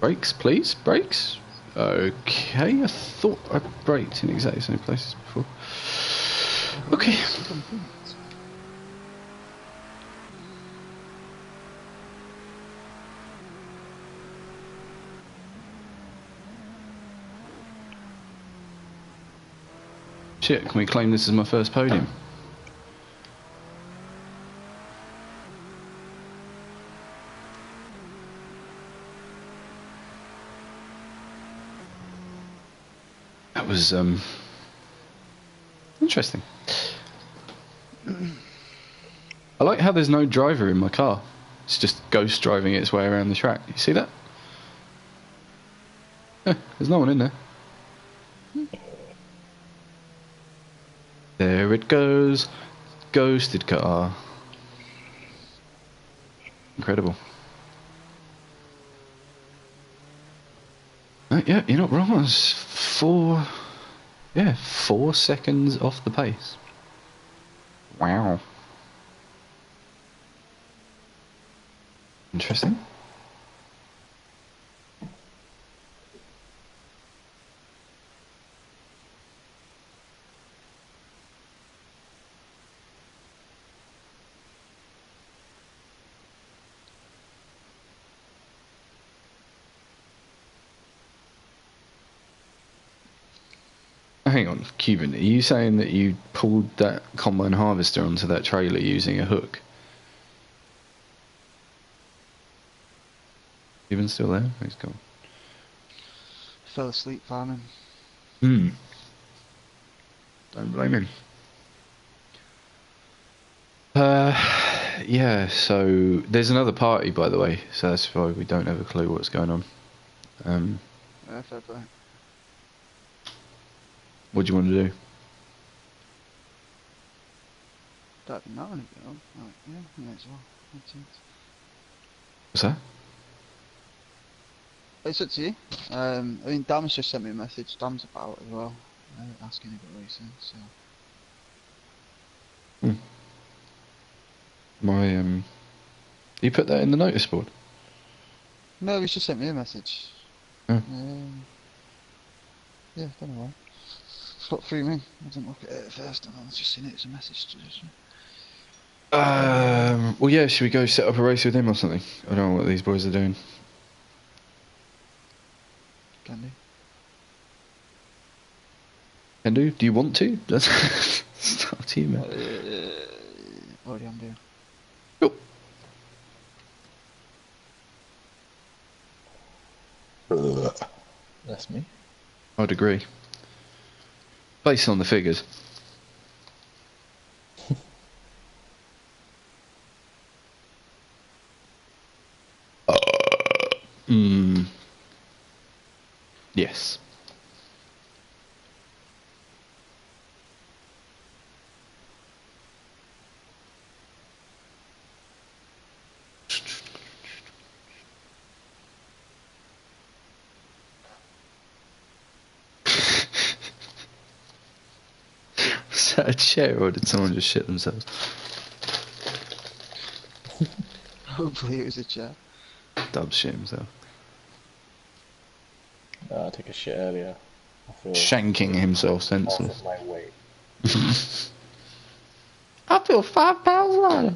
[SPEAKER 1] Brakes, please. Brakes. Okay, I thought I braked in exactly the same places before. Okay. Shit, can we claim this as my first podium? That was, interesting. I like how there's no driver in my car. It's just ghost driving its way around the track. You see that? There's no one in there. There it goes. Ghosted car. Incredible. Yeah, you're not wrong. It's 4 seconds off the pace. Wow. Interesting. Hang on, Cuban, are you saying that you pulled that combine harvester onto that trailer using a hook? Cuban's still there? He's gone.
[SPEAKER 2] Fell asleep farming.
[SPEAKER 1] Don't blame him. Yeah, so there's another party, by the way, so that's why we don't have a clue what's going on.
[SPEAKER 2] Yeah, fair play.
[SPEAKER 1] What do you want to do?
[SPEAKER 2] Don't even know anything. Right, yeah, may as well. Makes sense.
[SPEAKER 1] What's that?
[SPEAKER 2] It's up to you. I mean, Dam's just sent me a message. Dam's about as well, asking about racing. So.
[SPEAKER 1] You put that in the notice board?
[SPEAKER 2] No, he's just sent me a message.
[SPEAKER 1] Oh.
[SPEAKER 2] Yeah, don't know why. Flipped through me. I didn't look at it at first, and I was just seeing it as a message to just.
[SPEAKER 1] Well, yeah, should we go set up a race with him or something? I don't know what these boys are doing.
[SPEAKER 2] Can do.
[SPEAKER 1] Can do? Do you want to? That's it's up to you, man.
[SPEAKER 2] What do you do?
[SPEAKER 1] Cool.
[SPEAKER 5] That's me.
[SPEAKER 1] I'd agree. Based on the figures. Yes. Was that a chair or did someone just shit themselves?
[SPEAKER 2] Hopefully it was a chair.
[SPEAKER 1] Dubs shit himself.
[SPEAKER 5] I took a shit earlier. I feel
[SPEAKER 1] Shanking himself
[SPEAKER 5] half
[SPEAKER 1] senseless.
[SPEAKER 5] of my weight.
[SPEAKER 1] I feel 5 pounds lighter.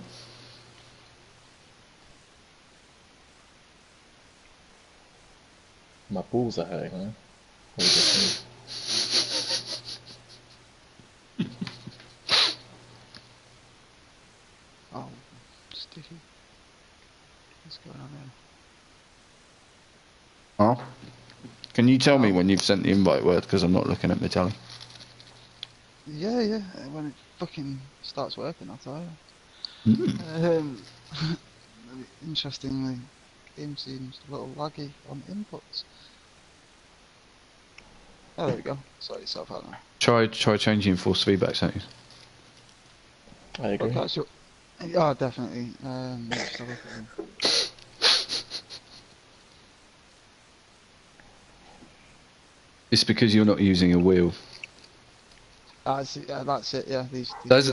[SPEAKER 5] My balls are hurting, man. Or just
[SPEAKER 2] Oh, sticky. What's going on there?
[SPEAKER 1] Oh. Can you tell me when you've sent the invite word? Because I'm not looking at my telly.
[SPEAKER 2] Yeah. When it fucking starts working, I'll tell you. Interestingly, game seems a little laggy on inputs. Oh, there we go. Sort yourself out now.
[SPEAKER 1] Try changing force feedback settings.
[SPEAKER 5] I agree.
[SPEAKER 2] Okay, so, yeah, definitely. Let's have a look at them.
[SPEAKER 1] It's because you're not using a wheel.
[SPEAKER 2] That's it. Yeah, these
[SPEAKER 1] That's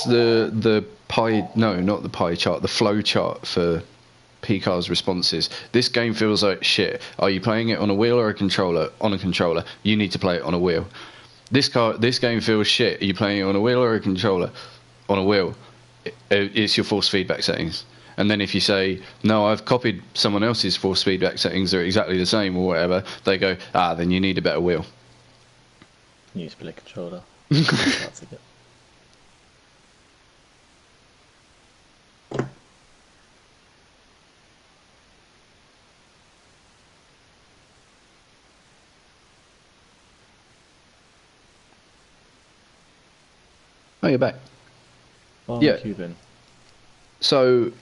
[SPEAKER 1] the pie. No, not the pie chart. The flow chart for PCars responses. This game feels like shit. Are you playing it on a wheel or a controller? On a controller. You need to play it on a wheel. This game feels shit. Are you playing it on a wheel or a controller? On a wheel. It's your force feedback settings. And then if you say, no, I've copied someone else's force feedback settings, they're exactly the same or whatever, they go, then you need a better wheel.
[SPEAKER 5] You used to play controller. That's a bit.
[SPEAKER 1] Oh, you're back.
[SPEAKER 5] Oh,
[SPEAKER 1] Yeah.
[SPEAKER 5] Cuban.
[SPEAKER 1] So,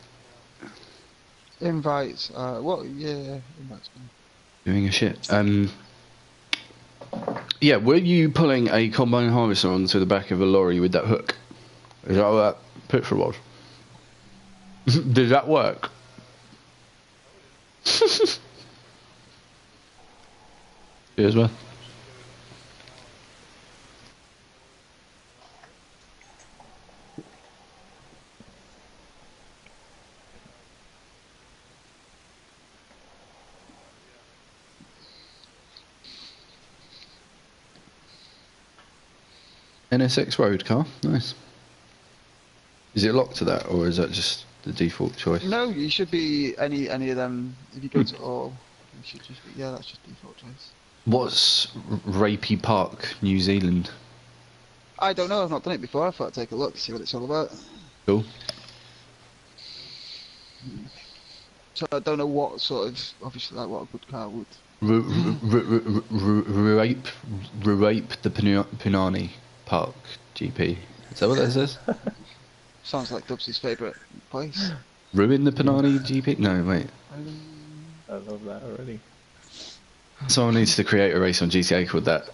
[SPEAKER 2] Invites. What? Yeah, invites.
[SPEAKER 1] Doing a shit. Yeah, were you pulling a combine harvester onto the back of a lorry with that hook? Is that what that picture was? Did that work? You as well. NSX road car, nice. Is it locked to that, or is that just the default choice?
[SPEAKER 2] No, you should be any of them. If you go to all, you should just be. Yeah, that's just default choice.
[SPEAKER 1] What's Rapey Park, New Zealand?
[SPEAKER 2] I don't know. I've not done it before. I thought I'd take a look, see what it's all about.
[SPEAKER 1] Cool.
[SPEAKER 2] So I don't know what sort of, obviously, like what a good car would.
[SPEAKER 1] Rape the Punani Park GP. Is that what that says?
[SPEAKER 2] Sounds like Dubsy's favourite place.
[SPEAKER 1] Ruin the Punani GP? No, wait.
[SPEAKER 5] I love that already.
[SPEAKER 1] Someone needs to create a race on GTA called that.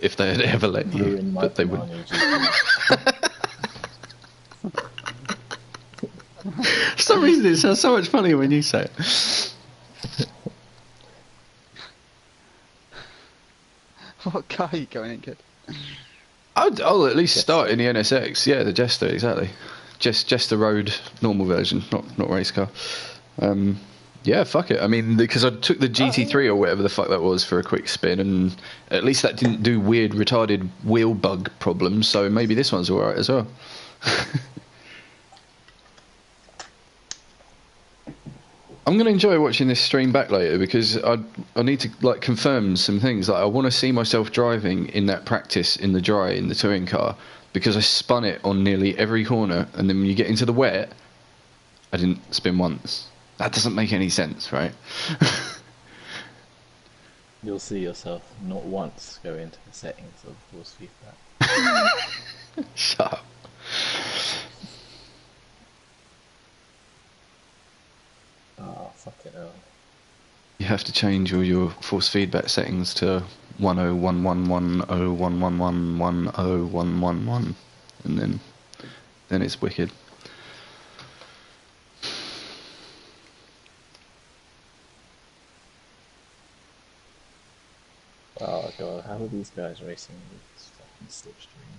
[SPEAKER 1] If they had ever let you,
[SPEAKER 5] Ruin my
[SPEAKER 1] but they would.
[SPEAKER 5] Panani GP.
[SPEAKER 1] For some reason, it sounds so much funnier when you say it.
[SPEAKER 2] What car are you going in, kid?
[SPEAKER 1] I'll at least start in the NSX. Yeah, the Jester, exactly. Jester Road, normal version, not race car. Yeah, fuck it. I mean, because I took the GT3 or whatever the fuck that was for a quick spin, and at least that didn't do weird retarded wheel bug problems. So maybe this one's alright as well. I'm gonna enjoy watching this stream back later because I need to like confirm some things. Like I want to see myself driving in that practice in the dry in the touring car because I spun it on nearly every corner, and then when you get into the wet, I didn't spin once. That doesn't make any sense, right?
[SPEAKER 5] You'll see yourself not once go into the settings of force feedback.
[SPEAKER 1] Shut up.
[SPEAKER 5] Oh, fucking hell.
[SPEAKER 1] You have to change all your force feedback settings to 10111011110111, and then it's wicked.
[SPEAKER 5] Oh god, how are these guys racing with this fucking slipstream?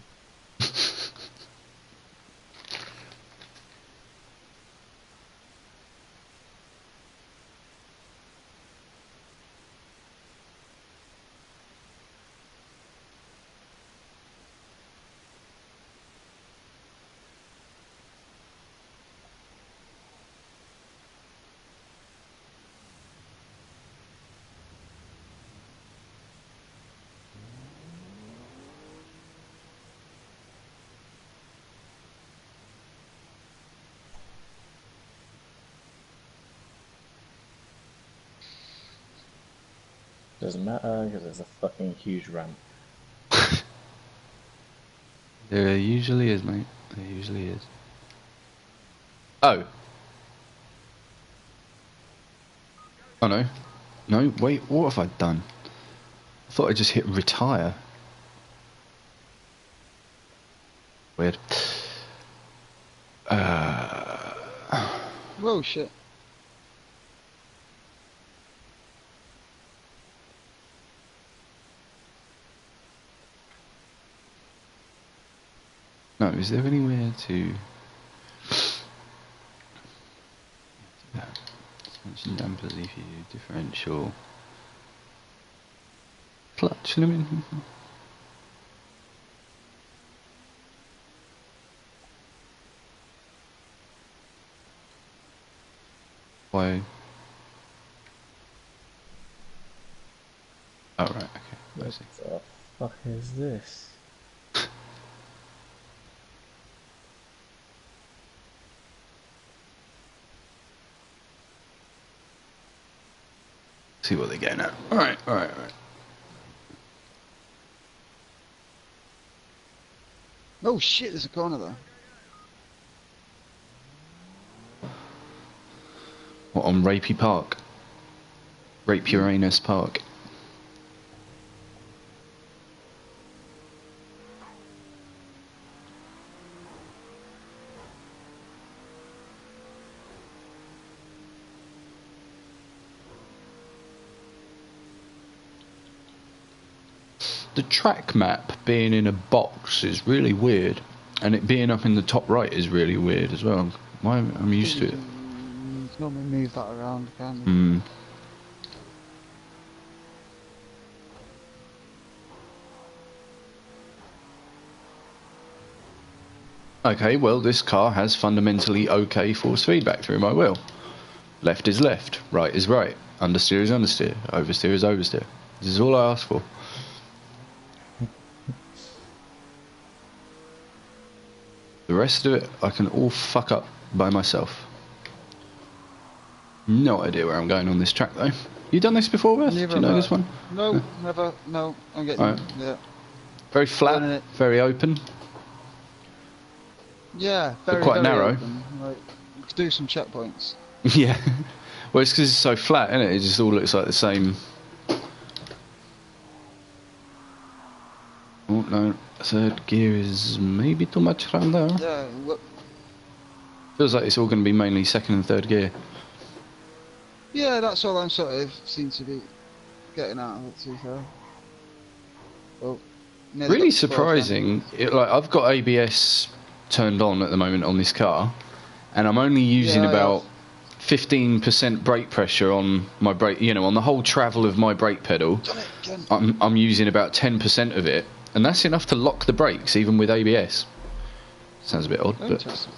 [SPEAKER 5] Doesn't matter because there's a fucking huge ramp.
[SPEAKER 1] There usually is, mate. There usually is. Oh. Oh no. No, wait, what have I done? I thought I just hit retire. Weird.
[SPEAKER 2] Whoa, shit.
[SPEAKER 1] No, is there anywhere to... Suspension dampers, ECU, differential... Clutch limit... Why? Oh, right, okay. I
[SPEAKER 5] What
[SPEAKER 1] see.
[SPEAKER 5] the fuck is this?
[SPEAKER 1] See what they're getting at. Alright.
[SPEAKER 2] Oh shit, there's a corner there.
[SPEAKER 1] What, on Rapey Park? Rape Uranus Park. The track map being in a box is really weird, and it being up in the top right is really weird as well. I'm used to it.
[SPEAKER 2] You can normally move that around, can't you?
[SPEAKER 1] Hmm. Okay, well, this car has fundamentally okay force feedback through my wheel. Left is left, right is right, understeer is understeer, oversteer is oversteer. This is all I ask for. The rest of it, I can all fuck up by myself. No idea where I'm going on this track, though. You done this before, Beth?
[SPEAKER 2] Neither
[SPEAKER 1] Do you know
[SPEAKER 2] have
[SPEAKER 1] this
[SPEAKER 2] I.
[SPEAKER 1] one?
[SPEAKER 2] No,
[SPEAKER 1] No.
[SPEAKER 2] never. No, I'm getting.
[SPEAKER 1] Alright.
[SPEAKER 2] Yeah.
[SPEAKER 1] Very
[SPEAKER 2] Learning
[SPEAKER 1] flat,
[SPEAKER 2] it.
[SPEAKER 1] very open,
[SPEAKER 2] Yeah,
[SPEAKER 1] but
[SPEAKER 2] very,
[SPEAKER 1] quite
[SPEAKER 2] very
[SPEAKER 1] narrow.
[SPEAKER 2] open. Like, you could do some checkpoints.
[SPEAKER 1] Yeah. Well, it's because it's so flat, isn't it? It just all looks like the same. Oh, no. Third gear is maybe too much around there.
[SPEAKER 2] Yeah, look.
[SPEAKER 1] Feels like it's all going to be mainly second and third gear.
[SPEAKER 2] Yeah, that's all I'm sort of seem to be getting out of it, to be fair. Well, nearly
[SPEAKER 1] Really
[SPEAKER 2] got to fourth
[SPEAKER 1] surprising. Like, I've got ABS turned on at the moment on this car, and I'm only using
[SPEAKER 2] Yeah, I
[SPEAKER 1] about 15% brake pressure on my brake. You know, on the whole travel of my brake pedal,
[SPEAKER 2] then. Done it again.
[SPEAKER 1] I'm using about 10% of it, and that's enough to lock the brakes even with ABS. Sounds a bit odd, but
[SPEAKER 2] Interesting.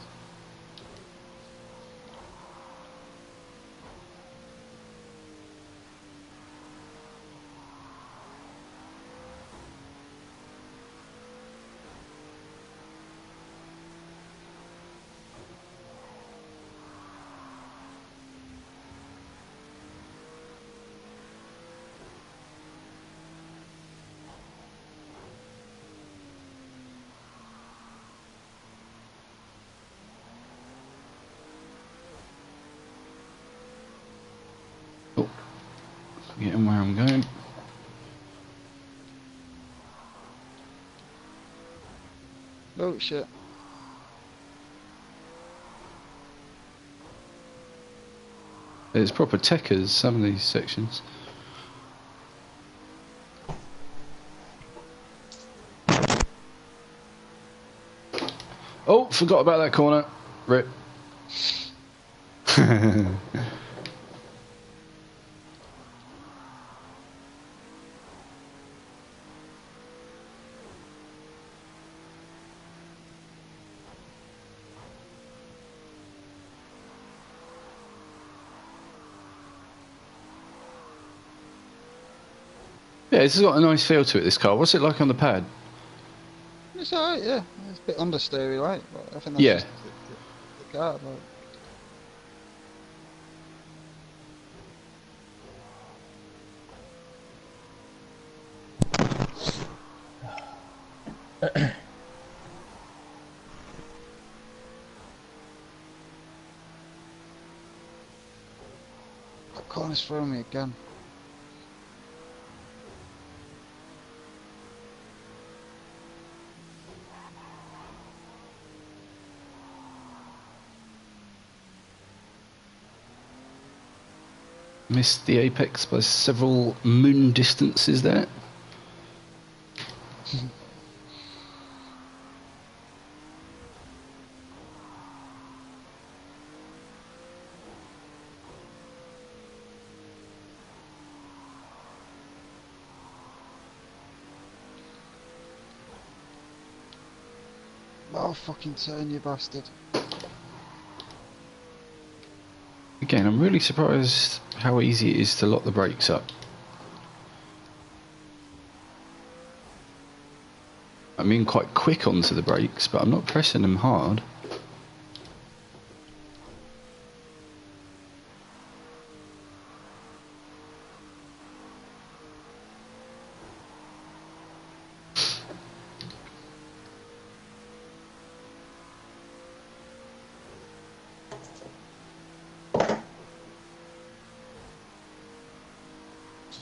[SPEAKER 1] getting where I'm going.
[SPEAKER 2] Oh shit.
[SPEAKER 1] It's proper techers, some of these sections. Oh, forgot about that corner. Rip. Yeah, this has got a nice feel to it, this car. What's it like on the pad?
[SPEAKER 2] It's alright, yeah. It's a bit understeery, like, but I think that's
[SPEAKER 1] Yeah.
[SPEAKER 2] just the car, like. That corner's throwing me again.
[SPEAKER 1] Missed the apex by several moon distances there.
[SPEAKER 2] Oh, fucking turn, you bastard.
[SPEAKER 1] Again, I'm really surprised how easy it is to lock the brakes up. I'm being quite quick onto the brakes, but I'm not pressing them hard.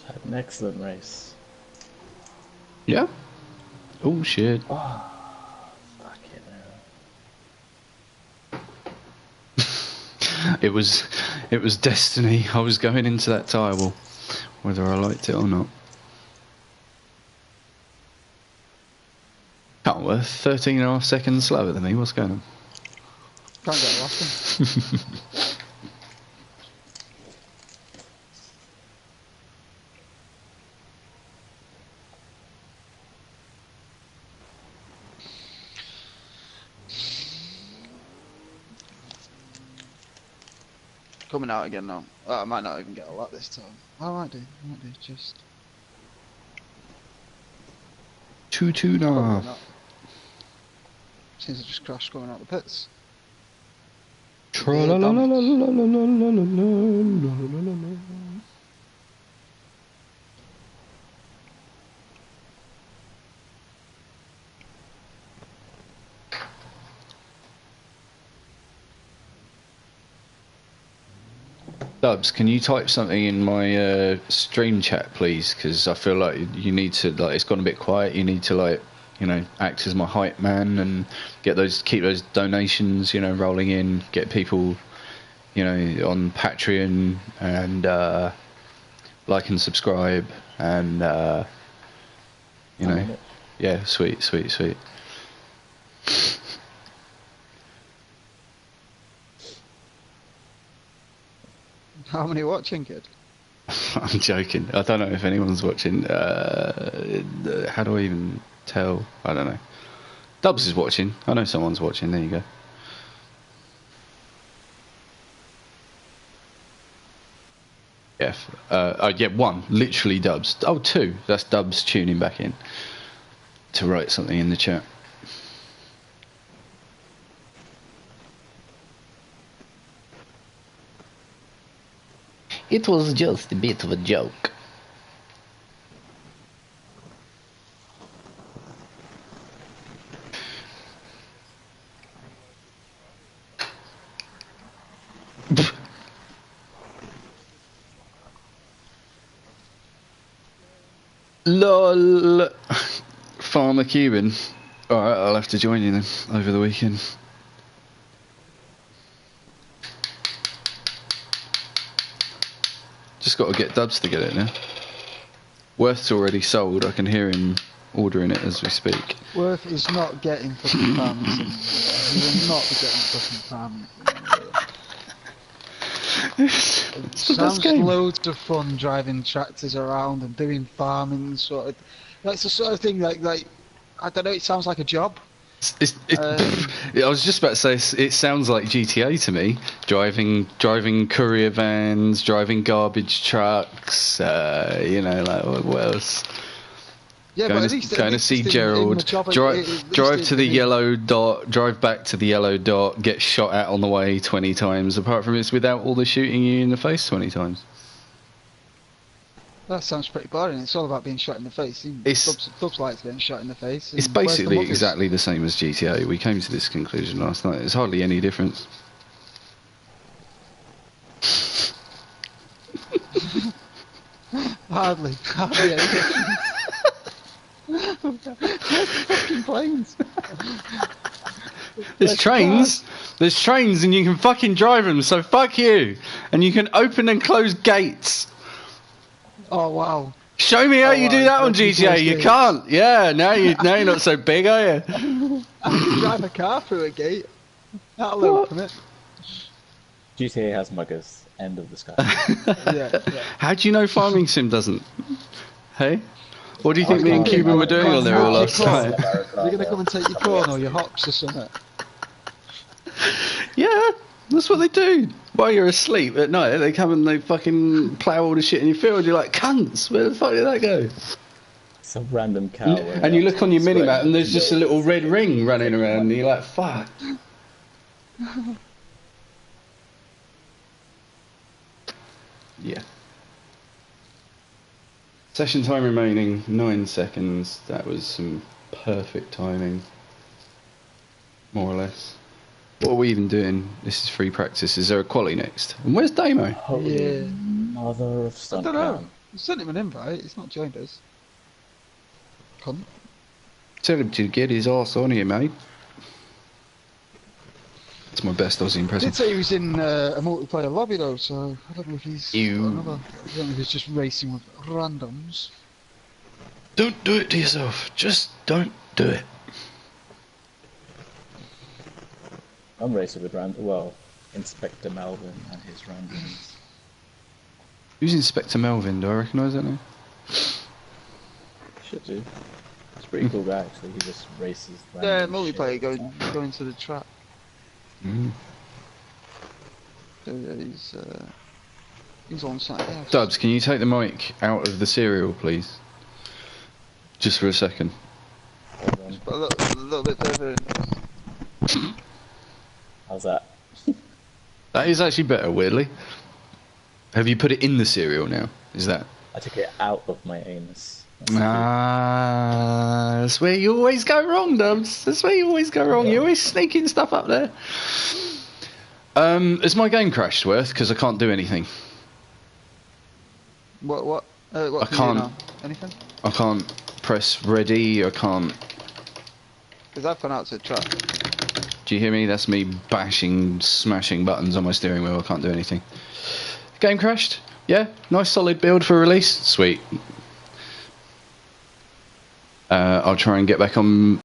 [SPEAKER 5] Had an excellent race.
[SPEAKER 1] Yeah. Oh shit.
[SPEAKER 5] Oh, fuck it.
[SPEAKER 1] It was destiny. I was going into that tyre wall, whether I liked it or not. Can't worth 13.5 seconds slower than me. What's going on?
[SPEAKER 2] Can't get lost. Coming out again now. Oh, I might not even get a lot this time. I might do. Just.
[SPEAKER 1] 2.5.
[SPEAKER 2] Seems I just crashed going out the pits.
[SPEAKER 1] Dubs, can you type something in my stream chat, please? Because I feel like you need to, like, it's gone a bit quiet. You need to, like, you know, act as my hype man and keep those donations, you know, rolling in. Get people, you know, on Patreon and like and subscribe and you know, yeah, sweet.
[SPEAKER 2] How many watching, kid?
[SPEAKER 1] I'm joking. I don't know if anyone's watching. How do I even tell? I don't know. Dubs is watching. I know someone's watching. There you go. Yeah. Yeah, one. Literally Dubs. Oh, two. That's Dubs tuning back in to write something in the chat. It was just a bit of a joke. LOL. Farmer Cuban. Alright, I'll have to join you then over the weekend. Just got to get Dubs to get it now. Worth's already sold. I can hear him ordering it as we speak.
[SPEAKER 2] Worth is not getting fucking farming simulator. He will not be getting fucking farming simulator. It sounds loads of fun driving tractors around and doing farming sort of. That's the sort of thing like I don't know. It sounds like a job.
[SPEAKER 1] I was just about to say it sounds like GTA to me. Driving courier vans, driving garbage trucks. You know, like what else?
[SPEAKER 2] Yeah,
[SPEAKER 1] going
[SPEAKER 2] but
[SPEAKER 1] to,
[SPEAKER 2] at least
[SPEAKER 1] going to see Gerald. Drive to the yellow dot. Drive back to the yellow dot. Get shot at on the way 20 times. Apart from it's without all the shooting you in the face 20 times.
[SPEAKER 2] That sounds pretty boring. It's all about being shot in the face. Dubs likes getting shot in the face.
[SPEAKER 1] It's basically exactly the same as GTA. We came to this conclusion last night. There's hardly any difference.
[SPEAKER 2] Hardly any difference. Where's the fucking planes?
[SPEAKER 1] There's trains. There's trains and you can fucking drive them, so fuck you. And you can open and close gates.
[SPEAKER 2] Oh wow.
[SPEAKER 1] Show me how you do that on GTA. You can't. Yeah, now you're not so big, are you?
[SPEAKER 2] I can drive a car through a gate. That'll open it.
[SPEAKER 5] GTA has muggers. End of discussion.
[SPEAKER 2] Yeah.
[SPEAKER 1] How do you know Farming Sim doesn't? Hey? What do you think me and Cuban were doing on there all last night?
[SPEAKER 2] You're gonna come and take your corn or your hops or something?
[SPEAKER 1] Yeah, that's what they do. While you're asleep at night, they come and they fucking plough all the shit in your field. You're like, cunts, where the fuck did that go?
[SPEAKER 5] Some random cow.
[SPEAKER 1] And you look on your minimap and there's just a little red ring running around and you're like, fuck. Yeah. Session time remaining, 9 seconds. That was some perfect timing. More or less. What are we even doing? This is free practice. Is there a quali next? And where's Damo?
[SPEAKER 5] Holy mother of
[SPEAKER 2] I don't know. You sent him an invite. He's not joined us. Cunt.
[SPEAKER 1] Tell him to get his arse on here, mate. That's my best Aussie impression.
[SPEAKER 2] Did say he was in a multiplayer lobby though, so I don't know if he's
[SPEAKER 1] You-
[SPEAKER 2] got another. I don't know if he's just racing with randoms.
[SPEAKER 1] Don't do it to yourself. Just don't do it.
[SPEAKER 5] I'm racing with Inspector Melvin and his randoms.
[SPEAKER 1] Who's Inspector Melvin? Do I recognise that name?
[SPEAKER 5] Should do. It's a pretty cool guy actually. He just races.
[SPEAKER 2] Yeah,
[SPEAKER 5] random
[SPEAKER 2] multiplayer
[SPEAKER 5] shit.
[SPEAKER 2] going to the track.
[SPEAKER 1] Mm.
[SPEAKER 2] So yeah, he's on site. Yeah.
[SPEAKER 1] Dubs, can you take the mic out of the serial, please? Just for a second.
[SPEAKER 5] Hold on.
[SPEAKER 2] But a little bit further.
[SPEAKER 5] How's that?
[SPEAKER 1] That is actually better, weirdly. Have you put it in the serial now? Is that?
[SPEAKER 5] I took it out of my anus.
[SPEAKER 1] Ah, that's where you always go wrong, Dubs. That's where you always go wrong. You're always sneaking stuff up there. Has my game crashed, Worth? Because I can't do anything.
[SPEAKER 2] What
[SPEAKER 1] I
[SPEAKER 2] can you
[SPEAKER 1] can't.
[SPEAKER 2] do now? Anything?
[SPEAKER 1] I can't press ready. I can't.
[SPEAKER 2] Because I've gone out to the track.
[SPEAKER 1] Do you hear me? That's me bashing, smashing buttons on my steering wheel. I can't do anything. Game crashed? Yeah? Nice solid build for release? Sweet. I'll try and get back on